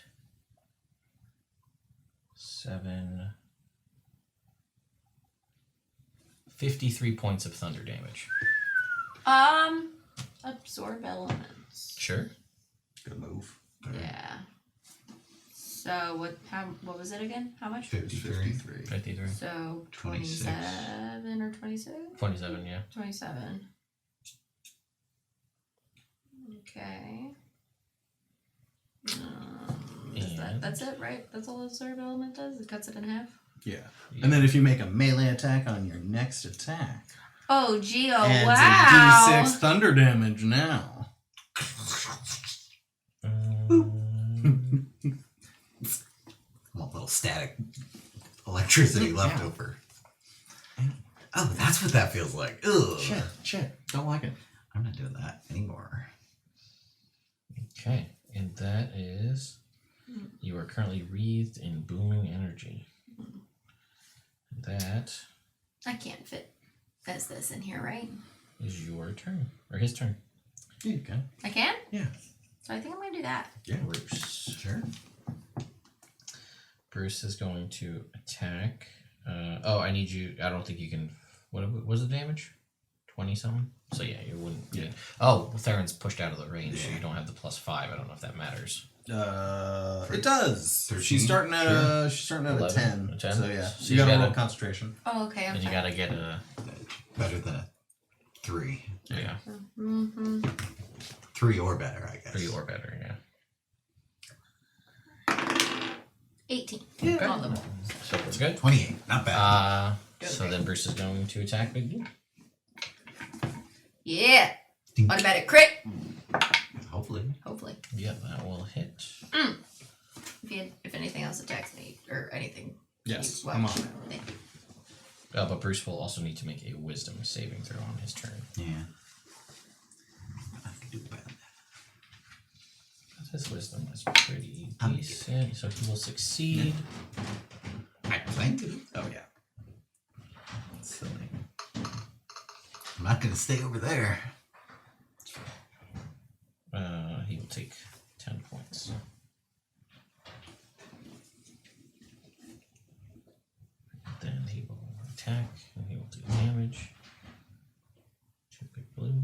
Speaker 1: 7. 53 points of thunder damage.
Speaker 3: Absorb elements.
Speaker 1: Sure.
Speaker 5: Good move.
Speaker 3: Yeah. So what was it again? How much?
Speaker 2: 53.
Speaker 1: 53.
Speaker 3: So
Speaker 2: 26.
Speaker 3: 27 or 26?
Speaker 1: 27, yeah.
Speaker 3: 27. Okay. That's it, right? That's all the absorb element does? It cuts it in half?
Speaker 5: Yeah. And then if you make a melee attack on your next attack,
Speaker 3: Oh, gee, oh,
Speaker 5: adds
Speaker 3: wow.
Speaker 5: a d6 thunder damage now.
Speaker 2: Well, a little static electricity left over. Oh, that's what that feels like. Ugh.
Speaker 5: Shit. Don't like it.
Speaker 2: I'm not doing that anymore.
Speaker 1: Okay, and that is you are currently wreathed in booming energy. That
Speaker 3: I can't fit as this in here, right?
Speaker 1: is your turn, or his turn.
Speaker 5: Yeah, you can.
Speaker 3: I can?
Speaker 5: Yeah.
Speaker 3: So I think I'm going to do that.
Speaker 5: Yeah.
Speaker 1: Bruce.
Speaker 5: Sure.
Speaker 1: Bruce is going to attack. I need you. I don't think you can. What was the damage? 20 something. So yeah, you wouldn't. Yeah. Oh, Theron's pushed out of the range, so you don't have the +5. I don't know if that matters.
Speaker 5: It does.
Speaker 2: 13?
Speaker 5: She's starting at a
Speaker 1: 11?
Speaker 5: 10.
Speaker 1: A 10?
Speaker 5: So yeah,
Speaker 1: So
Speaker 5: you
Speaker 1: you
Speaker 5: gotta roll
Speaker 1: gotta-
Speaker 5: concentration.
Speaker 3: Oh, okay. I'm
Speaker 1: And you
Speaker 3: fine.
Speaker 1: gotta get a.
Speaker 2: Better than a 3.
Speaker 1: Yeah.
Speaker 2: 3 or better, I guess.
Speaker 1: 3 or better. Yeah.
Speaker 3: 18.
Speaker 1: Okay.
Speaker 3: On the ball.
Speaker 1: So we're good.
Speaker 2: 28. Not bad.
Speaker 1: So then Bruce is going to attack Big Blue.
Speaker 3: Yeah.
Speaker 2: Ding.
Speaker 3: Automatic crit.
Speaker 2: Hopefully.
Speaker 3: Hopefully.
Speaker 1: Yeah, that will hit.
Speaker 3: If anything else attacks me or anything.
Speaker 5: Yes,
Speaker 3: Well,
Speaker 5: come on.
Speaker 3: thank you.
Speaker 1: But Bruce will also need to make a wisdom saving throw on his turn.
Speaker 2: Yeah. I can do better.
Speaker 1: His wisdom is pretty decent, so he will succeed.
Speaker 2: I think.
Speaker 5: Oh yeah.
Speaker 1: Silly.
Speaker 2: I'm not going to stay over there.
Speaker 1: He will take 10 points. Then he will attack, and he will do damage to Big Blue.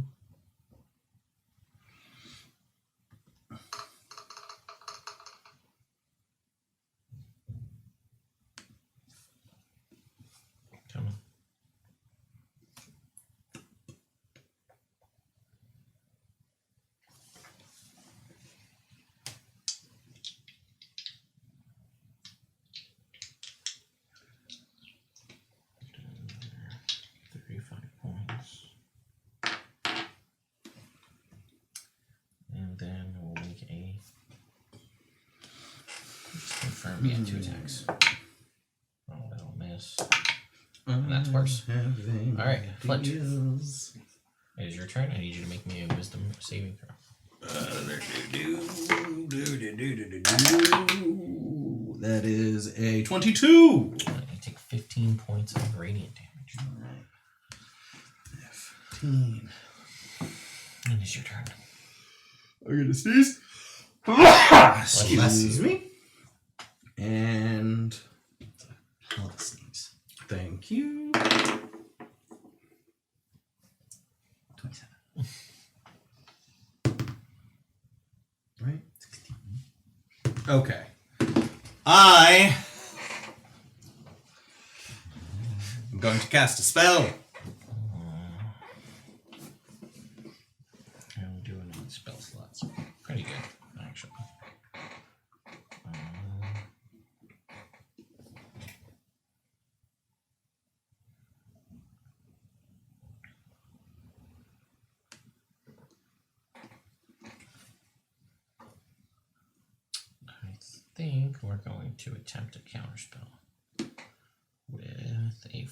Speaker 1: Come on. And then we'll make a. Just confirm we have 2 attacks. Oh, that'll miss. And that's worse. Alright, Flint. It is your turn. I need you to make me a wisdom saving throw.
Speaker 5: That is a 22.
Speaker 1: You take 15 points of radiant damage.
Speaker 5: Alright. 15.
Speaker 1: And it's your turn.
Speaker 5: I'm gonna sneeze. Excuse me. And
Speaker 2: Hell of a sneeze.
Speaker 5: thank you.
Speaker 2: 27.
Speaker 5: Right? 16. Okay. I'm going to cast a spell.
Speaker 1: think we're going to attempt a counterspell with a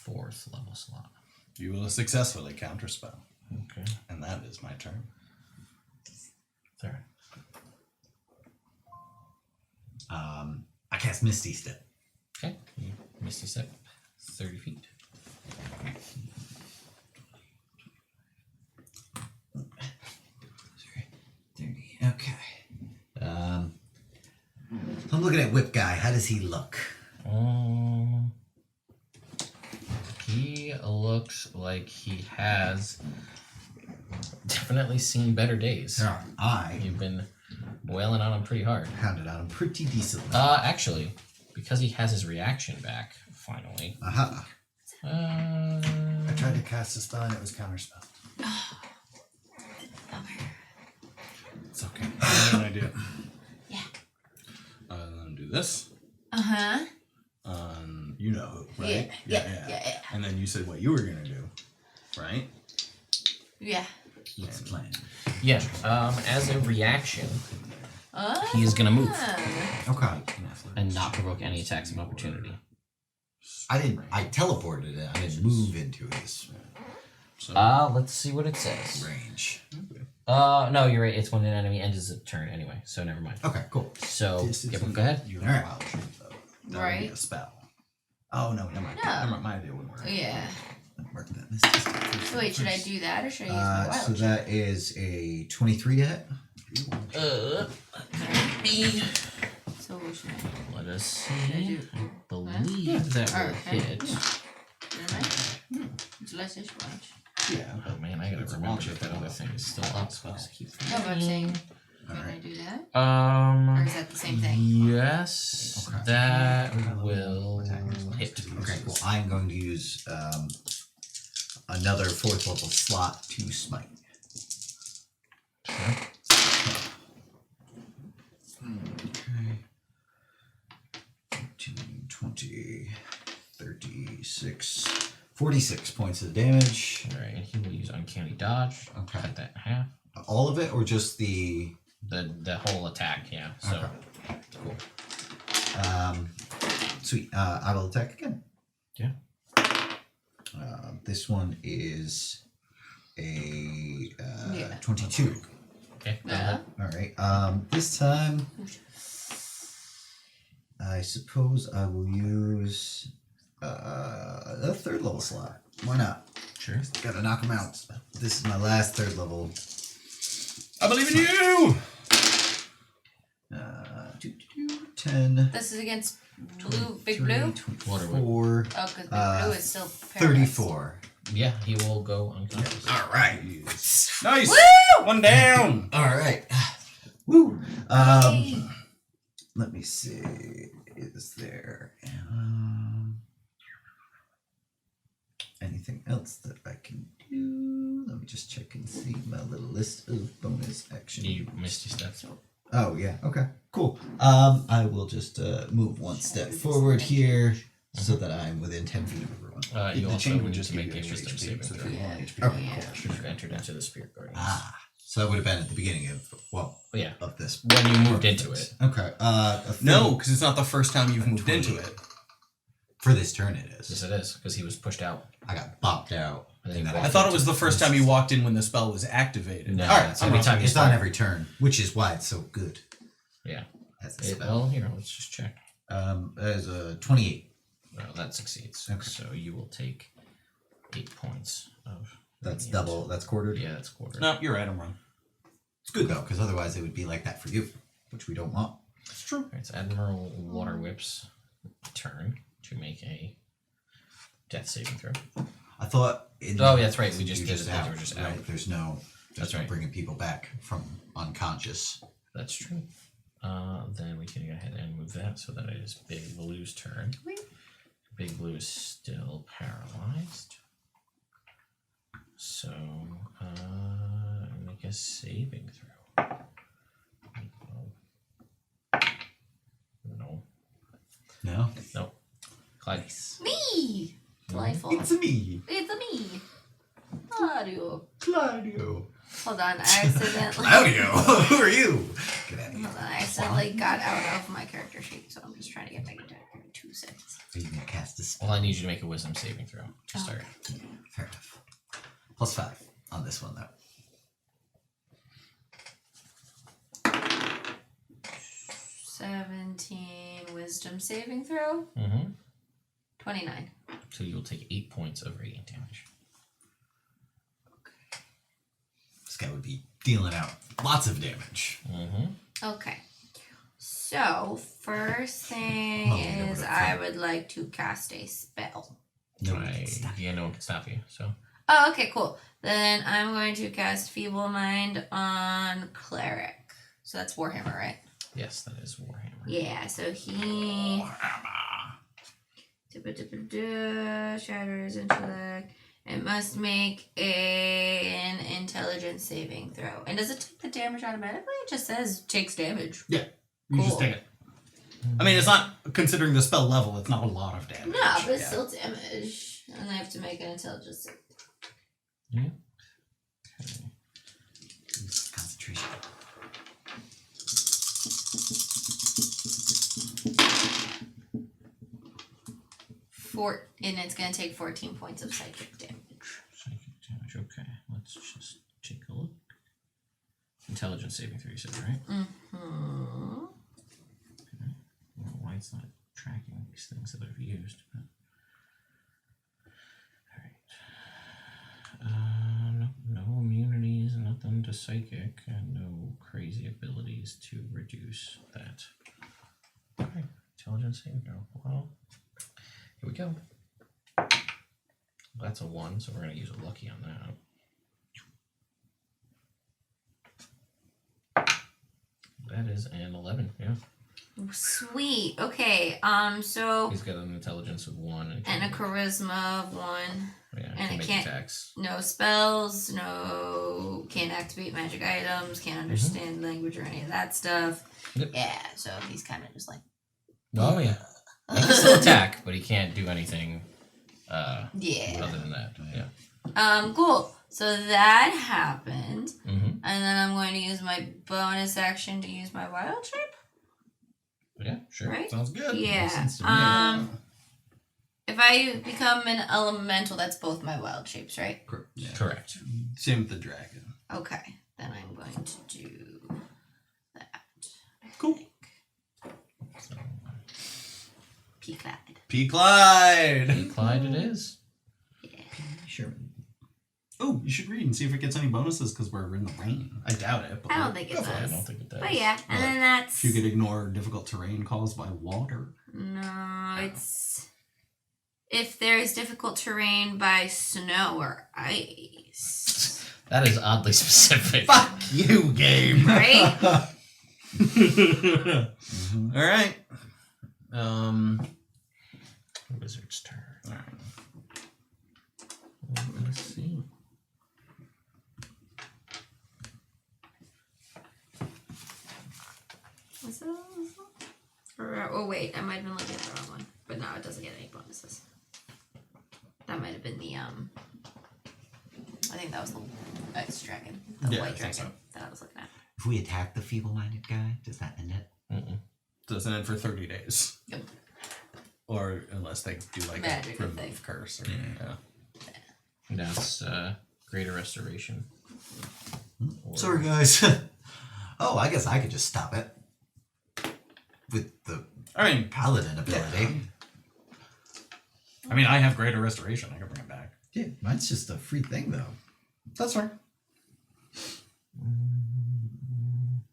Speaker 1: 4th level slot.
Speaker 5: You will successfully counterspell.
Speaker 1: Okay.
Speaker 5: And that is my turn.
Speaker 1: There.
Speaker 2: I cast Misty Step.
Speaker 1: Okay. You Misty Step 30 feet.
Speaker 2: Okay. I'm looking at Whip Guy. How does he look?
Speaker 1: He looks like he has definitely seen better days.
Speaker 2: I
Speaker 1: You've been wailing on him pretty hard.
Speaker 2: pounded on him pretty decently.
Speaker 1: Actually, because he has his reaction back, finally.
Speaker 2: Aha.
Speaker 6: I tried to cast a spell and it was counterspell.
Speaker 5: It's okay. I have an idea.
Speaker 3: Yeah.
Speaker 5: Then do this.
Speaker 3: Uh-huh.
Speaker 5: You know who, right?
Speaker 3: Yeah.
Speaker 5: And then you said what you were going to do, right?
Speaker 3: Yeah.
Speaker 2: What's the plan?
Speaker 1: Yeah, as a reaction, he is going to move
Speaker 2: Okay.
Speaker 1: and not provoke any attacks of opportunity.
Speaker 2: I teleported it. I didn't move into his
Speaker 5: So,
Speaker 1: Let's see what it says.
Speaker 2: range.
Speaker 1: No, you're right. It's when an enemy ends his turn anyway, so never mind.
Speaker 2: Okay, cool.
Speaker 1: So,
Speaker 6: This is
Speaker 1: go ahead.
Speaker 5: you're
Speaker 2: All right.
Speaker 5: wild shape, though. That would
Speaker 3: Right.
Speaker 5: be a spell. Oh, no, never mind.
Speaker 3: No.
Speaker 5: Never mind. My idea wouldn't work.
Speaker 3: Yeah.
Speaker 2: Mark that Misty Step.
Speaker 3: So wait, should I do that or should I use my wild?
Speaker 2: So that is a 23 to hit.
Speaker 3: So what should I
Speaker 1: Let us
Speaker 3: Should I
Speaker 1: see.
Speaker 3: do-
Speaker 1: I believe that will
Speaker 3: Okay.
Speaker 1: hit.
Speaker 3: do? It's less-ish bunch.
Speaker 5: Yeah.
Speaker 1: Oh man, I gotta
Speaker 5: It's a
Speaker 1: remember
Speaker 5: launch
Speaker 1: that that other thing is still up.
Speaker 5: spell.
Speaker 1: because I keep
Speaker 3: No, but I'm saying,
Speaker 2: All
Speaker 3: can I
Speaker 2: right.
Speaker 3: do that?
Speaker 1: forgetting.
Speaker 3: Or is that the same thing?
Speaker 1: Yes,
Speaker 2: Okay.
Speaker 1: that will hit.
Speaker 2: Okay, cool. I'm going to use another 4th level slot to smite.
Speaker 1: Sure.
Speaker 2: Okay. 15, 20, 36, 46 points of damage.
Speaker 1: Alright, he will use Uncanny Dodge.
Speaker 2: Okay.
Speaker 1: Cut that in half.
Speaker 2: All of it or just the...
Speaker 1: The whole attack, yeah. So, cool.
Speaker 2: Sweet. I will attack again.
Speaker 1: Yeah.
Speaker 2: This one is a
Speaker 3: Yeah.
Speaker 2: 22.
Speaker 1: Okay, go
Speaker 3: Yeah.
Speaker 1: ahead.
Speaker 2: All right. This time, I suppose I will use a 3rd level slot. Why not?
Speaker 1: Sure.
Speaker 2: Gotta knock him out. This is my last 3rd level.
Speaker 5: I believe in you!
Speaker 2: 10.
Speaker 3: This is against blue, big
Speaker 2: 3,
Speaker 3: blue?
Speaker 2: 24,
Speaker 3: Oh, because big blue is still paralyzed.
Speaker 2: 34.
Speaker 1: Yeah, he will go unconscious.
Speaker 2: All right.
Speaker 5: Nice!
Speaker 3: Woo!
Speaker 5: One down!
Speaker 2: All right. Woo.
Speaker 3: Yay.
Speaker 2: Let me see. Is there anything else that I can do? Let me just check and see my little list of bonus actions.
Speaker 1: You Misty Steps.
Speaker 2: Oh yeah. Okay. Cool. I will just move one step forward here so that I'm within 10 feet of everyone.
Speaker 1: You
Speaker 5: The
Speaker 1: also
Speaker 5: chain would
Speaker 1: need
Speaker 5: just
Speaker 1: to
Speaker 5: give
Speaker 1: make
Speaker 5: you
Speaker 1: a
Speaker 5: extra
Speaker 1: wisdom
Speaker 5: HP,
Speaker 1: saving
Speaker 5: so if
Speaker 1: throw.
Speaker 5: you want
Speaker 3: Yeah.
Speaker 5: HP,
Speaker 2: Okay.
Speaker 3: Yeah.
Speaker 1: Should have entered into the Spirit Guardians.
Speaker 2: So that would have been at the beginning of
Speaker 1: Yeah,
Speaker 2: of this.
Speaker 1: when you moved into it.
Speaker 2: Okay.
Speaker 5: No, because it's not the first time you've moved into it.
Speaker 2: For this turn, it
Speaker 1: Yes,
Speaker 2: is.
Speaker 1: it is, because he was pushed out.
Speaker 2: I got bopped out.
Speaker 1: And then
Speaker 2: And
Speaker 1: he
Speaker 2: then
Speaker 5: I thought it was the first time you walked in when the spell was activated.
Speaker 1: No,
Speaker 2: All right.
Speaker 1: it's every time you
Speaker 2: It's on
Speaker 1: start.
Speaker 2: every turn, which is why it's so good.
Speaker 1: Yeah.
Speaker 2: As a spell.
Speaker 1: Well, here, let's just check.
Speaker 2: That is a 28.
Speaker 1: Well, that succeeds.
Speaker 2: Okay.
Speaker 1: So you will take 8 points of.
Speaker 2: That's
Speaker 1: radiant.
Speaker 2: double. That's quartered.
Speaker 1: Yeah, that's quarter.
Speaker 5: No, you're right, I'm wrong.
Speaker 2: It's good though, because otherwise it would be like that for you, which we don't want.
Speaker 5: It's true.
Speaker 1: It's Admiral Waterwhip's turn to make a death saving throw.
Speaker 2: I thought.
Speaker 1: Oh, yeah, that's right. We just
Speaker 2: you're
Speaker 1: did it.
Speaker 2: out,
Speaker 1: You were just
Speaker 2: right?
Speaker 1: out.
Speaker 2: There's no.
Speaker 1: That's
Speaker 2: no
Speaker 1: right.
Speaker 2: bringing people back from unconscious.
Speaker 1: That's true. Then we can go ahead and move that so that it is Big Blue's turn. Big Blue is still paralyzed. So, make a saving throw. No.
Speaker 2: No.
Speaker 1: No. Clyde.
Speaker 3: Me! Delightful.
Speaker 2: It's me,
Speaker 3: It's me! Mario.
Speaker 2: Claudio.
Speaker 3: Hold on, I accidentally.
Speaker 2: Claudio, who are you? Get out of here.
Speaker 3: Hold on, I accidentally got out of my character sheet, so I'm just trying to get back into it. 2 seconds.
Speaker 2: Are you gonna cast a spell?
Speaker 1: Well, I need you to make a wisdom saving throw to start.
Speaker 2: Fair enough. +5 on this one, though.
Speaker 3: 17 wisdom saving throw.
Speaker 1: Mm-hmm.
Speaker 3: 29.
Speaker 1: So you'll take 8 points of radiant damage.
Speaker 2: This guy would be dealing out lots of damage.
Speaker 1: Mm-hmm.
Speaker 3: Okay. So, first thing is I would like to cast a spell.
Speaker 2: No one can stop you.
Speaker 1: Yeah, no one can stop you. So
Speaker 3: Oh, okay, cool. Then I'm going to cast Feeble Mind on Cleric. So that's Warhammer, right?
Speaker 1: yes, that is Warhammer.
Speaker 3: Yeah, so he... Shatters intellect. It must make an intelligence saving throw. And does it take the damage automatically? It just says takes damage.
Speaker 4: Yeah. You
Speaker 3: Cool.
Speaker 4: just take it. I mean, it's not, considering the spell level, it's not a lot of damage.
Speaker 3: No, but it's
Speaker 4: Yeah.
Speaker 3: still damage. And I have to make an intelligence saving.
Speaker 1: Yeah.
Speaker 2: Concentration.
Speaker 3: And it's going to take 14 points of psychic damage.
Speaker 1: Psychic damage. Okay, let's just take a look. Intelligence saving throw, you said, right?
Speaker 3: Mm-hmm.
Speaker 1: Okay. I don't know why it's not tracking these things that I've used. But... Alright. No immunities, nothing to psychic, and no crazy abilities to reduce that. Okay. Intelligence saving throw. Well, here we go. That's a 1, so we're going to use a lucky on that. That is an 11, yeah.
Speaker 3: Sweet. Okay. So
Speaker 1: He's got an intelligence of 1
Speaker 3: and a charisma of 1.
Speaker 1: Yeah,
Speaker 3: and
Speaker 1: can
Speaker 3: it
Speaker 1: make
Speaker 3: can't-
Speaker 1: attacks.
Speaker 3: No spells. No. Can't activate magic items. Can't understand language or any of that stuff.
Speaker 1: Yep.
Speaker 3: Yeah. So he's kind of just like.
Speaker 1: Oh yeah. He can still attack, but he can't do anything
Speaker 3: Yeah.
Speaker 1: other than that. Yeah.
Speaker 3: Cool. So that happened,
Speaker 1: Mm-hmm.
Speaker 3: and then I'm going to use my bonus action to use my wild shape.
Speaker 1: Yeah, sure.
Speaker 3: Right?
Speaker 4: Sounds good.
Speaker 3: Yeah.
Speaker 2: sense to me.
Speaker 3: If I become an elemental, that's both my wild shapes, right?
Speaker 4: Yeah.
Speaker 1: Correct.
Speaker 4: Same with the dragon.
Speaker 3: Okay. Then I'm going to do that.
Speaker 4: Cool.
Speaker 1: So,
Speaker 3: P. Clyde.
Speaker 4: P. Clyde.
Speaker 1: Hey, Clyde it is.
Speaker 2: Sure.
Speaker 4: Oh, you should read and see if it gets any bonuses because we're in the rain. I doubt it. But
Speaker 3: I don't think it
Speaker 1: I
Speaker 3: does.
Speaker 1: don't think it does.
Speaker 3: But yeah, and then that's.
Speaker 4: If you could ignore difficult terrain caused by water.
Speaker 3: No, it's. If there is difficult terrain by snow or ice.
Speaker 1: That is oddly specific.
Speaker 4: Fuck you, game.
Speaker 3: Right?
Speaker 4: All right.
Speaker 1: Wizard's turn.
Speaker 4: All right.
Speaker 1: Let's see.
Speaker 3: What's that? Oh wait, I might have been looking at the wrong one. But no, it doesn't get any bonuses. That might have been the I think that was the ice dragon. The
Speaker 4: Yeah, I
Speaker 3: white
Speaker 4: think
Speaker 3: dragon that I was looking at.
Speaker 2: If we attack the feeble-minded guy, does that end it?
Speaker 1: Mm-mm.
Speaker 4: Doesn't end for 30 days.
Speaker 3: Yep.
Speaker 4: Or unless they do like
Speaker 3: Magic
Speaker 4: a
Speaker 3: thing.
Speaker 4: remove curse. Or, yeah.
Speaker 1: That's greater restoration. Or-
Speaker 2: Sorry, guys. Oh, I guess I could just stop it with the
Speaker 4: I mean,
Speaker 2: paladin ability.
Speaker 4: I have greater restoration. I can bring it back.
Speaker 2: Yeah, mine's just a free thing, though.
Speaker 4: That's fine.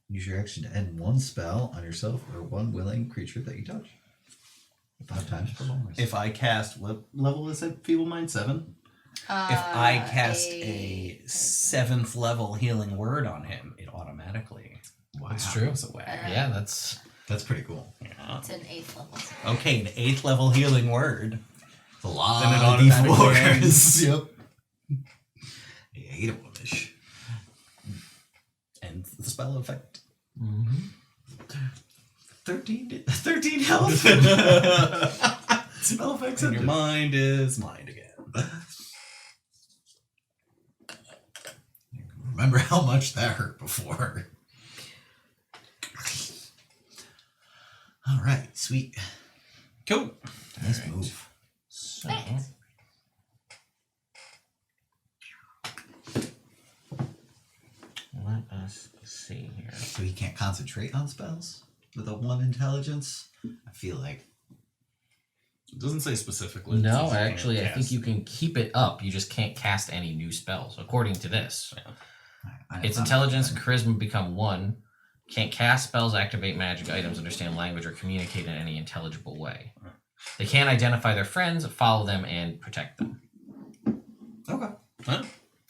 Speaker 2: Use your action to end one spell on yourself or one willing creature that you touch. 5 times per long rest.
Speaker 4: If I cast, what level is it? Feeble Mind 7? If I cast a 7th level healing word on him, it automatically
Speaker 1: That's true.
Speaker 4: goes away.
Speaker 1: Yeah, that's
Speaker 2: That's pretty cool.
Speaker 4: Yeah.
Speaker 3: It's an 8th level.
Speaker 4: Okay, the 8th level healing word.
Speaker 2: It's a lot
Speaker 4: Then it
Speaker 2: of
Speaker 4: automatically
Speaker 2: D4s.
Speaker 4: ends. Yep.
Speaker 2: I hate it, womish.
Speaker 4: And the spell effect.
Speaker 2: 13 health. Spell effects
Speaker 4: And your mind is mind again.
Speaker 2: remember how much that hurt before. All right, sweet.
Speaker 5: Cool.
Speaker 2: Nice move.
Speaker 1: So,
Speaker 3: Thanks.
Speaker 1: let us see here.
Speaker 2: So he can't concentrate on spells with a 1 intelligence? I feel like...
Speaker 5: It doesn't say specifically. It
Speaker 1: No,
Speaker 5: says you can't
Speaker 1: actually, I think
Speaker 5: cast.
Speaker 1: you can keep it up. You just can't cast any new spells, according to this. Its intelligence and charisma become 1. Can't cast spells, activate magic items, understand language, or communicate in any intelligible way. They can identify their friends, follow them, and protect them.
Speaker 2: Okay.
Speaker 5: Huh?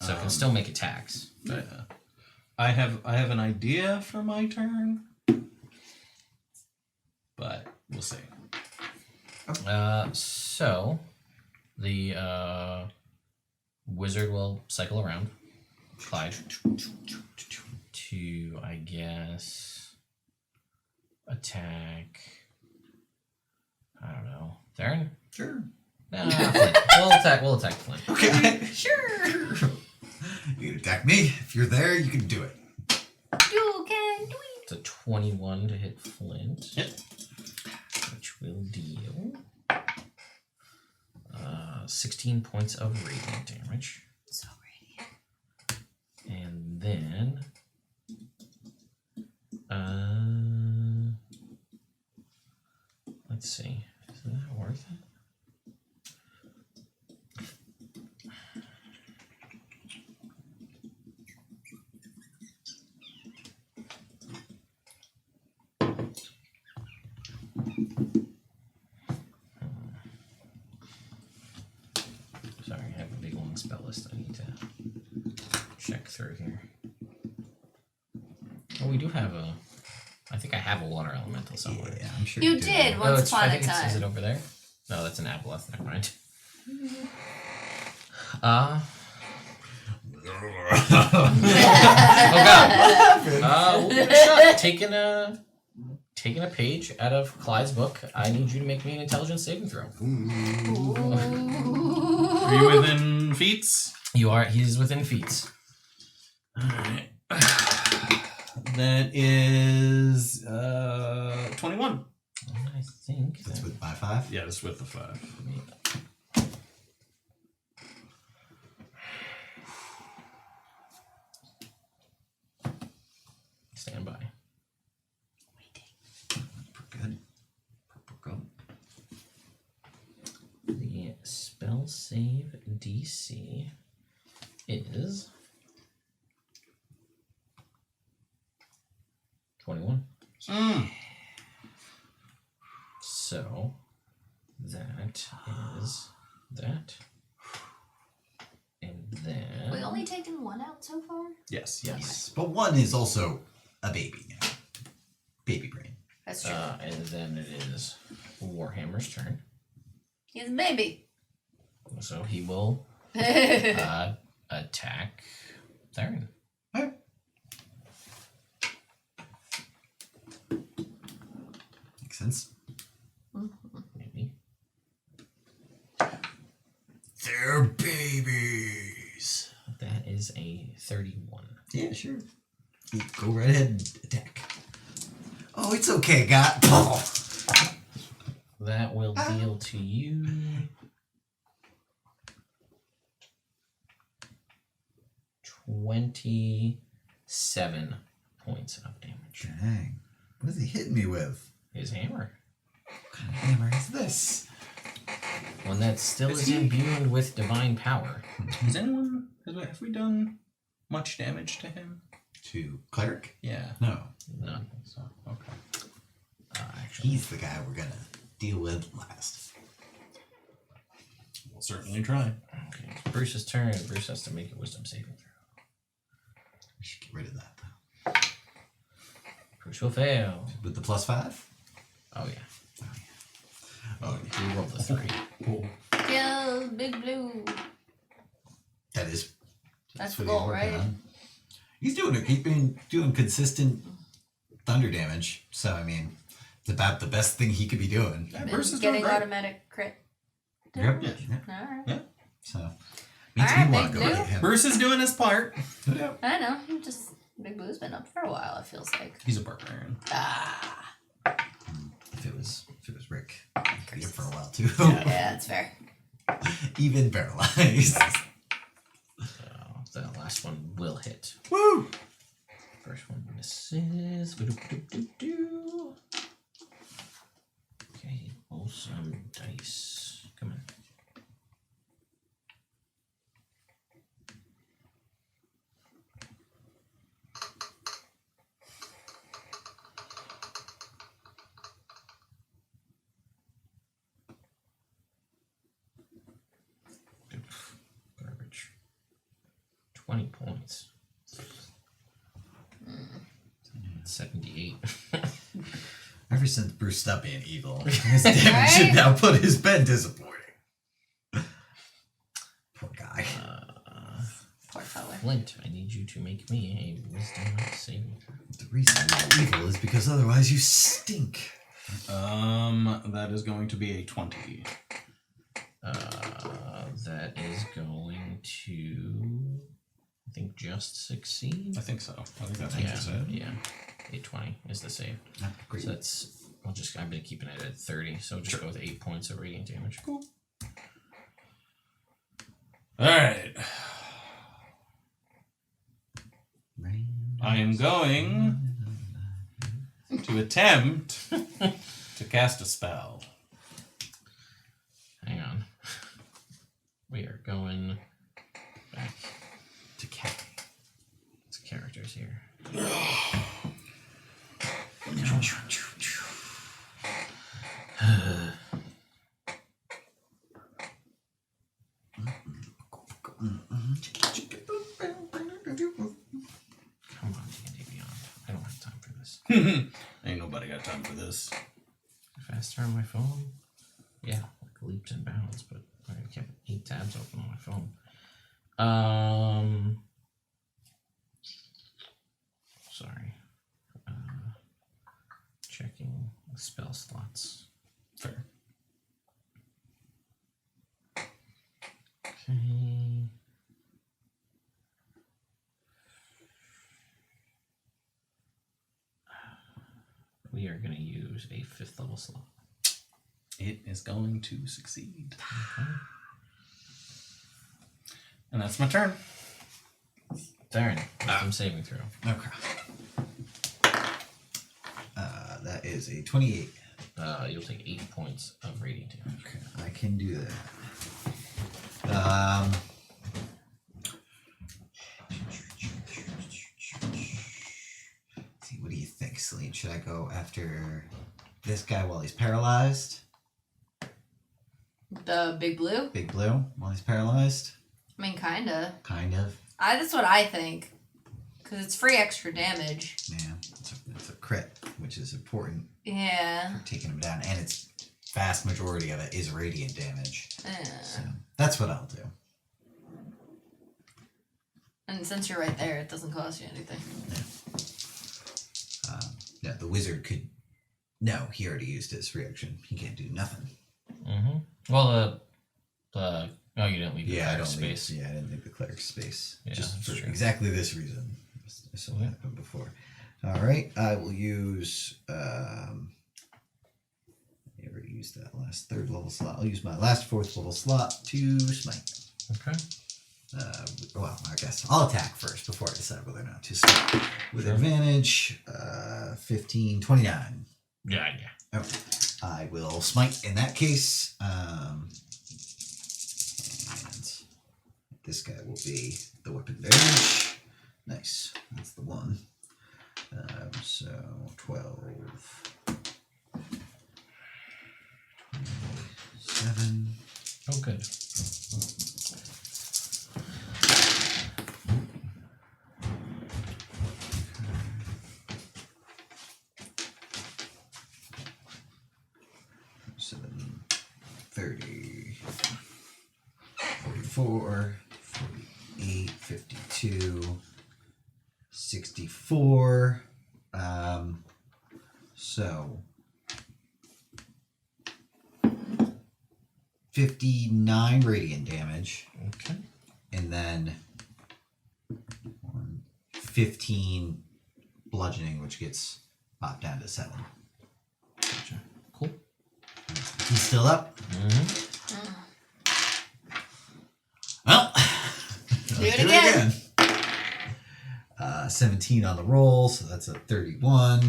Speaker 1: So it can still make attacks.
Speaker 5: Yeah. I have an idea for my turn, but we'll see.
Speaker 1: So the wizard will cycle around Clyde to, I guess, attack. I don't know. Theron?
Speaker 2: Sure.
Speaker 1: Nah, Flint. We'll attack Flint.
Speaker 2: Okay.
Speaker 3: Sure.
Speaker 2: You can attack me. If you're there, you can do it.
Speaker 3: You can do it.
Speaker 1: It's a 21 to hit Flint.
Speaker 5: Yep.
Speaker 1: Which will deal 16 points of radiant damage.
Speaker 3: So radiant.
Speaker 1: And then let's see. Is that worth it? Sorry, I have a big long spell list I need to check through here. Oh, we do have a... I think I have a water elemental somewhere.
Speaker 2: Yeah, I'm sure
Speaker 3: You
Speaker 2: do.
Speaker 3: did once upon a
Speaker 1: Is it
Speaker 3: time.
Speaker 1: over there? No, that's an aboleth. Never mind. Oh god. We'll give it a shot. Taking a page out of Clyde's book. I need you to make me an intelligence saving throw.
Speaker 5: Are you within feats?
Speaker 1: You are. He's within feats.
Speaker 5: Alright. That is 21.
Speaker 1: I think
Speaker 2: That's with my 5?
Speaker 5: Yeah, it's with the 5.
Speaker 1: Stand by.
Speaker 2: Good.
Speaker 1: The spell save DC is 21. So that is that. And then
Speaker 3: We only taken one out so far?
Speaker 5: Yes.
Speaker 2: Yes. But 1 is also a baby. Baby brain.
Speaker 3: That's true.
Speaker 1: and then it is Warhammer's turn.
Speaker 3: He's a baby.
Speaker 1: So he will attack Theron.
Speaker 2: Alright. Makes sense.
Speaker 1: Maybe.
Speaker 2: They're babies.
Speaker 1: That is a 31.
Speaker 2: Yeah, sure. Go right ahead and attack. Oh, it's okay, God. Oh.
Speaker 1: That will deal to you 27 points of damage.
Speaker 2: Dang. What is he hitting me with?
Speaker 1: His hammer.
Speaker 2: What kind of hammer is this?
Speaker 1: One that still
Speaker 5: Is
Speaker 1: is
Speaker 5: he-
Speaker 1: imbued with divine power.
Speaker 5: Have we done much damage to him?
Speaker 2: To cleric?
Speaker 5: Yeah.
Speaker 2: No.
Speaker 1: None.
Speaker 5: So, okay.
Speaker 1: Actually.
Speaker 2: He's the guy we're gonna deal with last.
Speaker 5: We'll certainly try.
Speaker 1: Okay, it's Bruce's turn. Bruce has to make a wisdom saving throw.
Speaker 2: We should get rid of that though.
Speaker 1: Bruce will fail.
Speaker 2: With the +5?
Speaker 1: Oh, yeah.
Speaker 2: Oh,
Speaker 1: He rolled a 3.
Speaker 3: Kill Big Blue.
Speaker 2: that is.
Speaker 3: That's
Speaker 2: what
Speaker 3: the
Speaker 2: he's
Speaker 3: goal,
Speaker 2: working
Speaker 3: right?
Speaker 2: on. He's been doing consistent thunder damage. So I mean, it's about the best thing he could be doing.
Speaker 5: Yeah,
Speaker 3: Been
Speaker 5: Bruce is doing
Speaker 3: getting
Speaker 5: great.
Speaker 3: automatic crit.
Speaker 2: Yep.
Speaker 3: damage.
Speaker 2: Yeah.
Speaker 3: Alright.
Speaker 5: Yeah.
Speaker 2: So Means
Speaker 3: Alright,
Speaker 2: we want to
Speaker 3: Big
Speaker 2: go
Speaker 3: Blue.
Speaker 2: get him.
Speaker 5: Bruce is doing his part.
Speaker 2: Yeah.
Speaker 3: I know. Big Blue's been up for a while. It feels like.
Speaker 5: He's a barbarian.
Speaker 3: Ah.
Speaker 2: If it was Rick, he'd be here for a while too.
Speaker 3: Yeah, that's fair.
Speaker 2: Even paralyzed.
Speaker 1: So the last one will hit.
Speaker 2: Woo!
Speaker 1: First one misses. Ba-do-ba-do-ba-do. Okay, roll some dice. Come on. Garbage. 20 points. 78.
Speaker 2: Ever since Bruce stopped being evil, his damage should now put his bed disappointing. Poor guy.
Speaker 3: Poor fella.
Speaker 1: Flint, I need you to make me a wisdom saving throw.
Speaker 2: The reason you're evil is because otherwise you stink.
Speaker 5: That is going to be a 20.
Speaker 1: That is going to, I think, just succeed.
Speaker 5: I think so. I think that's what you said.
Speaker 1: Yeah. 820 is the save.
Speaker 2: Great.
Speaker 1: So that's, I've been keeping it at 30, so just go with 8 points of radiant damage.
Speaker 5: Cool. Alright. I am going to attempt to cast a spell.
Speaker 1: Hang on. We are going back to characters here. Come on, D&D Beyond. I don't have time for this.
Speaker 5: Ain't nobody got time for this.
Speaker 1: Faster on my phone? Yeah, like leaps and bounds, but I kept 8 tabs open on my phone. Sorry. Checking spell slots.
Speaker 5: Fair.
Speaker 1: Okay. We are going to use a 5th level slot.
Speaker 5: It is going to succeed.
Speaker 1: Okay.
Speaker 5: And that's my turn.
Speaker 1: Darren, wisdom saving throw.
Speaker 2: Okay. That is a 28.
Speaker 1: You'll take 8 points of radiant damage.
Speaker 2: Okay, I can do that. See, what do you think, Celine? Should I go after this guy while he's paralyzed?
Speaker 3: The Big Blue?
Speaker 2: Big Blue while he's paralyzed?
Speaker 3: I mean, kinda.
Speaker 2: Kind of.
Speaker 3: That's what I think. Because it's free extra damage.
Speaker 2: Yeah, it's a crit, which is important
Speaker 3: Yeah.
Speaker 2: for taking him down, and its vast majority of it is radiant damage.
Speaker 3: Yeah.
Speaker 2: So that's what I'll do.
Speaker 3: And since you're right there, it doesn't cost you anything.
Speaker 2: Yeah, the wizard could. No, he already used his reaction. He can't do nothing.
Speaker 1: Mm-hmm. Well, oh, you didn't leave the
Speaker 2: Yeah, I
Speaker 1: cleric
Speaker 2: don't
Speaker 1: space.
Speaker 2: leave. Yeah, I didn't leave the cleric space.
Speaker 1: Yeah,
Speaker 2: Just
Speaker 1: that's
Speaker 2: for
Speaker 1: true.
Speaker 2: exactly this reason. So
Speaker 1: Yeah.
Speaker 2: happened before. All right, I will use. I already used that last 3rd level slot. I'll use my last 4th level slot to smite.
Speaker 1: Okay.
Speaker 2: Well, I guess I'll attack first before I decide whether or not to smite. With advantage, 15, 29.
Speaker 1: Yeah.
Speaker 2: Okay. I will smite in that case. And this guy will be the weapon damage. Nice. That's the one. So 12. 7.
Speaker 1: Oh, good.
Speaker 2: Seven, 30, 44, 48, 52, 64. So 59 radiant damage.
Speaker 1: Okay.
Speaker 2: and then 15 bludgeoning, which gets popped down to 7.
Speaker 1: Gotcha. Cool.
Speaker 2: He's still up.
Speaker 1: Mm-hmm.
Speaker 2: Well,
Speaker 3: Do it again.
Speaker 2: 17 on the roll, so that's a 31.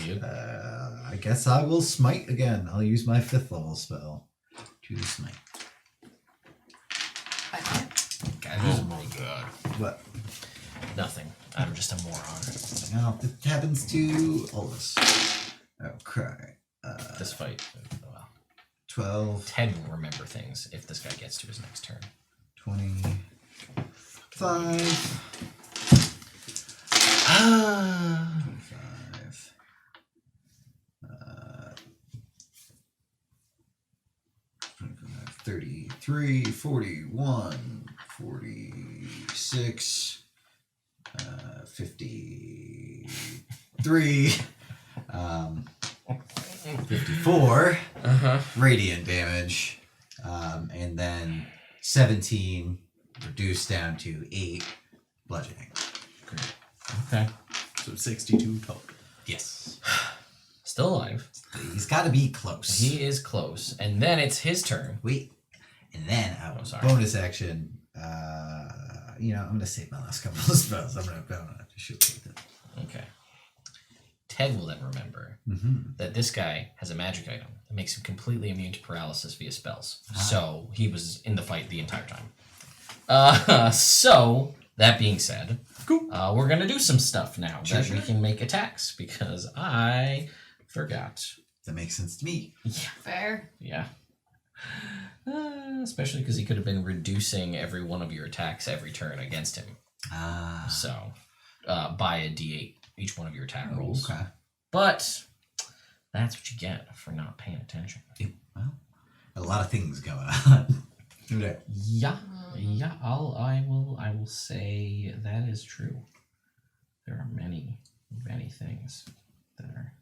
Speaker 1: Yep.
Speaker 2: I guess I will smite again. I'll use my 5th level spell to smite.
Speaker 1: Oh my god.
Speaker 2: What?
Speaker 1: Nothing. I'm just a moron.
Speaker 2: Now it happens to Olus. Okay.
Speaker 1: This fight. Well,
Speaker 2: 12,
Speaker 1: Ted will remember things if this guy gets to his next turn.
Speaker 2: 25. 33, 41, 46, 53, 54 radiant damage, and then 17 reduced down to 8 bludgeoning.
Speaker 1: Great. Okay.
Speaker 4: So 62 total.
Speaker 2: Yes.
Speaker 1: Still alive.
Speaker 2: He's got to be close.
Speaker 1: He is close. And then it's his turn.
Speaker 2: Wait. And then,
Speaker 1: sorry.
Speaker 2: bonus action, I'm going to save my last couple of spells. I'm going to have to shoot with it.
Speaker 1: Okay. Ted will then remember that this guy has a magic item that makes him completely immune to paralysis via spells. So he was in the fight the entire time. So, that being said,
Speaker 2: cool.
Speaker 1: We're going to do some stuff now that we can make attacks because I forgot.
Speaker 2: That makes sense to me.
Speaker 1: Yeah.
Speaker 3: Fair.
Speaker 1: Yeah. Especially because he could have been reducing every one of your attacks every turn against him. So, by a d8 each one of your attack rolls.
Speaker 2: Okay.
Speaker 1: But that's what you get for not paying attention.
Speaker 2: Yeah, well, a lot of things going on.
Speaker 1: Yeah. I will say that is true. There are many things that are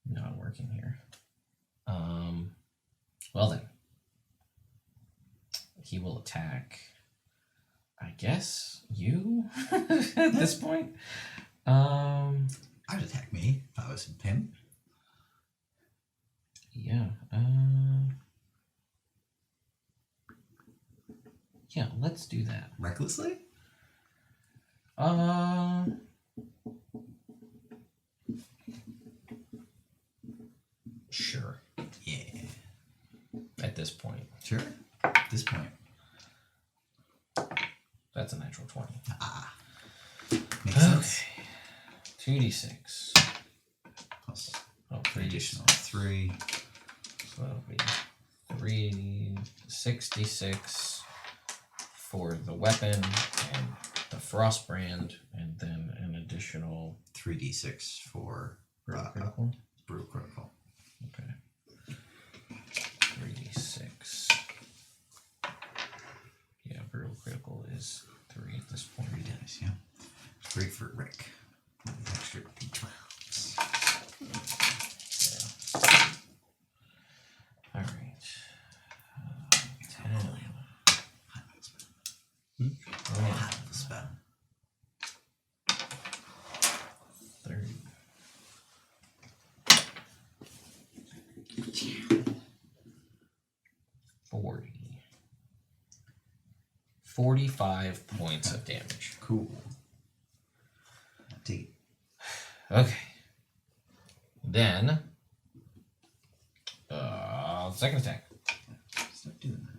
Speaker 1: not working here. Well then, he will attack, I guess, you at this point.
Speaker 2: I'd attack me if I was him.
Speaker 1: Yeah. Yeah, let's do that.
Speaker 2: Recklessly?
Speaker 1: Sure.
Speaker 2: Yeah.
Speaker 1: At this point.
Speaker 2: Sure. At this point.
Speaker 1: That's a natural 20.
Speaker 2: Makes sense.
Speaker 1: 2d6.
Speaker 2: Plus
Speaker 1: 3
Speaker 2: additional 3.
Speaker 1: So that'll be 366 for the weapon and the frost brand, and then an additional
Speaker 2: 3d6 for
Speaker 1: critical.
Speaker 2: Brew critical.
Speaker 1: Okay. 3d6. Yeah, brutal critical is 3 at this point.
Speaker 2: 3 dice, yeah. Great for Rick. Extra d12s.
Speaker 1: Yeah. Alright. 10.
Speaker 2: Hot spell.
Speaker 1: 30. 40. 45 points of damage.
Speaker 2: Cool. Take it.
Speaker 1: Okay. Then, second attack.
Speaker 2: Stop doing that.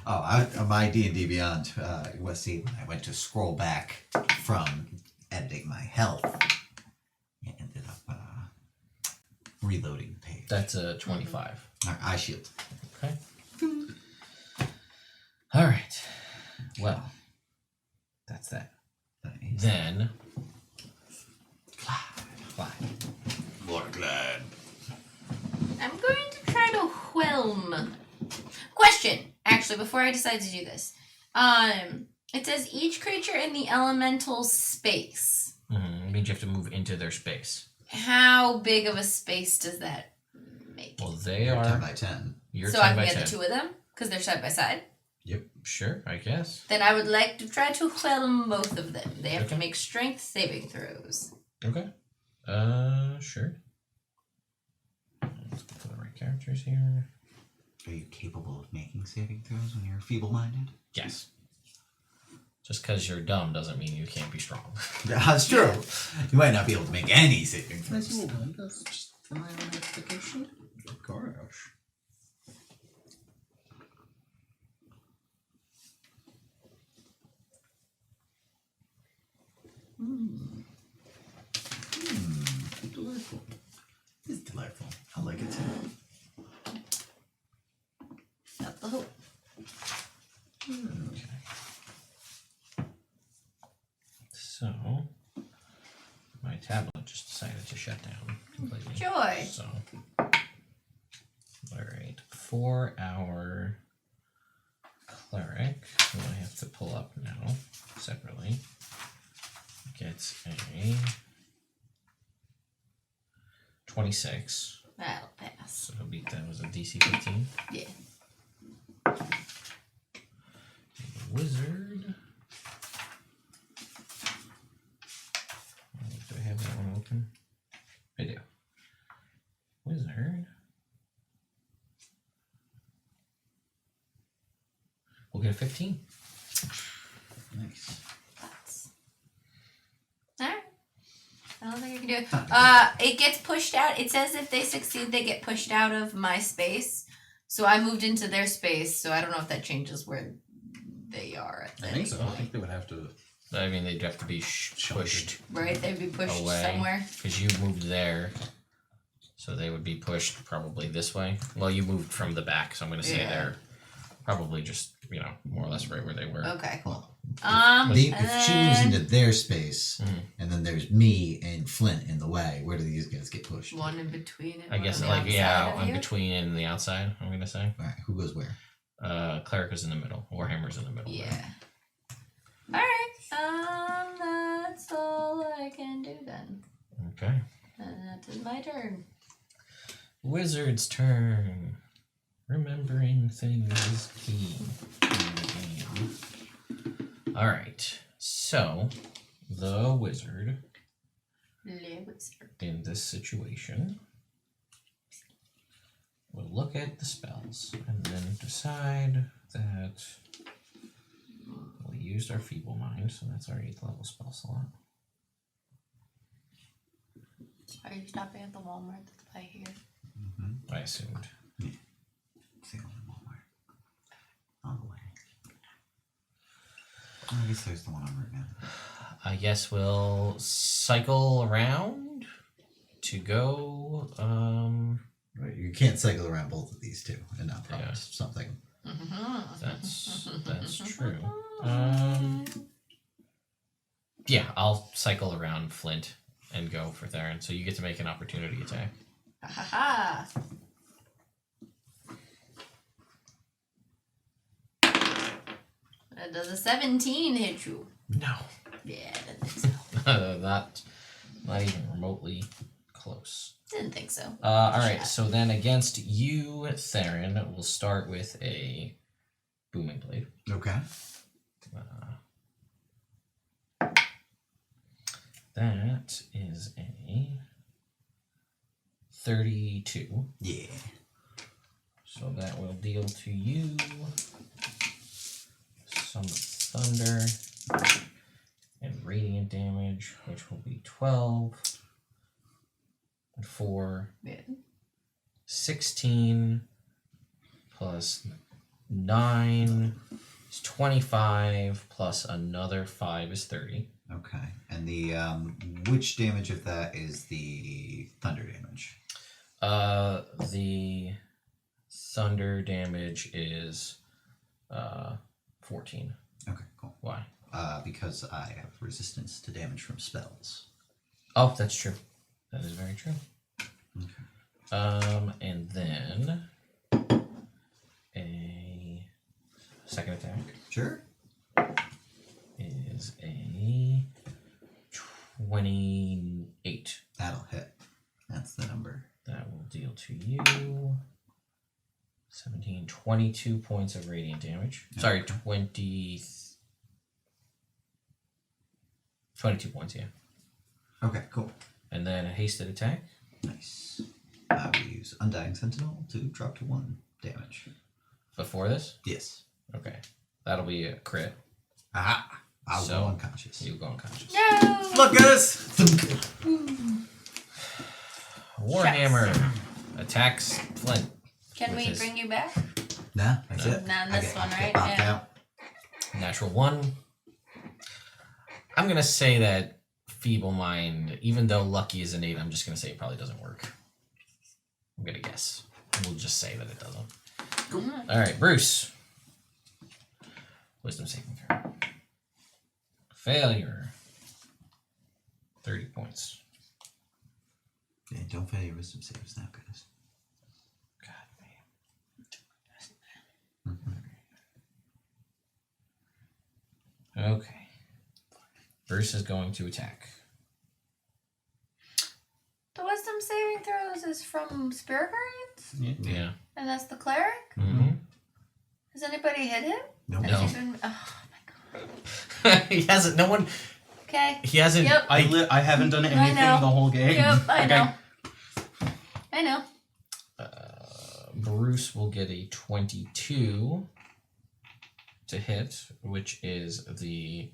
Speaker 2: Oh, my D&D Beyond was see when I went to scroll back from editing my health, it ended up reloading the page.
Speaker 1: That's a 25.
Speaker 2: Eye shield.
Speaker 1: Okay. All right. Well, that's that. Then, Clyde.
Speaker 2: More glad.
Speaker 3: I'm going to try to whelm. Question, actually, before I decide to do this. It says each creature in the elemental space.
Speaker 1: It means you have to move into their space.
Speaker 3: How big of a space does that make?
Speaker 1: Well, they
Speaker 2: You're
Speaker 1: are
Speaker 2: 10 by 10.
Speaker 1: You're
Speaker 3: so
Speaker 1: 10
Speaker 3: I can
Speaker 1: by
Speaker 3: get
Speaker 1: 10.
Speaker 3: the two of them because they're side by side.
Speaker 1: Yep, sure, I guess.
Speaker 3: Then I would like to try to whelm both of them. They have to
Speaker 1: Okay.
Speaker 3: make strength saving throws.
Speaker 1: Okay. Sure. Let's go for the right characters here.
Speaker 2: Are you capable of making saving throws when you're feeble-minded?
Speaker 1: Yes. Just because you're dumb doesn't mean you can't be strong.
Speaker 2: That's true. You might not be able to make any saving
Speaker 4: Let's
Speaker 2: throws.
Speaker 4: move on. That's just an investigation. Gosh.
Speaker 2: Delightful. It's delightful. I like it too.
Speaker 3: Not the hope.
Speaker 1: Okay. So, my tablet just decided to shut down completely.
Speaker 3: Joy.
Speaker 1: So, alright. 4-hour cleric, who I have to pull up now separately, gets a 26.
Speaker 3: That'll pass.
Speaker 1: So he'll beat that. Was a DC 15.
Speaker 3: Yeah.
Speaker 1: Wizard. Do I have that one open? I do. Wizard. We'll get a 15.
Speaker 2: Nice.
Speaker 3: Alright. I don't think I can do it. It gets pushed out. It says if they succeed, they get pushed out of my space. So I moved into their space, so I don't know if that changes where they are at
Speaker 4: I
Speaker 3: any
Speaker 4: think so. I
Speaker 3: point.
Speaker 4: think they would have to.
Speaker 1: I mean, they'd have to be pushed
Speaker 3: Right? They'd be pushed
Speaker 1: away.
Speaker 3: somewhere.
Speaker 1: Because you moved there. So they would be pushed probably this way. Well, you moved from the back, so I'm going to say
Speaker 3: Yeah.
Speaker 1: they're probably just, more or less right where they were.
Speaker 3: Okay, cool.
Speaker 2: If she moves
Speaker 3: then
Speaker 2: into their space,
Speaker 1: Mhm.
Speaker 2: and then there's me and Flint in the way, where do these guys get pushed?
Speaker 3: one in between and
Speaker 1: I
Speaker 3: one
Speaker 1: guess,
Speaker 3: on the outside of
Speaker 1: in
Speaker 3: you.
Speaker 1: between and the outside, I'm going to say.
Speaker 2: Alright, who goes where?
Speaker 1: Cleric is in the middle. Warhammer's in the middle. there.
Speaker 3: Yeah. Alright. That's all I can do then.
Speaker 1: Okay.
Speaker 3: And that is my turn.
Speaker 1: Wizard's turn. Remembering things is key in the game. Alright, so the wizard
Speaker 3: Le wizard.
Speaker 1: in this situation will look at the spells and then decide that we used our feeble mind, so that's our 8th level spell slot.
Speaker 3: Are you stopping at the Walmart that's by here?
Speaker 1: I assumed.
Speaker 2: See you on Walmart. On the way. I guess there's the one on Route 9.
Speaker 1: I guess we'll cycle around to go.
Speaker 2: Right, you can't cycle around both of these two and not promise
Speaker 1: Yeah.
Speaker 2: something.
Speaker 1: That's true. Yeah, I'll cycle around Flint and go for Theron. So you get to make an opportunity attack.
Speaker 3: Ha ha ha. Does a 17 hit you?
Speaker 1: No,
Speaker 3: Yeah, I didn't think so.
Speaker 1: not even remotely close.
Speaker 3: Didn't think so.
Speaker 1: All right, so then against you, Theron, we'll start with a booming blade.
Speaker 2: Okay.
Speaker 1: That is a 32.
Speaker 2: Yeah.
Speaker 1: So that will deal to you some thunder and radiant damage, which will be 12 and 4,
Speaker 3: Yeah.
Speaker 1: 16 plus 9 is 25 plus another 5 is 30.
Speaker 2: Okay. And the which damage of that is the thunder damage?
Speaker 1: The thunder damage is 14.
Speaker 2: Okay, cool.
Speaker 1: Why?
Speaker 2: Because I have resistance to damage from spells.
Speaker 1: Oh, that's true. That is very true.
Speaker 2: Okay.
Speaker 1: And then a second attack
Speaker 2: Sure.
Speaker 1: is a 28.
Speaker 2: That'll hit. That's the number.
Speaker 1: That will deal to you 17, 22 points of radiant damage. Sorry, 22 points, yeah.
Speaker 2: Okay, cool.
Speaker 1: And then a hasted attack.
Speaker 2: Nice. I will use Undying Sentinel to drop to 1 damage.
Speaker 1: Before this?
Speaker 2: Yes.
Speaker 1: Okay. That'll be a crit.
Speaker 2: Aha! I'll
Speaker 1: So,
Speaker 2: go unconscious.
Speaker 1: You go unconscious.
Speaker 3: No!
Speaker 2: Look at us!
Speaker 1: Warhammer attacks Flint.
Speaker 3: Can
Speaker 1: with
Speaker 3: we
Speaker 1: his-
Speaker 3: bring you back?
Speaker 2: Nah, that's it.
Speaker 3: Not in
Speaker 2: I
Speaker 3: this
Speaker 2: get-
Speaker 3: one,
Speaker 2: I
Speaker 3: right?
Speaker 2: get popped
Speaker 3: Yeah.
Speaker 2: out.
Speaker 1: Natural 1. I'm going to say that Feeble Mind, even though Lucky is innate, I'm just going to say it probably doesn't work. I'm going to guess. We'll just say that it doesn't.
Speaker 2: Cool.
Speaker 1: Alright, Bruce. Wisdom saving throw. Failure. 30 points.
Speaker 2: Yeah, don't fail your wisdom saves now, guys.
Speaker 1: God, man. Okay. Bruce is going to attack.
Speaker 3: The wisdom saving throws is from Spirit Guardians?
Speaker 1: Yeah.
Speaker 3: And that's the cleric?
Speaker 1: Mm-hmm.
Speaker 3: Has anybody hit him?
Speaker 2: No.
Speaker 1: No.
Speaker 3: Has he been... Oh my god.
Speaker 1: He hasn't. No one.
Speaker 3: Okay.
Speaker 1: He hasn't.
Speaker 3: Yep.
Speaker 4: I haven't done anything
Speaker 3: know.
Speaker 4: the whole game.
Speaker 3: Yep, I
Speaker 4: Okay.
Speaker 3: know. I know.
Speaker 1: Bruce will get a 22 to hit, which is the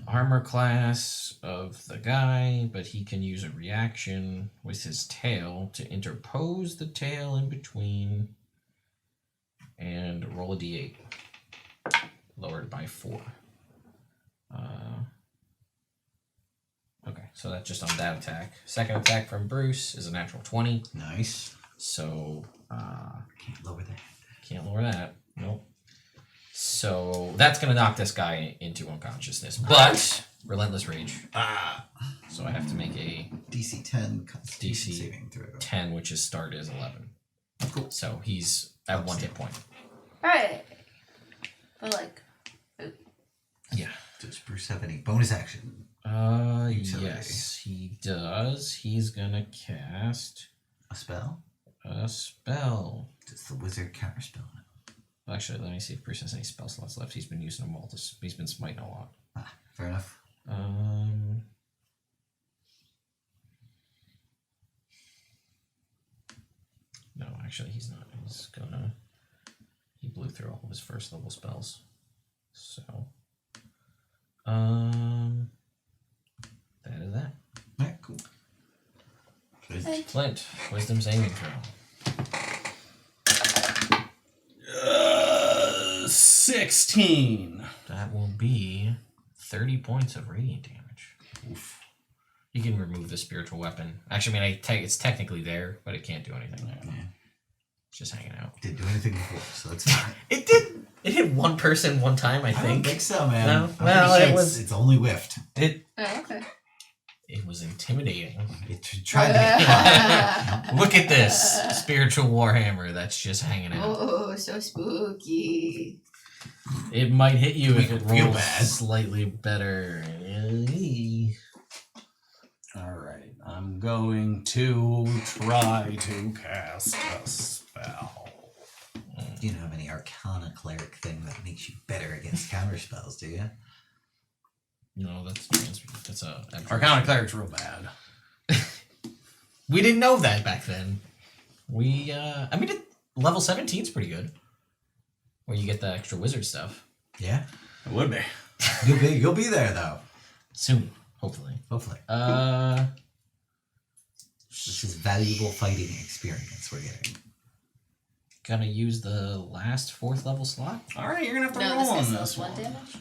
Speaker 1: armor class of the guy, but he can use a reaction with his tail to interpose the tail in between and roll a d8. Lowered by 4. Okay, so that's just on that attack. Second attack from Bruce is a natural 20.
Speaker 2: Nice.
Speaker 1: So,
Speaker 2: Can't lower that.
Speaker 1: can't lower that. Nope. So, that's going to knock this guy into unconsciousness. But, Relentless Rage. So I have to make a
Speaker 2: DC 10 Constitution
Speaker 1: DC
Speaker 2: saving throw.
Speaker 1: 10, which his start is 11.
Speaker 2: Cool.
Speaker 1: So, he's at 1 hit point.
Speaker 3: Alright. But like...
Speaker 1: Yeah.
Speaker 2: Does Bruce have any bonus action? Utility.
Speaker 1: Yes, he does. He's going to cast
Speaker 2: A spell?
Speaker 1: a spell.
Speaker 2: Does the wizard counterspell it?
Speaker 1: Actually, let me see if Bruce has any spell slots left. He's been using them all. He's been smiting a lot.
Speaker 2: Ah, fair enough.
Speaker 1: No, actually, he's not. He's gonna. He blew through all of his first level spells. So, that is that.
Speaker 2: Alright, cool.
Speaker 1: Flint, wisdom saving throw.
Speaker 4: 16.
Speaker 1: That will be 30 points of radiant damage. Oof. You can remove the spiritual weapon. Actually, I mean, it's technically there, but it can't do anything.
Speaker 2: Yeah.
Speaker 1: It's just hanging out.
Speaker 2: Didn't do anything before, so that's fine.
Speaker 1: It did. It hit one person one time, I
Speaker 2: I don't
Speaker 1: think.
Speaker 2: think so, man.
Speaker 1: No?
Speaker 2: I'm
Speaker 1: Well,
Speaker 2: pretty
Speaker 1: it
Speaker 2: sure
Speaker 1: was-
Speaker 2: It's only whiffed.
Speaker 1: It
Speaker 3: Oh, okay.
Speaker 1: was intimidating.
Speaker 2: It tried to hit fire.
Speaker 1: Look at this spiritual warhammer that's just hanging out.
Speaker 3: Oh, so spooky.
Speaker 1: It might hit you if it
Speaker 2: Feel
Speaker 1: rolls
Speaker 2: bad.
Speaker 1: slightly better.
Speaker 4: Alright, I'm going to try to cast a spell.
Speaker 2: You don't have any Arcana cleric thing that makes you better against counterspells, do you?
Speaker 1: No, that's a
Speaker 4: Arcana cleric's real bad.
Speaker 1: We didn't know that back then. Level 17's pretty good. Where you get the extra wizard stuff.
Speaker 2: Yeah.
Speaker 4: It would be.
Speaker 2: You'll be there though.
Speaker 1: Soon, hopefully.
Speaker 2: Hopefully. This is valuable fighting experience we're getting.
Speaker 1: Gonna use the last 4th level slot.
Speaker 4: Alright, you're gonna have to
Speaker 3: No,
Speaker 4: roll
Speaker 3: this
Speaker 4: on
Speaker 3: is
Speaker 4: this
Speaker 3: one
Speaker 4: one.
Speaker 3: damage.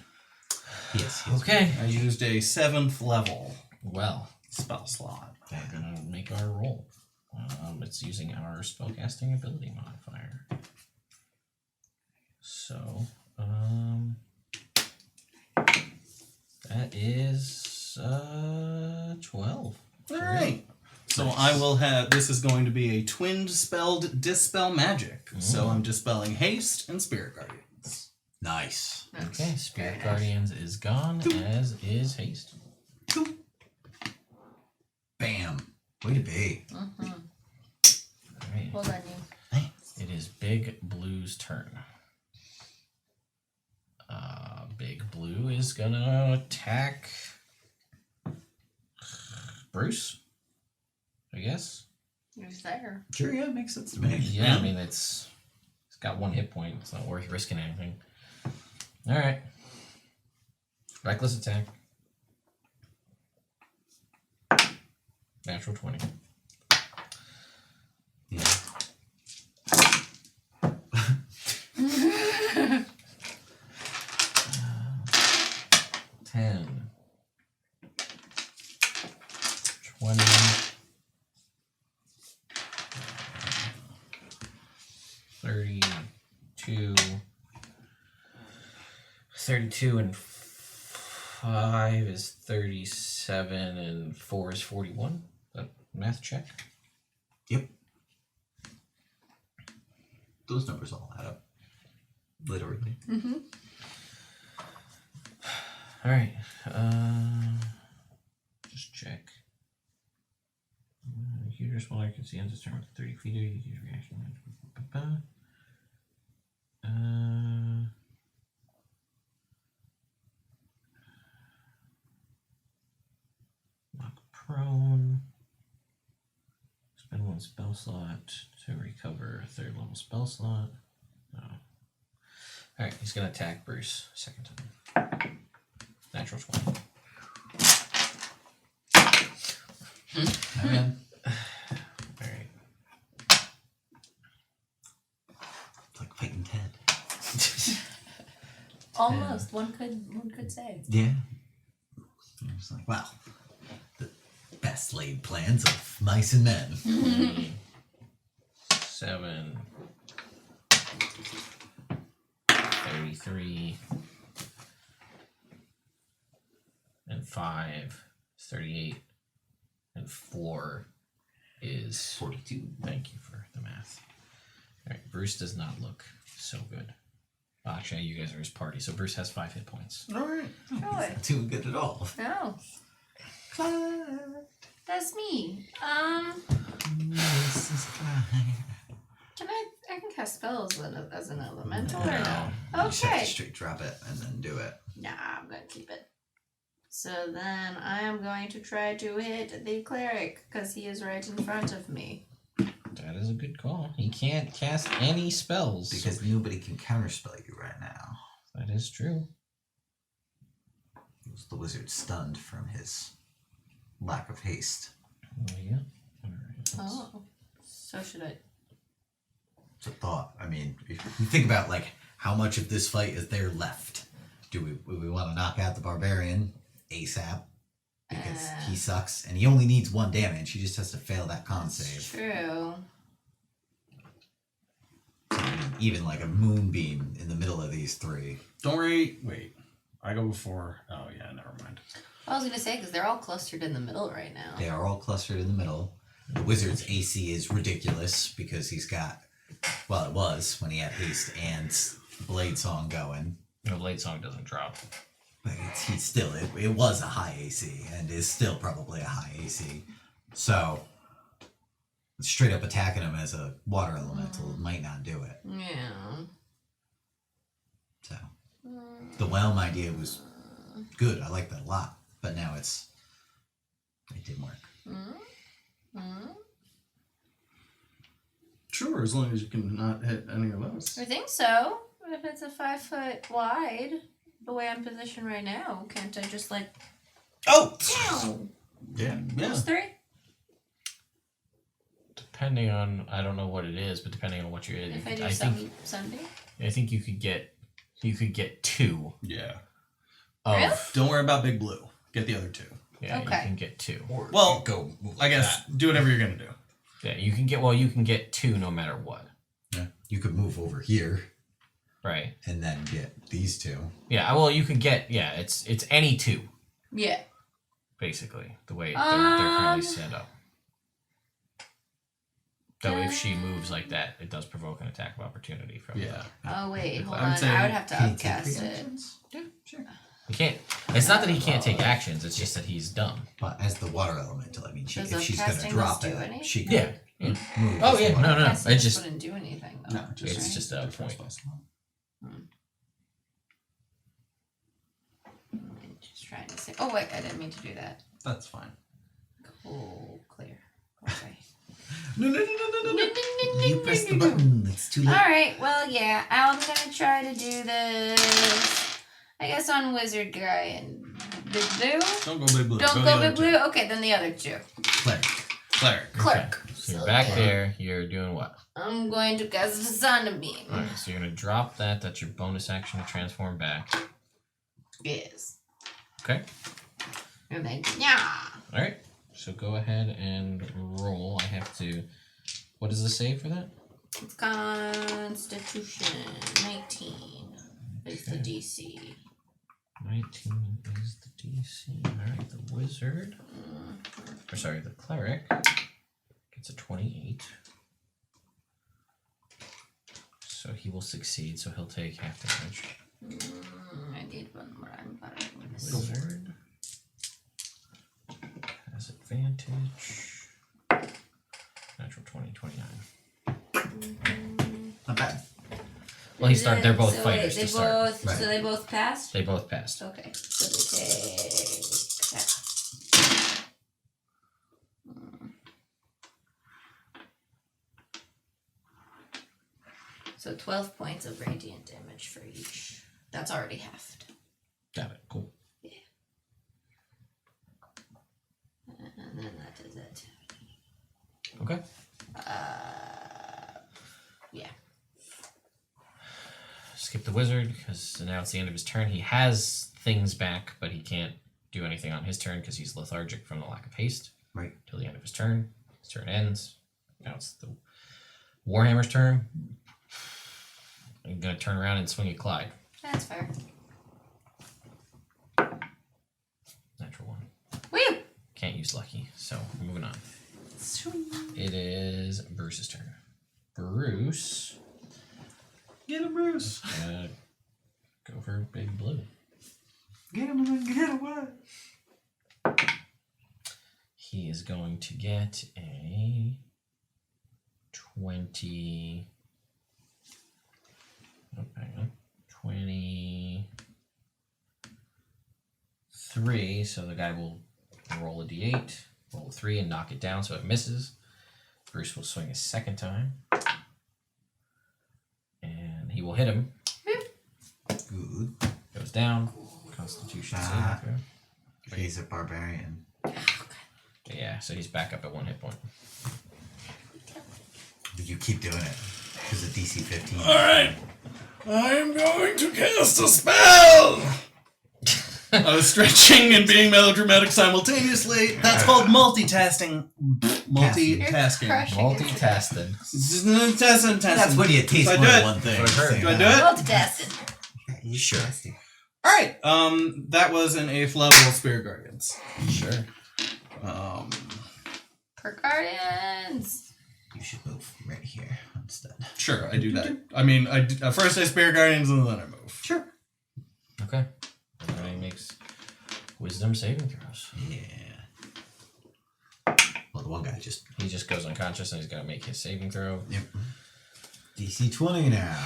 Speaker 2: Yes.
Speaker 1: Okay.
Speaker 4: I used a 7th level
Speaker 1: Well,
Speaker 4: spell slot.
Speaker 1: we're gonna make our roll. It's using our spellcasting ability modifier. So, that is 12.
Speaker 4: Alright. So I will have, this is going to be a twinned spelled dispel magic. So I'm dispelling haste and spirit guardians.
Speaker 2: Nice.
Speaker 1: Okay, Spirit Guardians is gone, as is haste.
Speaker 2: Bam. Way to be.
Speaker 3: Mm-hmm.
Speaker 1: Alright.
Speaker 3: Hold on, you.
Speaker 2: Thanks.
Speaker 1: It is Big Blue's turn. Big Blue is gonna attack Bruce, I guess.
Speaker 3: Who's there?
Speaker 2: Sure, yeah, makes sense to me.
Speaker 1: Yeah, I mean it's got 1 hit point. It's not worth risking anything. All right. Reckless attack. Natural 20.
Speaker 2: Yeah.
Speaker 1: 10, 20, 32 and 5 is 37 and 4 is 41. That math check.
Speaker 2: Yep. Those numbers all add up. Literally.
Speaker 3: Mm-hmm.
Speaker 1: All right. Just check. Huge or smaller can see ends its turn with 30 feet. Use reaction. Knock prone. Spend 1 spell slot to recover a 3rd level spell slot. No. Alright, he's gonna attack Bruce second time. Natural 20.
Speaker 2: Man.
Speaker 1: Alright.
Speaker 2: It's like fighting Ted.
Speaker 3: Almost. One could say.
Speaker 2: Yeah. It's like, wow. The best laid plans of mice and men.
Speaker 1: 7, 33, and 5 is 38, and 4 is
Speaker 2: 42.
Speaker 1: Thank you for the math. Alright, Bruce does not look so good. Actually, you guys are his party, so Bruce has 5 hit points.
Speaker 4: Alright.
Speaker 3: Good.
Speaker 2: Not too good at all.
Speaker 3: No. That's me.
Speaker 2: Mrs. Clyde.
Speaker 3: Can I can cast spells as an elemental or
Speaker 1: No.
Speaker 3: no?
Speaker 2: You just have
Speaker 3: Okay.
Speaker 2: to straight drop it and then do it.
Speaker 3: Nah, I'm gonna keep it. So then I am going to try to hit the cleric because he is right in front of me.
Speaker 1: That is a good call. He can't cast any spells.
Speaker 2: Because nobody can counterspell you right now.
Speaker 1: That is true.
Speaker 2: The wizard stunned from his lack of haste.
Speaker 1: Oh, yeah. Alright.
Speaker 3: Oh. So should I?
Speaker 2: It's a thought. I mean, if you think about like how much of this fight is there left. Do we want to knock out the barbarian ASAP? Because he sucks and he only needs 1 damage. He just has to fail that con save.
Speaker 3: True.
Speaker 2: Even like a moonbeam in the middle of these 3.
Speaker 5: Don't worry. Wait. I go before. Oh, yeah, never mind.
Speaker 3: I was gonna say because they're all clustered in the middle right now.
Speaker 2: They are all clustered in the middle. The wizard's AC is ridiculous because he's got, well, it was when he had haste and blade song going.
Speaker 1: The Blade Song doesn't drop.
Speaker 2: But he's still, it was a high AC and is still probably a high AC. So straight up attacking him as a water elemental might not do it.
Speaker 3: Yeah.
Speaker 2: So the whelm idea was good. I like that a lot. But now it didn't work.
Speaker 5: Sure, as long as you can not hit any of us.
Speaker 3: I think so. If it's a 5 foot wide, the way I'm positioned right now, can't I just like?
Speaker 2: Oh!
Speaker 3: Ow!
Speaker 2: Yeah.
Speaker 3: Those 3?
Speaker 1: Depending on, I don't know what it is, but depending on what you're in,
Speaker 3: If I do Sunday?
Speaker 1: I think you could get 2
Speaker 5: Yeah.
Speaker 1: of.
Speaker 3: Really?
Speaker 5: Don't worry about Big Blue. Get the other 2.
Speaker 1: Yeah,
Speaker 3: Okay.
Speaker 1: you can get 2.
Speaker 2: Or
Speaker 5: Well,
Speaker 2: go move
Speaker 5: I guess do whatever you're going to do.
Speaker 1: Yeah, you can get 2 no matter what.
Speaker 2: Yeah. You could move over here
Speaker 1: Right.
Speaker 2: and then get these 2.
Speaker 1: Yeah, well you can get it's any 2,
Speaker 3: Yeah.
Speaker 1: basically, the way they're currently set up. Though if she
Speaker 3: Uh,
Speaker 1: moves like that, it does provoke an attack of opportunity from
Speaker 5: Yeah.
Speaker 3: Oh wait, hold
Speaker 5: I would
Speaker 3: on.
Speaker 5: say-
Speaker 3: I would have to
Speaker 2: Can he take
Speaker 3: upcast it.
Speaker 2: reactions? Yeah, sure.
Speaker 1: He can't. It's not that he can't take actions. It's just that he's dumb.
Speaker 2: But as the water elemental, I mean,
Speaker 3: Does
Speaker 2: if she's going to
Speaker 3: upcasting
Speaker 2: drop
Speaker 3: do
Speaker 2: it,
Speaker 3: any?
Speaker 2: she could.
Speaker 1: Yeah.
Speaker 2: Move
Speaker 1: Oh,
Speaker 2: is
Speaker 1: yeah,
Speaker 2: the one.
Speaker 1: no.
Speaker 3: Casting
Speaker 1: It just
Speaker 3: wouldn't do anything though.
Speaker 4: No,
Speaker 1: it's just a point.
Speaker 3: I'm just trying to say. Oh wait, I didn't mean to do that.
Speaker 4: That's fine.
Speaker 3: Cool, clear. Okay.
Speaker 2: No. You pressed the button. It's too late.
Speaker 3: All right. Well, yeah. I'm gonna try to do this. I guess on wizard guy and big blue.
Speaker 5: Don't go big blue.
Speaker 3: Don't
Speaker 5: the
Speaker 3: go
Speaker 5: other
Speaker 3: big blue. Okay, then the other two.
Speaker 2: Cleric.
Speaker 5: Cleric.
Speaker 3: Clerk.
Speaker 1: So you're back there. You're doing what?
Speaker 3: I'm going to cast a sunbeam.
Speaker 1: All right. So you're gonna drop that. That's your bonus action to transform back.
Speaker 3: Yes.
Speaker 1: Okay.
Speaker 3: And then yeah.
Speaker 1: All right. So go ahead and roll. I have to. What is the save for that?
Speaker 3: It's Constitution 19 is the
Speaker 1: Okay.
Speaker 3: DC.
Speaker 1: 19 is the DC. All right. The wizard. Or sorry, the cleric gets a 28. So he will succeed. So he'll take half damage.
Speaker 3: I did one more. I'm better with this.
Speaker 1: Wizard has advantage. Natural 20, 29.
Speaker 2: Not bad.
Speaker 1: Well, he started. They're both
Speaker 3: So
Speaker 1: fighters
Speaker 3: They
Speaker 1: to start.
Speaker 3: both.
Speaker 2: Right.
Speaker 3: So they both passed.
Speaker 1: They both passed.
Speaker 3: Okay. So they take that. So 12 points of radiant damage for each. That's already halved.
Speaker 1: Got it. Cool.
Speaker 3: And then that does it.
Speaker 1: Okay.
Speaker 3: Yeah.
Speaker 1: Skip the wizard because now it's the end of his turn. He has things back, but he can't do anything on his turn because he's lethargic from the lack of haste.
Speaker 2: Right.
Speaker 1: Till the end of his turn. His turn ends. Now it's the Warhammer's turn. I'm gonna turn around and swing at Clyde.
Speaker 3: That's fair.
Speaker 1: Natural one.
Speaker 3: Woo!
Speaker 1: Can't use lucky, so moving on. It is Bruce's turn. Bruce.
Speaker 4: Get him, Bruce.
Speaker 1: Go for big blue.
Speaker 4: Get him and get away.
Speaker 1: He is going to get a 20. Oh, hang on. 23. So the guy will roll a d8, roll a 3, and knock it down so it misses. Bruce will swing a second time. And he will hit him.
Speaker 2: Good.
Speaker 1: Goes down. Constitution saving throw.
Speaker 2: He's a barbarian.
Speaker 1: Yeah, so he's back up at 1 hit point.
Speaker 2: Did you keep doing it? Because of DC 15.
Speaker 5: Alright. I'm going to cast a spell! I was stretching and being melodramatic simultaneously. That's called multitasking. Multitasking.
Speaker 1: Multitasking.
Speaker 2: That's when you taste
Speaker 5: Do I
Speaker 2: more
Speaker 5: do
Speaker 2: than
Speaker 5: it?
Speaker 2: one thing.
Speaker 1: That's what I heard.
Speaker 5: Do I do it?
Speaker 3: Multitasking.
Speaker 2: You
Speaker 1: Sure.
Speaker 5: Alright. That was an 8th level Spirit Guardians.
Speaker 1: Sure.
Speaker 3: For Guardians.
Speaker 2: You should move right here instead.
Speaker 5: Sure, I do that. I mean, first I Spirit Guardians and then I move.
Speaker 2: Sure.
Speaker 1: Okay. Everybody makes wisdom saving throws.
Speaker 2: Yeah. Well, the one guy just.
Speaker 1: He just goes unconscious and he's got to make his saving throw.
Speaker 2: Yep. DC 20 now.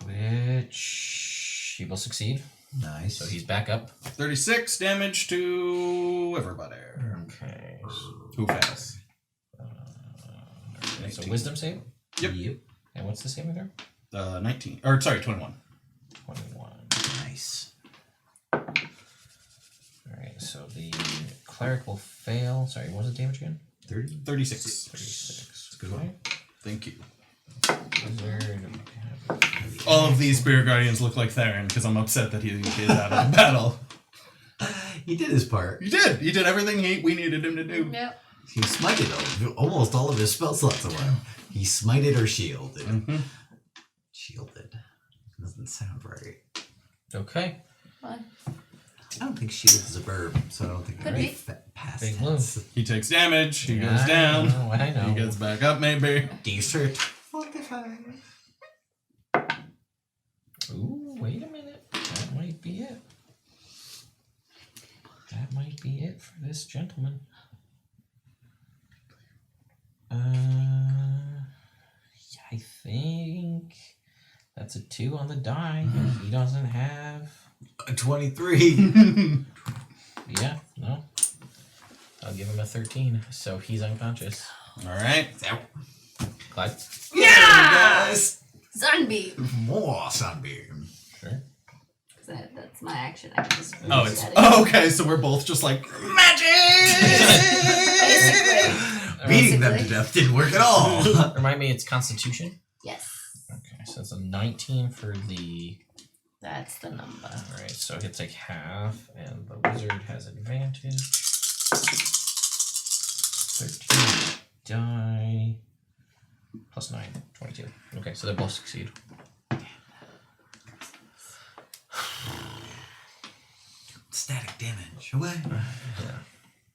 Speaker 1: Which he will succeed.
Speaker 2: Nice.
Speaker 1: So he's back up.
Speaker 5: 36 damage to everybody.
Speaker 1: Okay.
Speaker 5: Who has?
Speaker 1: It's a wisdom save.
Speaker 5: Yep.
Speaker 1: And what's the saving throw?
Speaker 5: 19. Or, sorry, 21.
Speaker 1: 21.
Speaker 2: Nice.
Speaker 1: Alright, so the cleric will fail. Sorry, what was the damage again?
Speaker 2: 30?
Speaker 5: 36.
Speaker 1: 36.
Speaker 2: That's a good one.
Speaker 5: Thank you.
Speaker 1: Wizard.
Speaker 5: All of these Spirit Guardians look like Theron because I'm upset that he is out of the battle.
Speaker 2: He did his part.
Speaker 5: He did. He did everything we needed him to do.
Speaker 3: Yep.
Speaker 2: He smited almost all of his spell slots away. He smited or shielded.
Speaker 5: Mm-hmm.
Speaker 2: Shielded. Doesn't sound right.
Speaker 1: Okay.
Speaker 3: What?
Speaker 2: I don't think shield is a verb, so I don't think
Speaker 3: Could
Speaker 2: it's
Speaker 3: be.
Speaker 2: past
Speaker 1: Big
Speaker 2: tense.
Speaker 1: blue.
Speaker 5: He takes damage. He
Speaker 1: Yeah,
Speaker 5: goes down.
Speaker 1: I know.
Speaker 5: He gets back up, maybe.
Speaker 2: Desert. 45.
Speaker 1: Ooh, wait a minute. That might be it. That might be it for this gentleman. That's a 2 on the die. He doesn't have...
Speaker 2: A 23.
Speaker 1: Yeah, no. I'll give him a 13. So he's unconscious.
Speaker 5: All right.
Speaker 1: Clyde?
Speaker 3: Yeah!
Speaker 2: Yes.
Speaker 3: Sunbeam.
Speaker 2: More sunbeam.
Speaker 1: Sure.
Speaker 3: That's my action. I can just
Speaker 5: Oh, it's okay. So we're both just like magic.
Speaker 2: Beating them to death didn't work at all.
Speaker 1: Remind me, it's Constitution?
Speaker 3: Yes.
Speaker 1: Okay, so it's a 19 for the...
Speaker 3: That's the number.
Speaker 1: Alright, so he'll take half, and the wizard has advantage. 13 die. Plus 9, 22. Okay, so they both succeed.
Speaker 2: Static damage. Away.
Speaker 1: Yeah.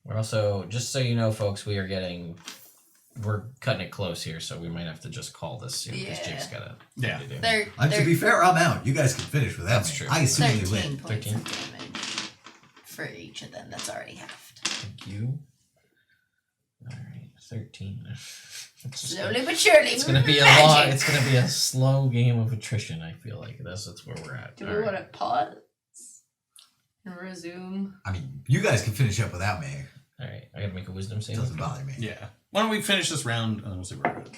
Speaker 1: We're also, just so you know, folks, we're cutting it close here, so we might have to just call this soon, because Jake's got to
Speaker 5: Yeah.
Speaker 1: do.
Speaker 2: To be fair, I'm out. You guys can finish without
Speaker 1: That's
Speaker 2: me.
Speaker 1: true.
Speaker 2: I assume they
Speaker 3: 13
Speaker 2: win.
Speaker 3: points
Speaker 1: 13.
Speaker 3: of damage for each of them. That's already halved.
Speaker 1: Thank you. Alright, 13.
Speaker 3: Slowly but surely.
Speaker 1: It's gonna be it's gonna be a slow game of attrition, I feel like. That's where we're at.
Speaker 3: Do we want to pause and resume?
Speaker 2: I mean, you guys can finish up without me.
Speaker 1: Alright, I gotta make a wisdom
Speaker 2: It
Speaker 1: save.
Speaker 2: doesn't bother me.
Speaker 5: Yeah. Why don't we finish this round and we'll see where we're at.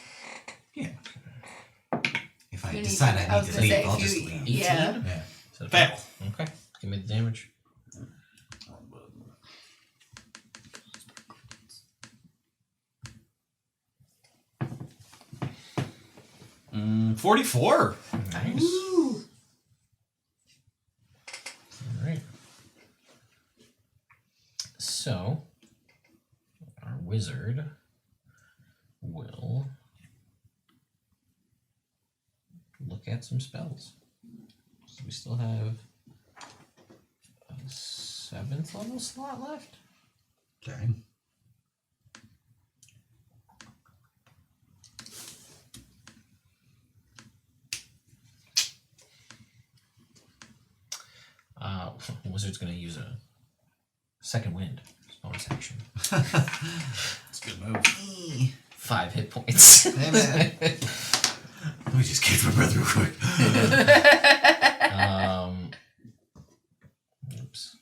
Speaker 2: Yeah. If I
Speaker 3: You need
Speaker 2: decide
Speaker 3: to-
Speaker 2: I
Speaker 3: I
Speaker 2: need
Speaker 3: was
Speaker 2: to
Speaker 3: gonna
Speaker 2: leave,
Speaker 3: say,
Speaker 2: I'll
Speaker 3: if
Speaker 2: just
Speaker 3: you-
Speaker 2: leave.
Speaker 1: 18?
Speaker 3: Yeah.
Speaker 2: Yeah.
Speaker 1: So
Speaker 5: Fail.
Speaker 1: Okay, give me the damage.
Speaker 5: 44.
Speaker 1: Nice.
Speaker 3: Ooh.
Speaker 1: Alright. So, our wizard will look at some spells. So we still have a 7th level slot left.
Speaker 2: Okay.
Speaker 1: Wizard's going to use a second wind. Bonus action.
Speaker 5: It's a good move.
Speaker 1: 5 hit points.
Speaker 2: Hey, man. Let me just catch my breath real quick.
Speaker 1: Oops.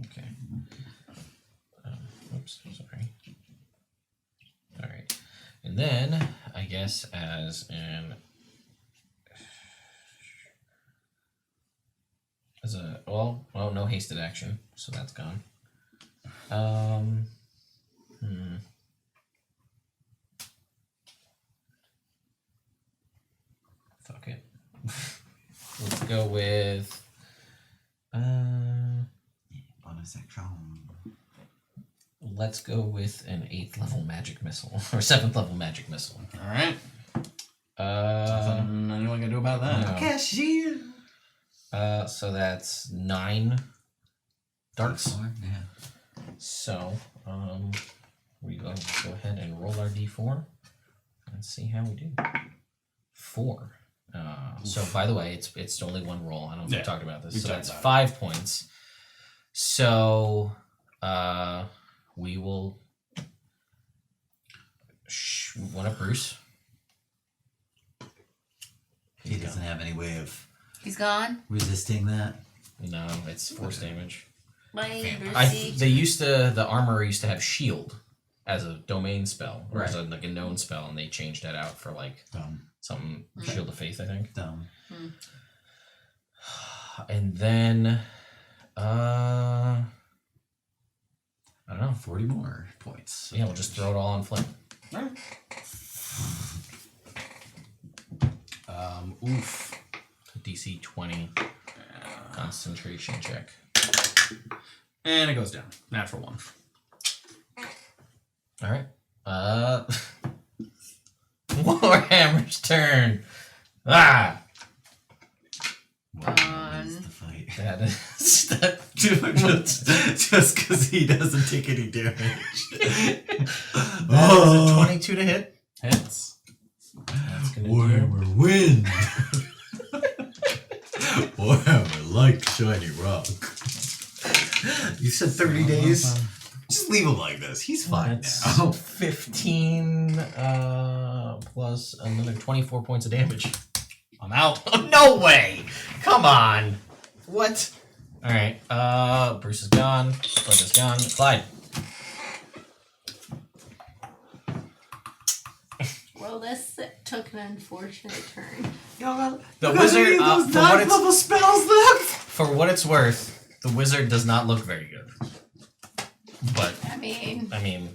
Speaker 1: Okay. Oops, sorry. Alright. And then, I guess, as an... Well, no hasted action, so that's gone. Fuck it. Let's go with
Speaker 2: Bonus action.
Speaker 1: let's go with an 8th level magic missile or 7th level magic missile.
Speaker 5: All right. Nothing anyone can do about that.
Speaker 1: No.
Speaker 2: Cashier.
Speaker 1: So that's 9 darts.
Speaker 2: Yeah.
Speaker 1: So, we go ahead and roll our d4 and see how we do. 4. So, by the way, it's only one roll. I don't know if we talked about this. So that's 5 points. So, we will one up Bruce.
Speaker 2: He doesn't have any way of
Speaker 3: He's gone.
Speaker 2: resisting that.
Speaker 1: No, it's force damage.
Speaker 3: Bye,
Speaker 1: The armorer used to have shield as a domain spell, or as like a known spell, and they changed that out for like something shield of faith, I think.
Speaker 2: Dumb.
Speaker 1: And then, I don't know.
Speaker 2: 40 more points.
Speaker 1: Yeah, we'll just throw it all on Flint.
Speaker 5: Oof.
Speaker 1: DC 20 concentration check.
Speaker 5: And it goes down. Natural 1.
Speaker 1: All right. Warhammer's turn. Ah.
Speaker 2: Wins the fight.
Speaker 1: That is that.
Speaker 2: just because he doesn't take any damage.
Speaker 1: That is a 22 to hit.
Speaker 5: Hits.
Speaker 1: That's gonna
Speaker 2: Warhammer win. Warhammer like shiny rock. You said 30 days. Just leave him like this. He's fine
Speaker 1: That's
Speaker 2: now.
Speaker 1: 15 plus another 24 points of damage.
Speaker 5: I'm out.
Speaker 1: No way! Come on! What? Alright, Bruce is gone. Split is gone. Clyde.
Speaker 3: Well, this took an unfortunate turn.
Speaker 1: The wizard,
Speaker 2: spells left.
Speaker 1: for what it's worth, the wizard does not look very good. But,
Speaker 3: I mean,
Speaker 1: I don't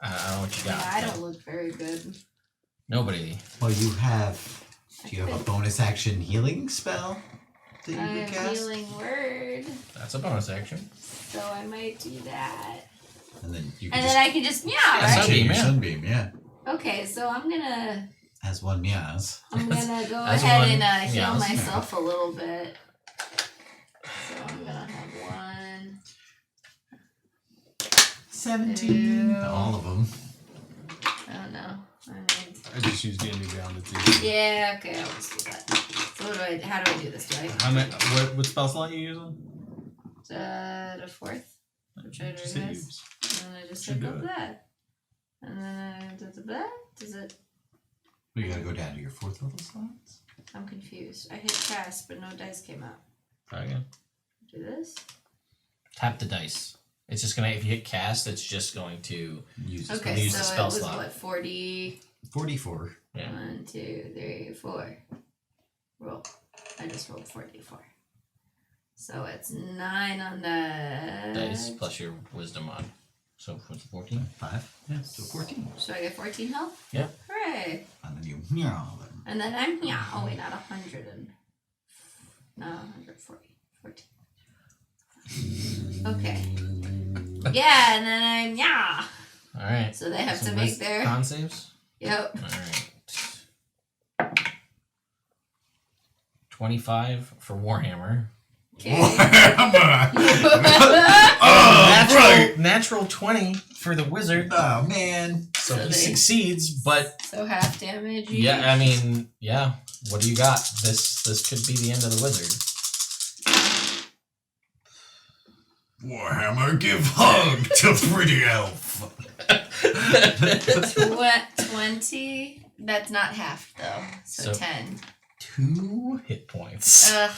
Speaker 1: know what you got.
Speaker 3: I don't look very good.
Speaker 1: Nobody.
Speaker 2: Well, you have. Do you have a bonus action healing spell that you
Speaker 3: I
Speaker 2: can
Speaker 3: have
Speaker 2: cast?
Speaker 3: healing word,
Speaker 1: That's a bonus action.
Speaker 3: so I might do that.
Speaker 2: And then you can
Speaker 3: And
Speaker 2: just
Speaker 3: then I can just meow,
Speaker 1: Yeah,
Speaker 3: right?
Speaker 1: Sunbeam,
Speaker 2: your
Speaker 1: yeah.
Speaker 2: sunbeam, yeah.
Speaker 3: Okay, so I'm gonna
Speaker 2: As one meows.
Speaker 3: go
Speaker 1: As
Speaker 3: ahead
Speaker 1: one
Speaker 3: and heal
Speaker 1: meows.
Speaker 3: myself a little bit. So I'm gonna have 1.
Speaker 2: 17. All of them.
Speaker 3: I don't know.
Speaker 5: I just used D&D Beyond. It's easy.
Speaker 3: Yeah, okay, I'll just do that. So how do I do this? Do I
Speaker 5: How many? What spell slot you using?
Speaker 3: the 4th? Which I
Speaker 5: Just
Speaker 3: do
Speaker 5: hit
Speaker 3: this.
Speaker 5: use.
Speaker 3: And then I just
Speaker 5: Should
Speaker 3: pick
Speaker 5: do
Speaker 3: up
Speaker 5: it.
Speaker 3: that. And then I do that. Does it?
Speaker 2: You gotta go down to your 4th level slots.
Speaker 3: I'm confused. I hit cast, but no dice came out.
Speaker 1: Try again.
Speaker 3: Do this?
Speaker 1: Tap the dice. It's just gonna, if you hit cast, it's just going to
Speaker 2: Use the
Speaker 3: Okay,
Speaker 1: use
Speaker 3: so
Speaker 1: the spell
Speaker 3: it was
Speaker 1: slot.
Speaker 3: what, 40?
Speaker 2: 44.
Speaker 1: Yeah.
Speaker 3: 1, 2, 3, 4. Roll. I just rolled 44. So it's 9 on the
Speaker 1: Dice plus your wisdom on. So what's 14?
Speaker 2: 5. Yeah, so 14.
Speaker 3: So I get 14 health?
Speaker 1: Yeah.
Speaker 3: Hooray!
Speaker 2: And then you meow them.
Speaker 3: And then I'm oh wait, not 100 and no 140. 14. Okay. Yeah, and then I'm
Speaker 1: Alright.
Speaker 3: So they have to make their
Speaker 1: con saves?
Speaker 3: Yep.
Speaker 1: Alright. 25 for Warhammer.
Speaker 3: Okay.
Speaker 1: Natural 20 for the wizard.
Speaker 2: Oh, man.
Speaker 1: So
Speaker 3: So
Speaker 1: he
Speaker 3: they-
Speaker 1: succeeds, but
Speaker 3: So half damage.
Speaker 1: yeah, I mean, yeah. What do you got? This could be the end of the wizard.
Speaker 2: Warhammer, give hug to pretty elf.
Speaker 3: 20. That's not half though. So
Speaker 1: So-
Speaker 3: 10.
Speaker 1: 2 hit points.
Speaker 3: Ugh.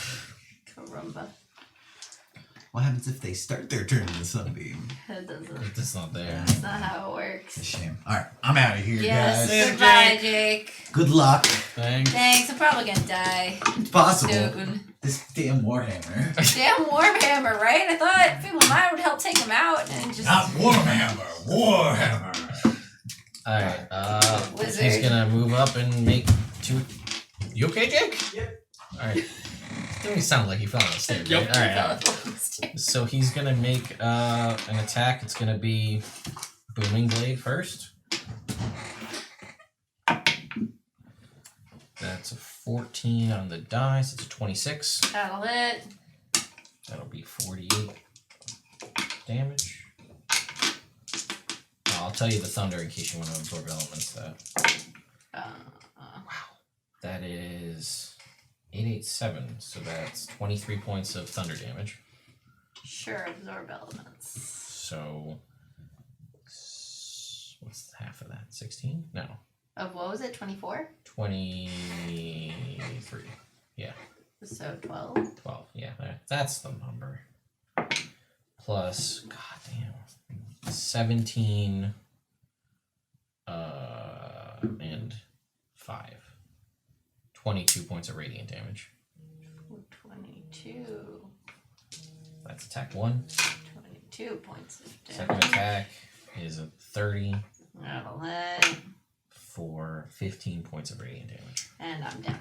Speaker 3: Caramba.
Speaker 2: What happens if they start their turn in the sunbeam?
Speaker 3: That doesn't.
Speaker 1: It's not there.
Speaker 3: That's not how it
Speaker 2: It's a
Speaker 3: works.
Speaker 2: shame. Alright, I'm out of here,
Speaker 3: Yes.
Speaker 2: guys.
Speaker 3: Goodbye, Jake.
Speaker 2: Good luck.
Speaker 1: Thanks.
Speaker 3: Thanks. I'm probably gonna die
Speaker 2: It's possible.
Speaker 3: soon.
Speaker 2: This damn Warhammer.
Speaker 3: Damn Warhammer, right? I thought people of mine would help take him out and just.
Speaker 2: Not Warhammer. Warhammer.
Speaker 1: Alright,
Speaker 3: Wizard.
Speaker 1: he's gonna move up and make 2. You okay, Jake?
Speaker 2: Yep.
Speaker 1: Alright. Doesn't sound like he fell on the stairs.
Speaker 5: Yep.
Speaker 1: Right? Alright. So he's gonna make an attack. It's gonna be Booming Blade first. That's a 14 on the dice. It's a 26.
Speaker 3: That'll hit.
Speaker 1: That'll be 48 damage. I'll tell you the thunder in case you want to absorb elements. That is 887. So that's 23 points of thunder damage.
Speaker 3: Sure, absorb elements.
Speaker 1: So what's half of that? 16? No.
Speaker 3: Of what was it? 24?
Speaker 1: 23. Yeah.
Speaker 3: So 12.
Speaker 1: 12. Yeah, that's the number. Plus, goddamn, 17 and 5. 22 points of radiant damage.
Speaker 3: 22.
Speaker 1: That's attack 1.
Speaker 3: 22 points of
Speaker 1: Second
Speaker 3: damage.
Speaker 1: attack is a 30
Speaker 3: That'll hit.
Speaker 1: for 15 points of radiant damage.
Speaker 3: And I'm down.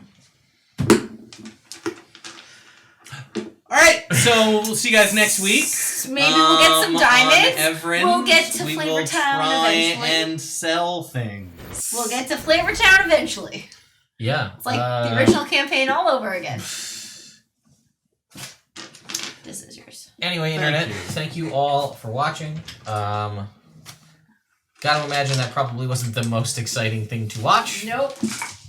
Speaker 5: Alright, so we'll see you guys next week.
Speaker 3: Maybe we'll get some diamonds.
Speaker 5: On Evrand,
Speaker 3: We'll get to
Speaker 5: we will
Speaker 3: Flavortown
Speaker 5: try
Speaker 3: eventually.
Speaker 5: and sell things.
Speaker 3: We'll get to Flavortown eventually.
Speaker 1: Yeah.
Speaker 3: It's like the original campaign all over again. This is yours.
Speaker 1: Anyway, Internet,
Speaker 5: you.
Speaker 1: thank you all for watching. Gotta imagine that probably wasn't the most exciting thing to watch.
Speaker 3: Nope.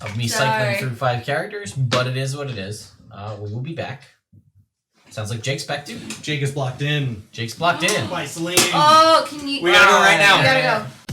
Speaker 1: Of me
Speaker 3: Sorry.
Speaker 1: cycling through 5 characters, but it is what it is. We will be back. Sounds like Jake's back too.
Speaker 5: Jake is blocked in.
Speaker 1: Jake's blocked in.
Speaker 5: By Celine.
Speaker 3: Oh, can you?
Speaker 5: We gotta go right now.
Speaker 3: We gotta go.